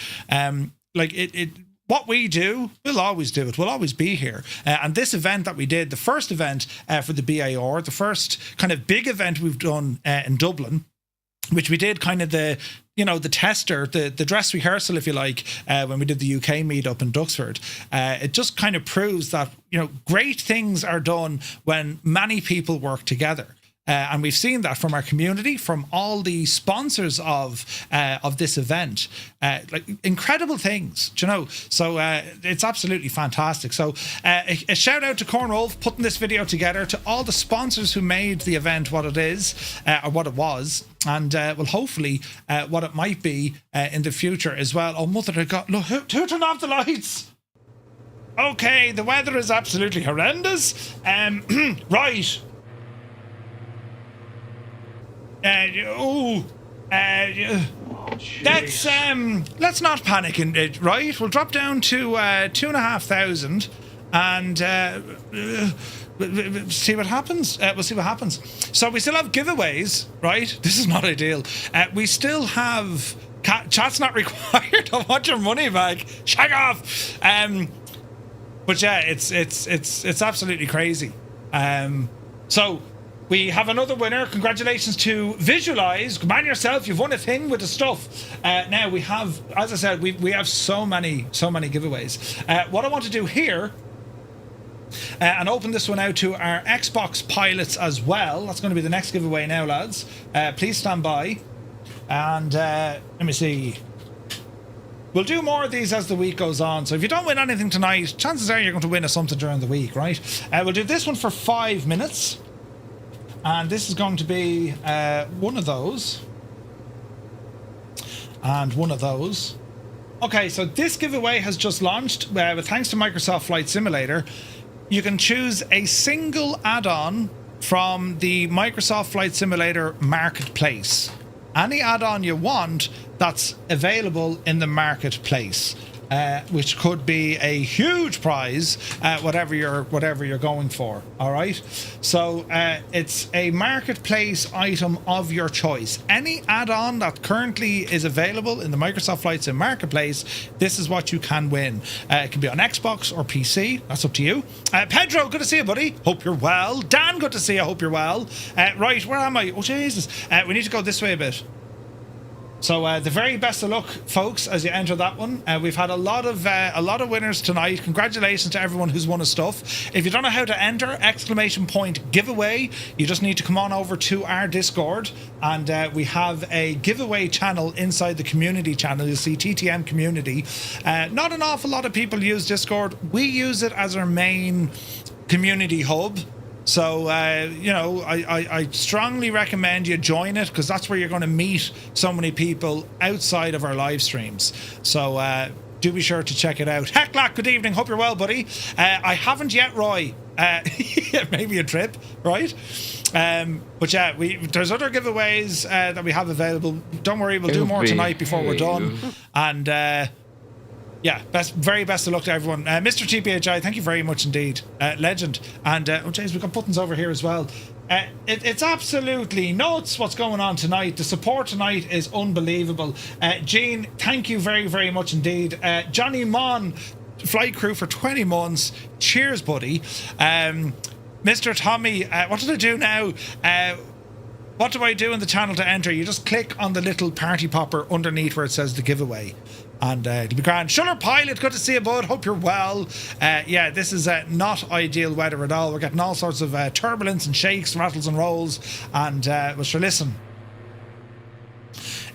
S2: What we do, we'll always do it. We'll always be here. And this event that we did, the first event for the BAR, the first kind of big event we've done in Dublin, which we did kind of the tester, the dress rehearsal, if you like, when we did the UK meetup in Duxford. It just kind of proves that, you know, great things are done when many people work together. And we've seen that from our community, from all the sponsors of this event, like incredible things, you know. So it's absolutely fantastic. So a shout out to Cornwall for putting this video together, to all the sponsors who made the event what it is, or what it was, and well, hopefully what it might be in the future as well. Oh, mother of God, look, who turned off the lights? Okay, the weather is absolutely horrendous. Right. Let's not panic in it, right? We'll drop down to 2,500 and see what happens. We'll see what happens. So we still have giveaways, right? This is not ideal. We still have chat's not required. I want your money back. Shag off. But yeah, it's absolutely crazy. So we have another winner. Congratulations to Visualize. Man yourself, you've won a thing with the stuff. Now we have, as I said, we have so many giveaways. What I want to do here And open this one out to our Xbox pilots as well. That's going to be the next giveaway now, lads. Please stand by. And let me see. We'll do more of these as the week goes on. So if you don't win anything tonight, chances are you're going to win something during the week, right? We'll do this one for 5 minutes. And this is going to be one of those. And one of those. Okay, so this giveaway has just launched. With thanks to Microsoft Flight Simulator. You can choose a single add-on from the Microsoft Flight Simulator Marketplace. Any add-on you want that's available in the marketplace, which could be a huge prize, whatever you're going for. All right, so it's a marketplace item of your choice. Any add-on that currently is available in the Microsoft Flight Sim Marketplace, this is what you can win. It can be on Xbox or PC. That's up to you. Pedro, good to see you, buddy. Hope you're well. Dan, good to see you. Hope you're well. Right, where am I? Oh Jesus, we need to go this way a bit. So the very best of luck, folks, as you enter that one. We've had a lot of winners tonight. Congratulations to everyone who's won a stuff. If you don't know how to enter, !giveaway, you just need to come on over to our Discord, and we have a giveaway channel inside the community channel. You'll see TTM community. Not an awful lot of people use Discord. We use it as our main community hub. So, you know, I strongly recommend you join it, because that's where you're going to meet so many people outside of our live streams. So, do be sure to check it out. Hecklack, good evening. Hope you're well, buddy. I haven't yet, Roy. Maybe a trip, right? But yeah, there's other giveaways that we have available. Don't worry, we'll do more tonight before we're done. And yeah, very best of luck to everyone. Mr. TPHI, thank you very much indeed. Legend. And, oh jeez, we've got buttons over here as well. It's absolutely nuts what's going on tonight. The support tonight is unbelievable. Gene, thank you very, very much indeed. Johnny Mon, flight crew for 20 months. Cheers, buddy. Mr. Tommy, what did I do now? What do I do in the channel to enter? You just click on the little party popper underneath where it says the giveaway. And it'll be grand. Shuller Pilot, good to see you, bud. Hope you're well. Yeah, this is not ideal weather at all. We're getting all sorts of turbulence and shakes, rattles and rolls. And, well, sure, listen.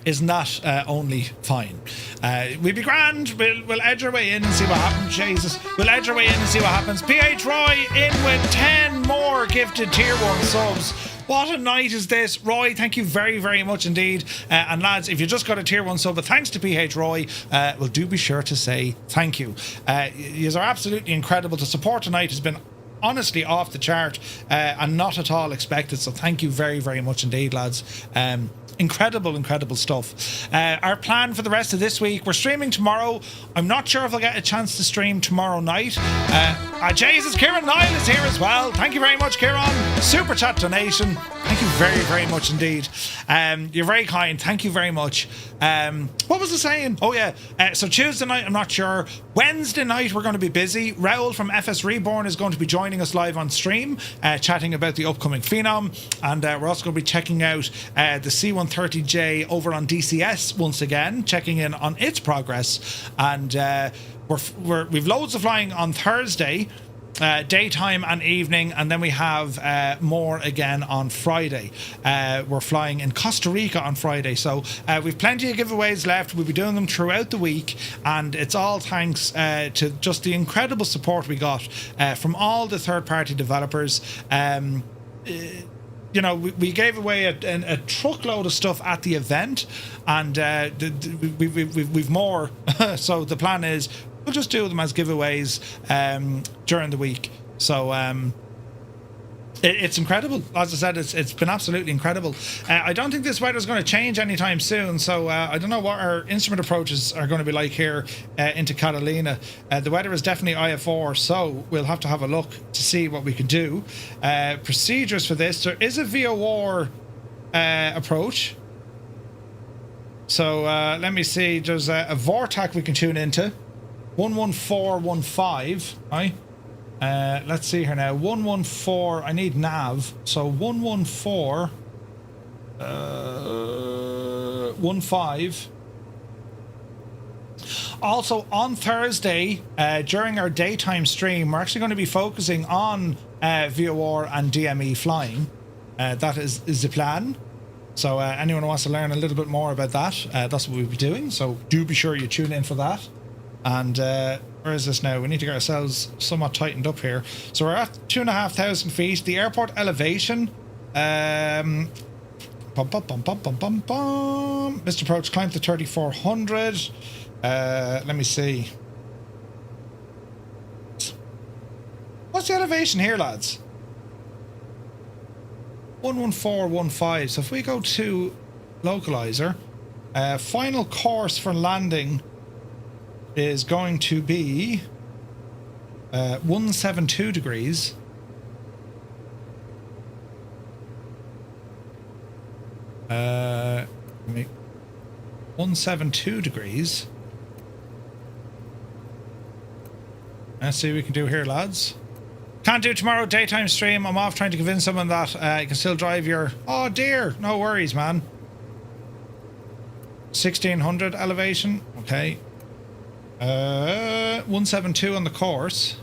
S2: Is not only fine. We'll be grand. We'll edge our way in and see what happens. Jesus. We'll edge our way in and see what happens. PH Roy in with 10 more gifted tier 1 subs. What a night is this. Roy, thank you very, very much indeed. And lads, if you just got a tier 1 sub, but thanks to PH Roy, well, do be sure to say thank you. You are absolutely incredible. The support tonight has been honestly off the chart and not at all expected. So thank you very, very much indeed, lads. Incredible stuff. Our plan for the rest of this week, we're streaming tomorrow. I'm not sure if I'll get a chance to stream tomorrow night. Jesus, Kieran Nile is here as well. Thank you very much, Kieran. Super chat donation. Thank you very, very much indeed. You're very kind. Thank you very much. What was I saying? Oh yeah. So Tuesday night, I'm not sure. Wednesday night, we're going to be busy. Raoul from FS Reborn is going to be joining us live on stream, chatting about the upcoming Phenom. And we're also going to be checking out the C-130J over on DCS once again, checking in on its progress. And we've loads of flying on Thursday, daytime and evening, and then we have more again on Friday. We're flying in Costa Rica on Friday, so we've plenty of giveaways left. We'll be doing them throughout the week, and it's all thanks to just the incredible support we got from all the third-party developers. You know, we gave away a truckload of stuff at the event, and we've more. So the plan is we'll just do them as giveaways during the week. So it's incredible. As I said, it's been absolutely incredible. I don't think this weather is going to change anytime soon, so I don't know what our instrument approaches are going to be like here into Catalina. The weather is definitely IF4, so we'll have to have a look to see what we can do. Procedures for this. There is a VOR approach. So let me see. There's a VORTAC we can tune into. 11415, right? Let's see here now. 114. I need nav. So 114. 15. Also on Thursday, during our daytime stream, we're actually going to be focusing on VOR and DME flying. That is the plan. So anyone who wants to learn a little bit more about that, that's what we'll be doing. So do be sure you tune in for that. And where is this now? We need to get ourselves somewhat tightened up here. So we're at 2,500 feet. The airport elevation. Mr. Approach climbed to 3,400. Let me see. What's the elevation here, lads? 11415. So if we go to localizer, final course for landing is going to be 172 degrees. Uh, 172 degrees. Let's see what we can do here, lads. Can't do tomorrow daytime stream. I'm off trying to convince someone that you can still drive your... Oh dear, no worries, man. 1600 elevation. Okay. 172 on the course.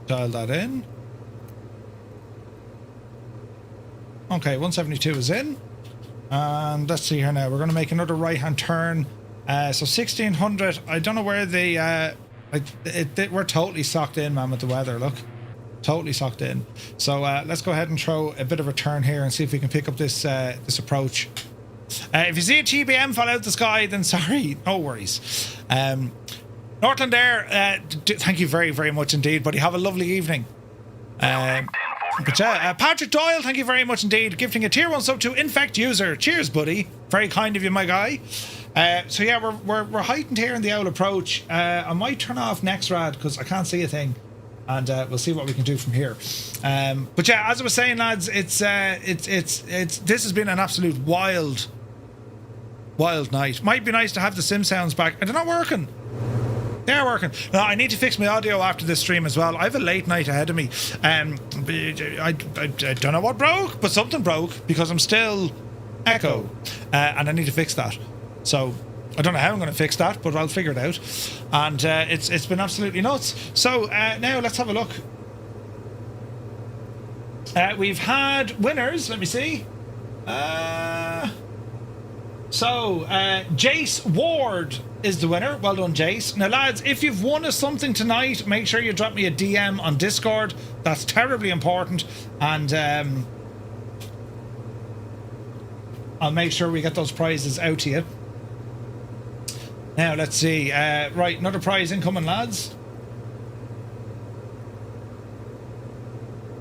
S2: Dial that in. Okay, 172 is in. And let's see here now. We're going to make another right-hand turn. So 1600. I don't know where the... we're totally socked in, man, with the weather. Look. Totally socked in. So let's go ahead and throw a bit of a turn here and see if we can pick up this this approach. If you see a TBM fall out the sky, then sorry. No worries. Northland Air, thank you very, very much indeed, buddy. Have a lovely evening. But Patrick Doyle, thank you very much indeed. Gifting a tier 1 sub to Infect User. Cheers, buddy. Very kind of you, my guy. So yeah, we're heightened here in the owl approach. I might turn off Nextrad because I can't see a thing, and we'll see what we can do from here. But yeah, as I was saying, lads, this has been an absolute wild night. Might be nice to have the sim sounds back, and they're not working. They're working. Now, I need to fix my audio after this stream as well. I have a late night ahead of me. I don't know what broke, but something broke because I'm still echo, and I need to fix that. So I don't know how I'm going to fix that, but I'll figure it out. And it's been absolutely nuts. So now let's have a look. We've had winners. Let me see. So Jace Ward is the winner. Well done, Jace. Now, lads, if you've won us something tonight, make sure you drop me a DM on Discord. That's terribly important. And I'll make sure we get those prizes out to you. Now, let's see. Right, another prize incoming, lads.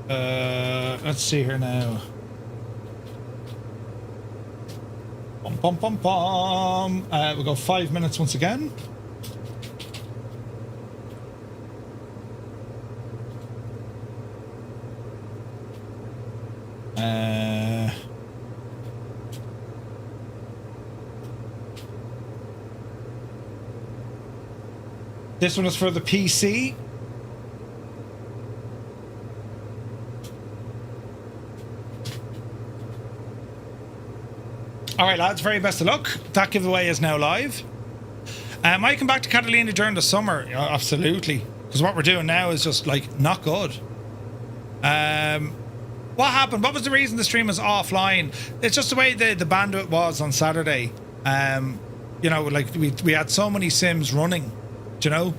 S2: Let's see here now. Bum, bum, bum, bum. We'll go 5 minutes once again. This one is for the PC. Alright, lads, very best of luck. That giveaway is now live. Might come back to Catalina during the summer. Yeah, absolutely. Because what we're doing now is just, like, not good. What happened? What was the reason the stream was offline? It's just the way the bandwidth was on Saturday. You know, like, we had so many sims running. Do you know?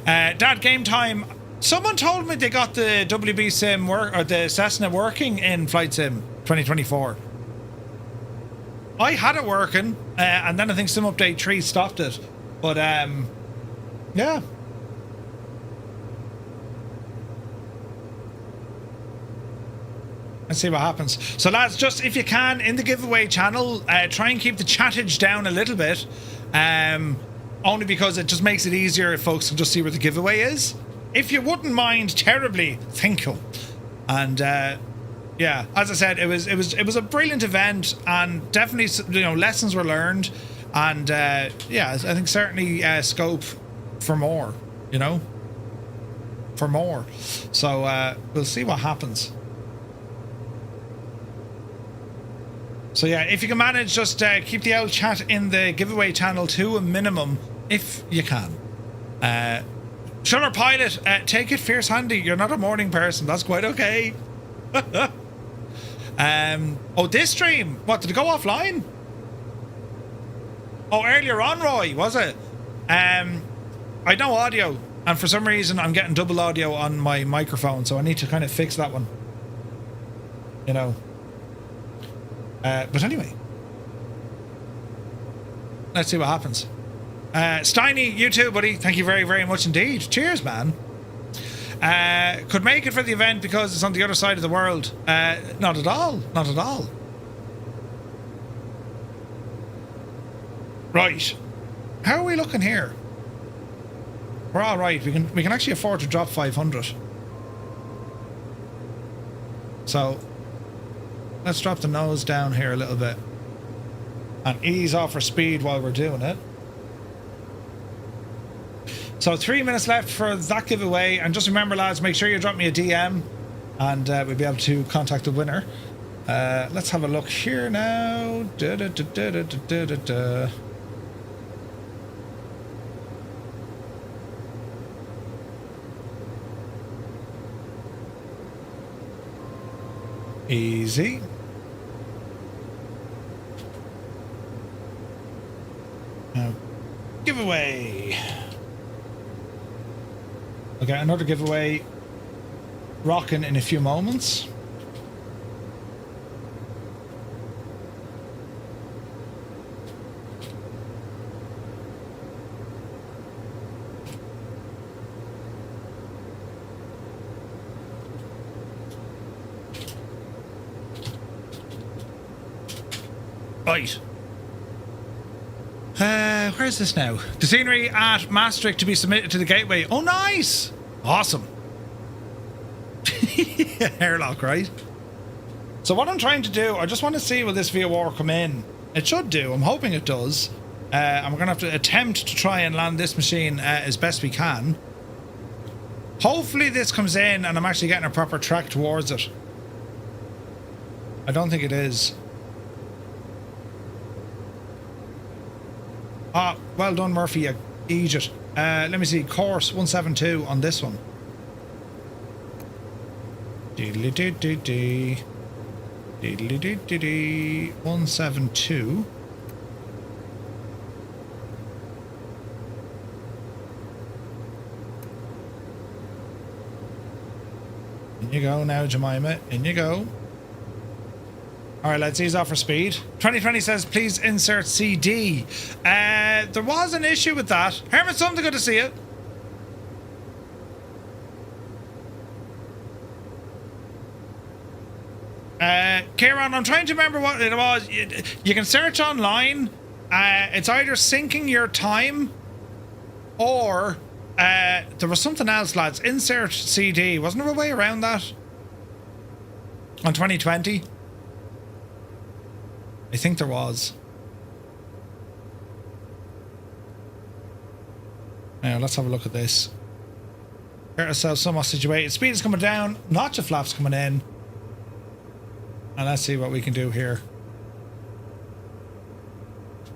S2: Dad, game time. Someone told me they got the WB sim or the Cessna working in Flight Sim 2024. I had it working, and then I think Sim Update 3 stopped it. But, yeah. Let's see what happens. So, lads, just if you can, in the giveaway channel, try and keep the chattage down a little bit. Only because it just makes it easier if folks can just see where the giveaway is. If you wouldn't mind terribly, thank you. And, yeah, as I said, it was a brilliant event, and definitely, you know, lessons were learned, and yeah, I think certainly scope for more, you know, for more. So we'll see what happens. So yeah, if you can manage, just keep the old chat in the giveaway channel to a minimum, if you can. Shutter Pilot, take it fierce handy. You're not a morning person. That's quite okay. Oh, this stream. What, did it go offline? Oh, earlier on, Roy, was it? I had no audio, and for some reason I'm getting double audio on my microphone, so I need to kind of fix that one. You know. But anyway. Let's see what happens. Steiny, you too, buddy. Thank you very, very much indeed. Cheers, man. Could make it for the event because it's on the other side of the world. Not at all. Not at all. Right. How are we looking here? We're all right. We can actually afford to drop 500. So let's drop the nose down here a little bit and ease off our speed while we're doing it. So 3 minutes left for that giveaway, and just remember, lads, make sure you drop me a DM and we'll be able to contact the winner. Let's have a look here now. Easy. Giveaway. Okay, another giveaway rocking in a few moments. Right. Where is this now? The scenery at Maastricht to be submitted to the gateway. Oh, nice! Awesome. Airlock, right? So what I'm trying to do, I just want to see will this VOR come in. It should do. I'm hoping it does. And we're going to have to attempt to try and land this machine as best we can. Hopefully this comes in and I'm actually getting a proper track towards it. I don't think it is. Ah, well done, Murphy, you idiot. Let me see, course 172 on this one. Diddly-dee-dee-dee. Diddly-dee-dee-dee. 172. In you go now, Jemima. In you go. Alright, let's ease off our speed. 2020 says, please insert CD. There was an issue with that. Herman, something good to see you. Kieran, I'm trying to remember what it was. You can search online. It's either syncing your time or there was something else, lads. Insert CD. Wasn't there a way around that? On 2020? I think there was. Now, let's have a look at this. Get ourselves somewhat situated. Speed is coming down. Notch of flaps coming in. And let's see what we can do here.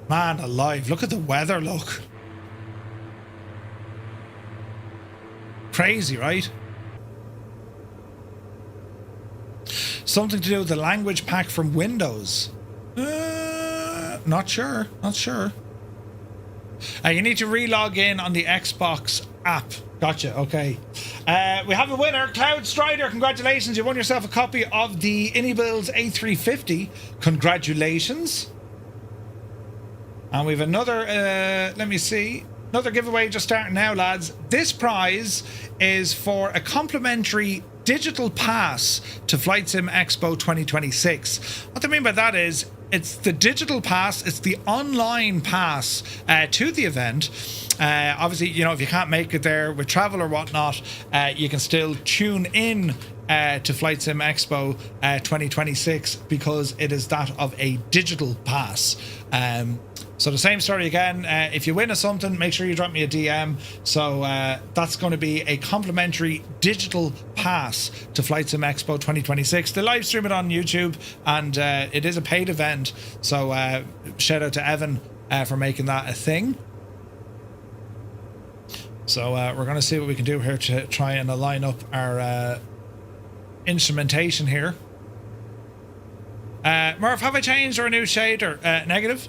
S2: Man alive, look at the weather, look. Crazy, right? Something to do with the language pack from Windows. Not sure. Not sure. You need to re-log in on the Xbox app. Gotcha. Okay. We have a winner, Cloud Strider. Congratulations. You won yourself a copy of the Inibuilds A350. Congratulations. And we have another, let me see. Another giveaway just starting now, lads. This prize is for a complimentary digital pass to Flight Sim Expo 2026. What I mean by that is, it's the digital pass, it's the online pass to the event. Obviously, you know, if you can't make it there with travel or whatnot, you can still tune in to Flight Sim Expo 2026 because it is that of a digital pass. So the same story again. If you win or something, make sure you drop me a DM. So that's going to be a complimentary digital pass to Flight Sim Expo 2026. They live stream it on YouTube, and it is a paid event. So shout out to Evan for making that a thing. So we're going to see what we can do here to try and align up our instrumentation here. Murph, have I changed or a new shader? Negative.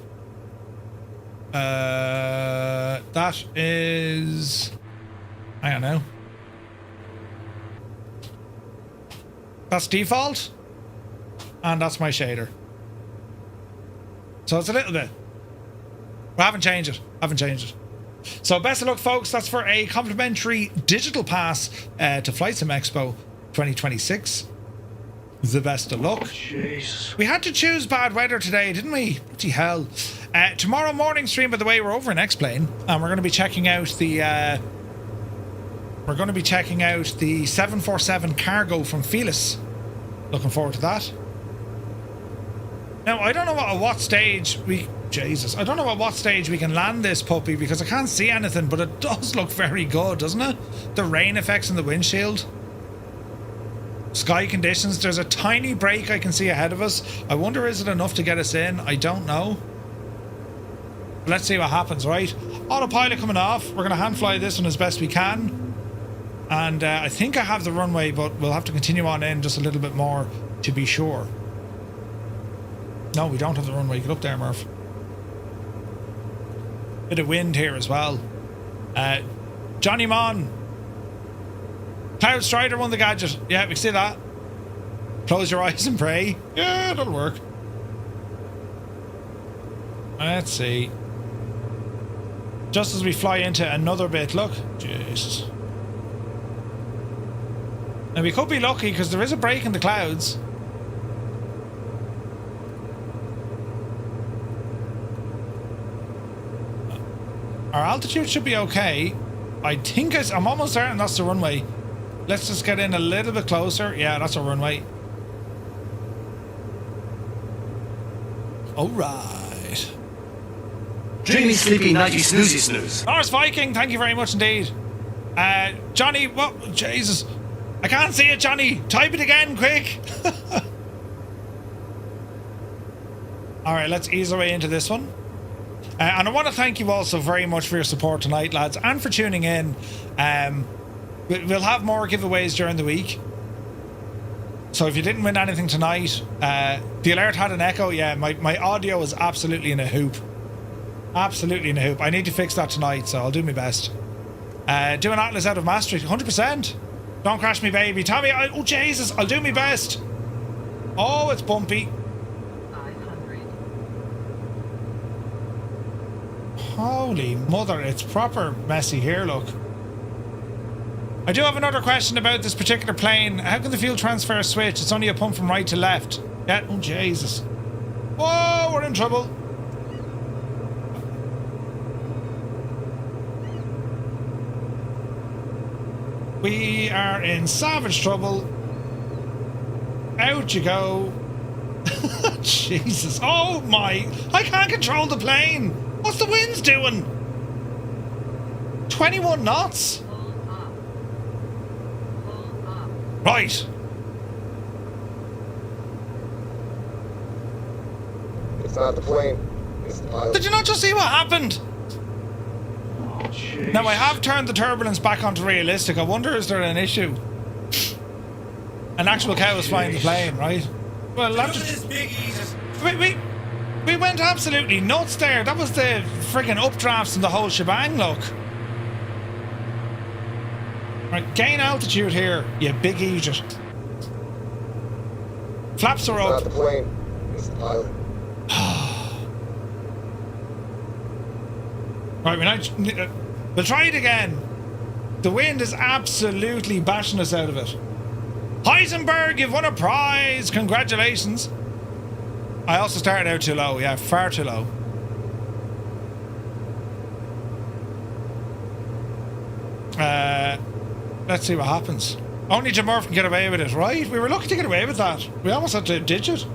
S2: That is... I don't know. That's default. And that's my shader. So it's a little bit. I haven't changed it. So best of luck, folks. That's for a complimentary digital pass to Flight Sim Expo 2026. The best of luck. Jesus. We had to choose bad weather today, didn't we? Bloody hell. Tomorrow morning stream, by the way, we're over in X-Plane, and we're going to be checking out the 747 cargo from Felis. Looking forward to that. Now, I don't know at what stage we... Jesus. I don't know at what stage we can land this puppy, because I can't see anything, but it does look very good, doesn't it? The rain effects in the windshield. Sky conditions. There's a tiny break I can see ahead of us. I wonder, is it enough to get us in? I don't know. Let's see what happens, right? Autopilot coming off. We're going to hand fly this one as best we can. And I think I have the runway, but we'll have to continue on in just a little bit more to be sure. No, we don't have the runway. Get up there, Murph. Bit of wind here as well. Johnny Mon. Cloud Strider won the gadget. Yeah, we can see that. Close your eyes and pray. Yeah, that'll work. Let's see. Just as we fly into another bit, look. Jesus. Now we could be lucky because there is a break in the clouds. Our altitude should be okay. I think I'm almost certain that's the runway. Let's just get in a little bit closer. Yeah, that's our runway. Alright.
S3: Dreamy, sleepy, nighty, snoozy, snooze.
S2: Norse Viking, thank you very much indeed. Johnny, what? Jesus. I can't see it, Johnny. Type it again, quick. Alright, let's ease our way into this one. And I want to thank you all so very much for your support tonight, lads, and for tuning in. We'll have more giveaways during the week. So if you didn't win anything tonight, the alert had an echo. Yeah, my audio is absolutely in a hoop. Absolutely in a hoop. I need to fix that tonight, so I'll do my best. Do an Atlas out of Mastery, 100%. Don't crash me, baby. Tommy, oh Jesus, I'll do my best. Oh, it's bumpy.
S7: 500.
S2: Holy mother, it's proper messy here, look. I do have another question about this particular plane. How can the fuel transfer switch? It's only a pump from right to left. Yeah, oh Jesus. Whoa, we're in trouble. We are in savage trouble. Out you go. Jesus. Oh my. I can't control the plane. What's the winds doing? 21 knots? Right.
S18: It's not the plane. It's the pilot.
S2: Did you not just see what happened?
S18: Oh,
S2: now I have turned the turbulence back onto realistic. I wonder, is there an issue? An actual cow is flying the plane, right? Well, we went absolutely nuts there. That was the friggin' updrafts and the whole shebang, look. Right, gain altitude here, you big idiot. Flaps are up.
S18: It's not the plane. It's the pilot.
S2: Right, we'll try it again. The wind is absolutely bashing us out of it. Heisenberg, you've won a prize. Congratulations. I also started out too low. Yeah, far too low. Let's see what happens. Only Jim Murphy can get away with it, right? We were lucky to get away with that. We almost had to ditch it.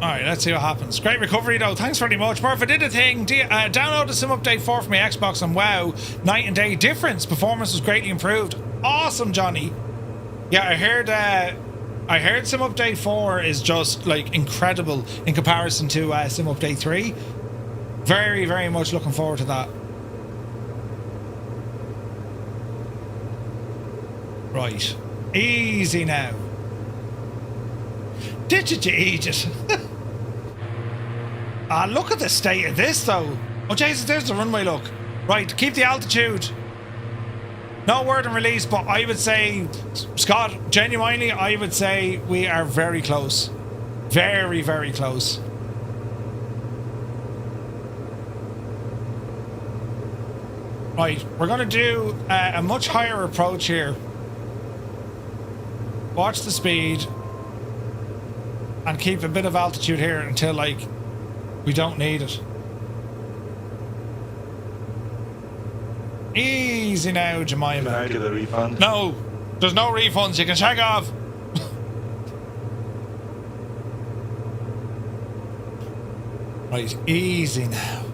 S2: Alright, let's see what happens. Great recovery though, thanks very much. Murph, I did a thing. Download the Sim Update 4 for my Xbox and wow, night and day difference. Performance was greatly improved. Awesome, Johnny. Yeah, I heard Sim Update 4 is just like incredible in comparison to Sim Update 3. Very, very much looking forward to that. Right. Easy now. Did you eat it? Ah, look at the state of this though. Oh Jesus, there's the runway, look. Right, keep the altitude. No word and release, but I would say, Scott, genuinely, I would say we are very close. Very, very close. Right, we're going to do a much higher approach here. Watch the speed. And keep a bit of altitude here until, like, we don't need it. Easy now, Jemima.
S19: Can I get a refund?
S2: No, there's no refunds. You can check off. Right, easy now.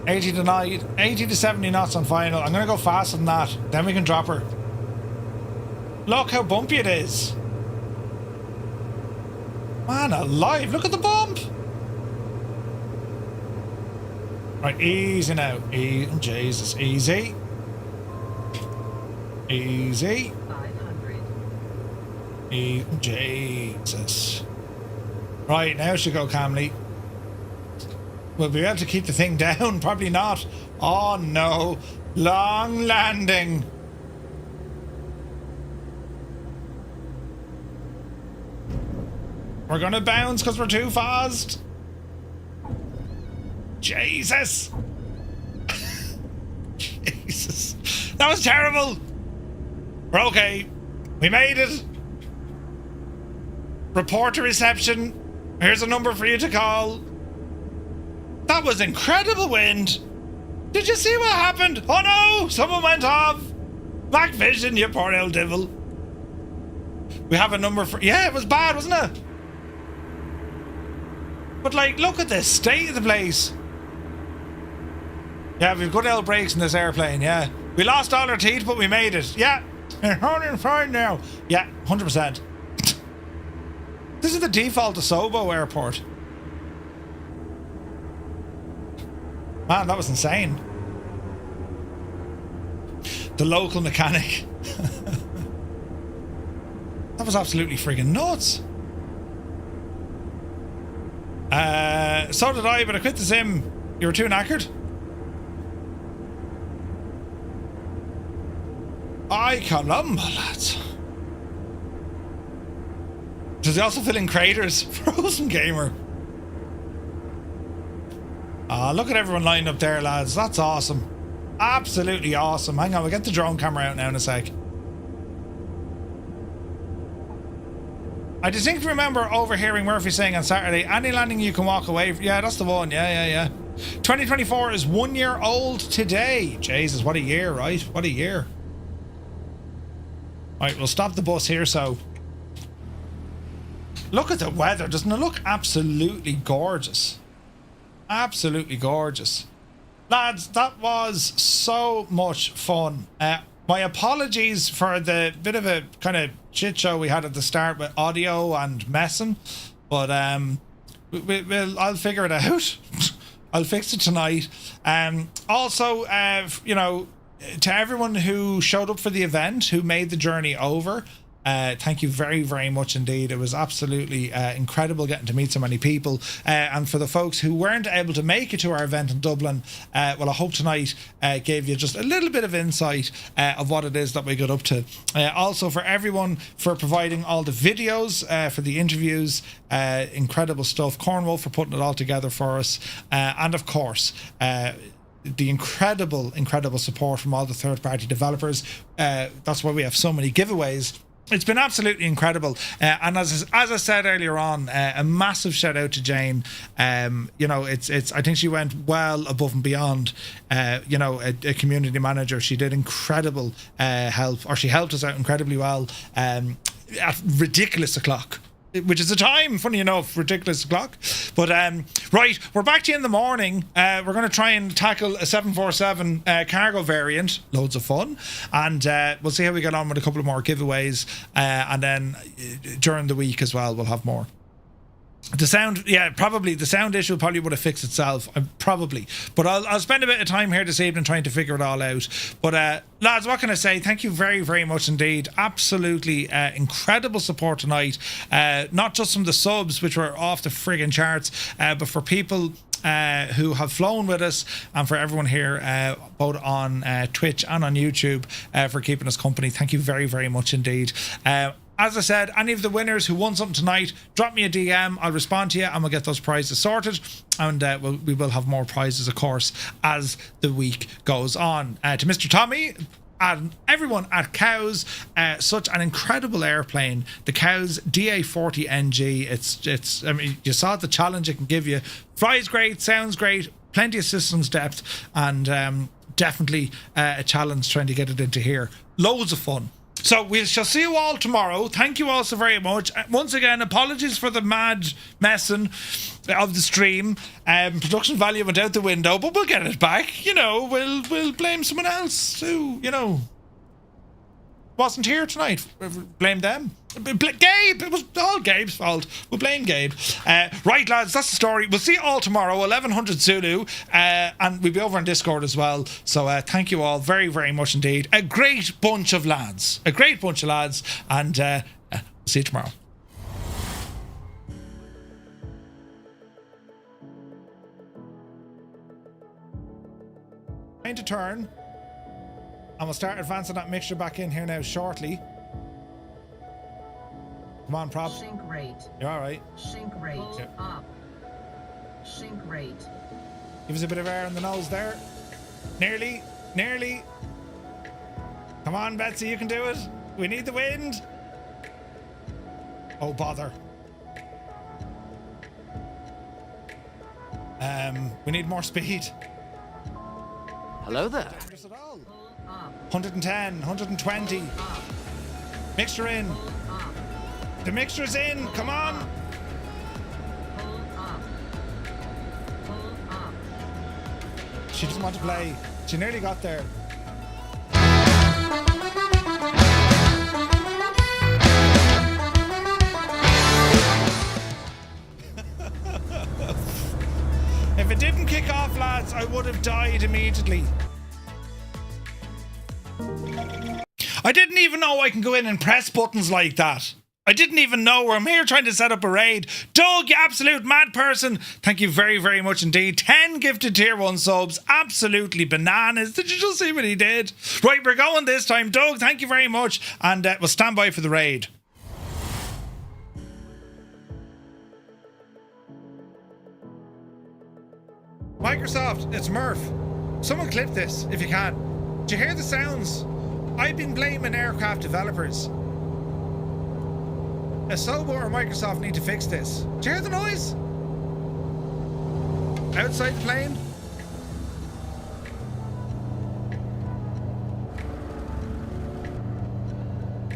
S2: $80 to 90, 80 to 70 knots on final. I'm gonna go faster than that. Then we can drop her. Look how bumpy it is. Man alive, look at the bump. Right, easy now. Jesus, easy. Easy.
S7: 500.
S2: Jesus. Right, now should go calmly. We'll be able to keep the thing down. Probably not. Oh no. Long landing. We're gonna bounce because we're too fast. Jesus. Jesus. That was terrible. We're okay. We made it. Report to reception. Here's a number for you to call. That was incredible wind. Did you see what happened? Oh no! Someone went off. Black vision, you poor old devil. We have a number for... Yeah, it was bad, wasn't it? But like, look at the state of the place. Yeah, we've good old brakes in this airplane, yeah. We lost all our teeth, but we made it. Yeah, we're running fine now. Yeah, 100%. This is the default to Sobo Airport. Man, that was insane. The local mechanic. That was absolutely friggin' nuts. So did I, but I quit the sim. You were too knackered. Ay caramba, lads. Does he also fill in craters? Frozen Gamer. Ah, look at everyone lined up there, lads. That's awesome. Absolutely awesome. Hang on, we'll get the drone camera out now in a sec. I distinctly remember overhearing Murphy saying on Saturday, any landing you can walk away from. Yeah, that's the one. Yeah. 2024 is 1 year old today. Jesus, what a year, right? What a year. Right, we'll stop the bus here, so... Look at the weather. Doesn't it look absolutely gorgeous? Absolutely gorgeous. Lads, that was so much fun. My apologies for the bit of a kind of shit show we had at the start with audio and messing, but I'll figure it out. I'll fix it tonight. Also, you know, to everyone who showed up for the event, who made the journey over, thank you very, very much indeed. It was absolutely incredible getting to meet so many people. And for the folks who weren't able to make it to our event in Dublin, well, I hope tonight gave you just a little bit of insight of what it is that we got up to. Also, for everyone for providing all the videos for the interviews, incredible stuff. Cornwall for putting it all together for us. And of course, the incredible support from all the third-party developers. That's why we have so many giveaways. It's been absolutely incredible, and as I said earlier on, a massive shout out to Jane. You know, it's I think she went well above and beyond. You know, a community manager. She did incredible help, or she helped us out incredibly well. at ridiculous o'clock. Which is a time, funny enough, ridiculous o'clock. But right, we're back to you in the morning. We're going to try and tackle a 747 cargo variant. Loads of fun. And we'll see how we get on with a couple of more giveaways. And then during the week as well, we'll have more. The sound, yeah, probably the sound issue probably would have fixed itself, probably. But I'll spend a bit of time here this evening trying to figure it all out. But lads, what can I say? Thank you very, very much indeed. Absolutely incredible support tonight. Not just from the subs, which were off the friggin' charts, but for people who have flown with us, and for everyone here both on Twitch and on YouTube for keeping us company. Thank you very, very much indeed. As I said, any of the winners who won something tonight, drop me a DM. I'll respond to you and we'll get those prizes sorted. And we will have more prizes, of course, as the week goes on. To Mr. Tommy and everyone at COWS, such an incredible airplane. The COWS DA40-NG. It's. I mean, you saw the challenge it can give you. Flies great, sounds great, plenty of systems depth, and definitely a challenge trying to get it into here. Loads of fun. So we shall see you all tomorrow. Thank you all so very much. Once again, apologies for the mad messing of the stream. Production value went out the window, but we'll get it back. You know, we'll blame someone else who, you know, wasn't here tonight. Blame them. Gabe, it was all Gabe's fault. We'll blame Gabe. Right, lads, that's the story. We'll see you all tomorrow, 1100 Zulu, and we'll be over on Discord as well. So thank you all very, very much indeed. A great bunch of lads. A great bunch of lads, and we'll see you tomorrow. Time to turn, and we'll start advancing that mixture back in here now shortly. Come on, prop.
S7: Sink rate.
S2: You're all right.
S7: Sink rate. Up. Sink rate.
S2: Give us a bit of air in the nose there. Nearly. Nearly. Come on, Betsy, you can do it. We need the wind. Oh, bother. We need more speed.
S19: Hello there.
S2: 110, 120. Mixture in. The mixture's in. Come on. She doesn't want to play. She nearly got there. If it didn't kick off, lads, I would have died immediately. I didn't even know I can go in and press buttons like that. I didn't even know. I'm here trying to set up a raid. Doug, you absolute mad person. Thank you very, very much indeed. 10 gifted tier 1 subs. Absolutely bananas. Did you just see what he did? Right, we're going this time. Doug, thank you very much. And we'll stand by for the raid. Microsoft, it's Murph. Someone clip this if you can. Do you hear the sounds? I've been blaming aircraft developers. Asobo or Microsoft need to fix this. Do you hear the noise? Outside the plane?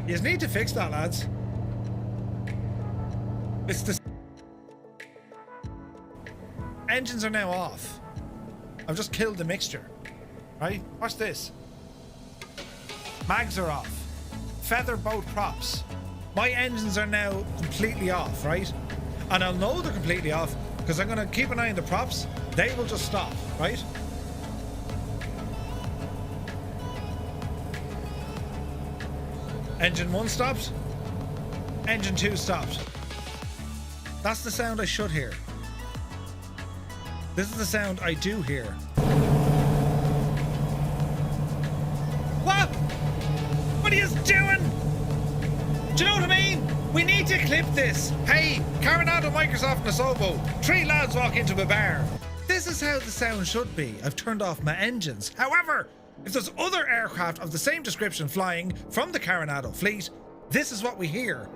S2: You need to fix that, lads. It's the... Engines are now off. I've just killed the mixture. Right? Watch this. Mags are off. Feather boat props. My engines are now completely off, right? And I'll know they're completely off because I'm going to keep an eye on the props. They will just stop, right? Engine 1 stopped. Engine 2 stopped. That's the sound I should hear. This is the sound I do hear. What? What are you doing? Do you know what I mean? We need to clip this. Hey, Coronado, Microsoft and Asobo. 3 lads walk into a bar. This is how the sound should be. I've turned off my engines. However, if there's other aircraft of the same description flying from the Coronado fleet, this is what we hear.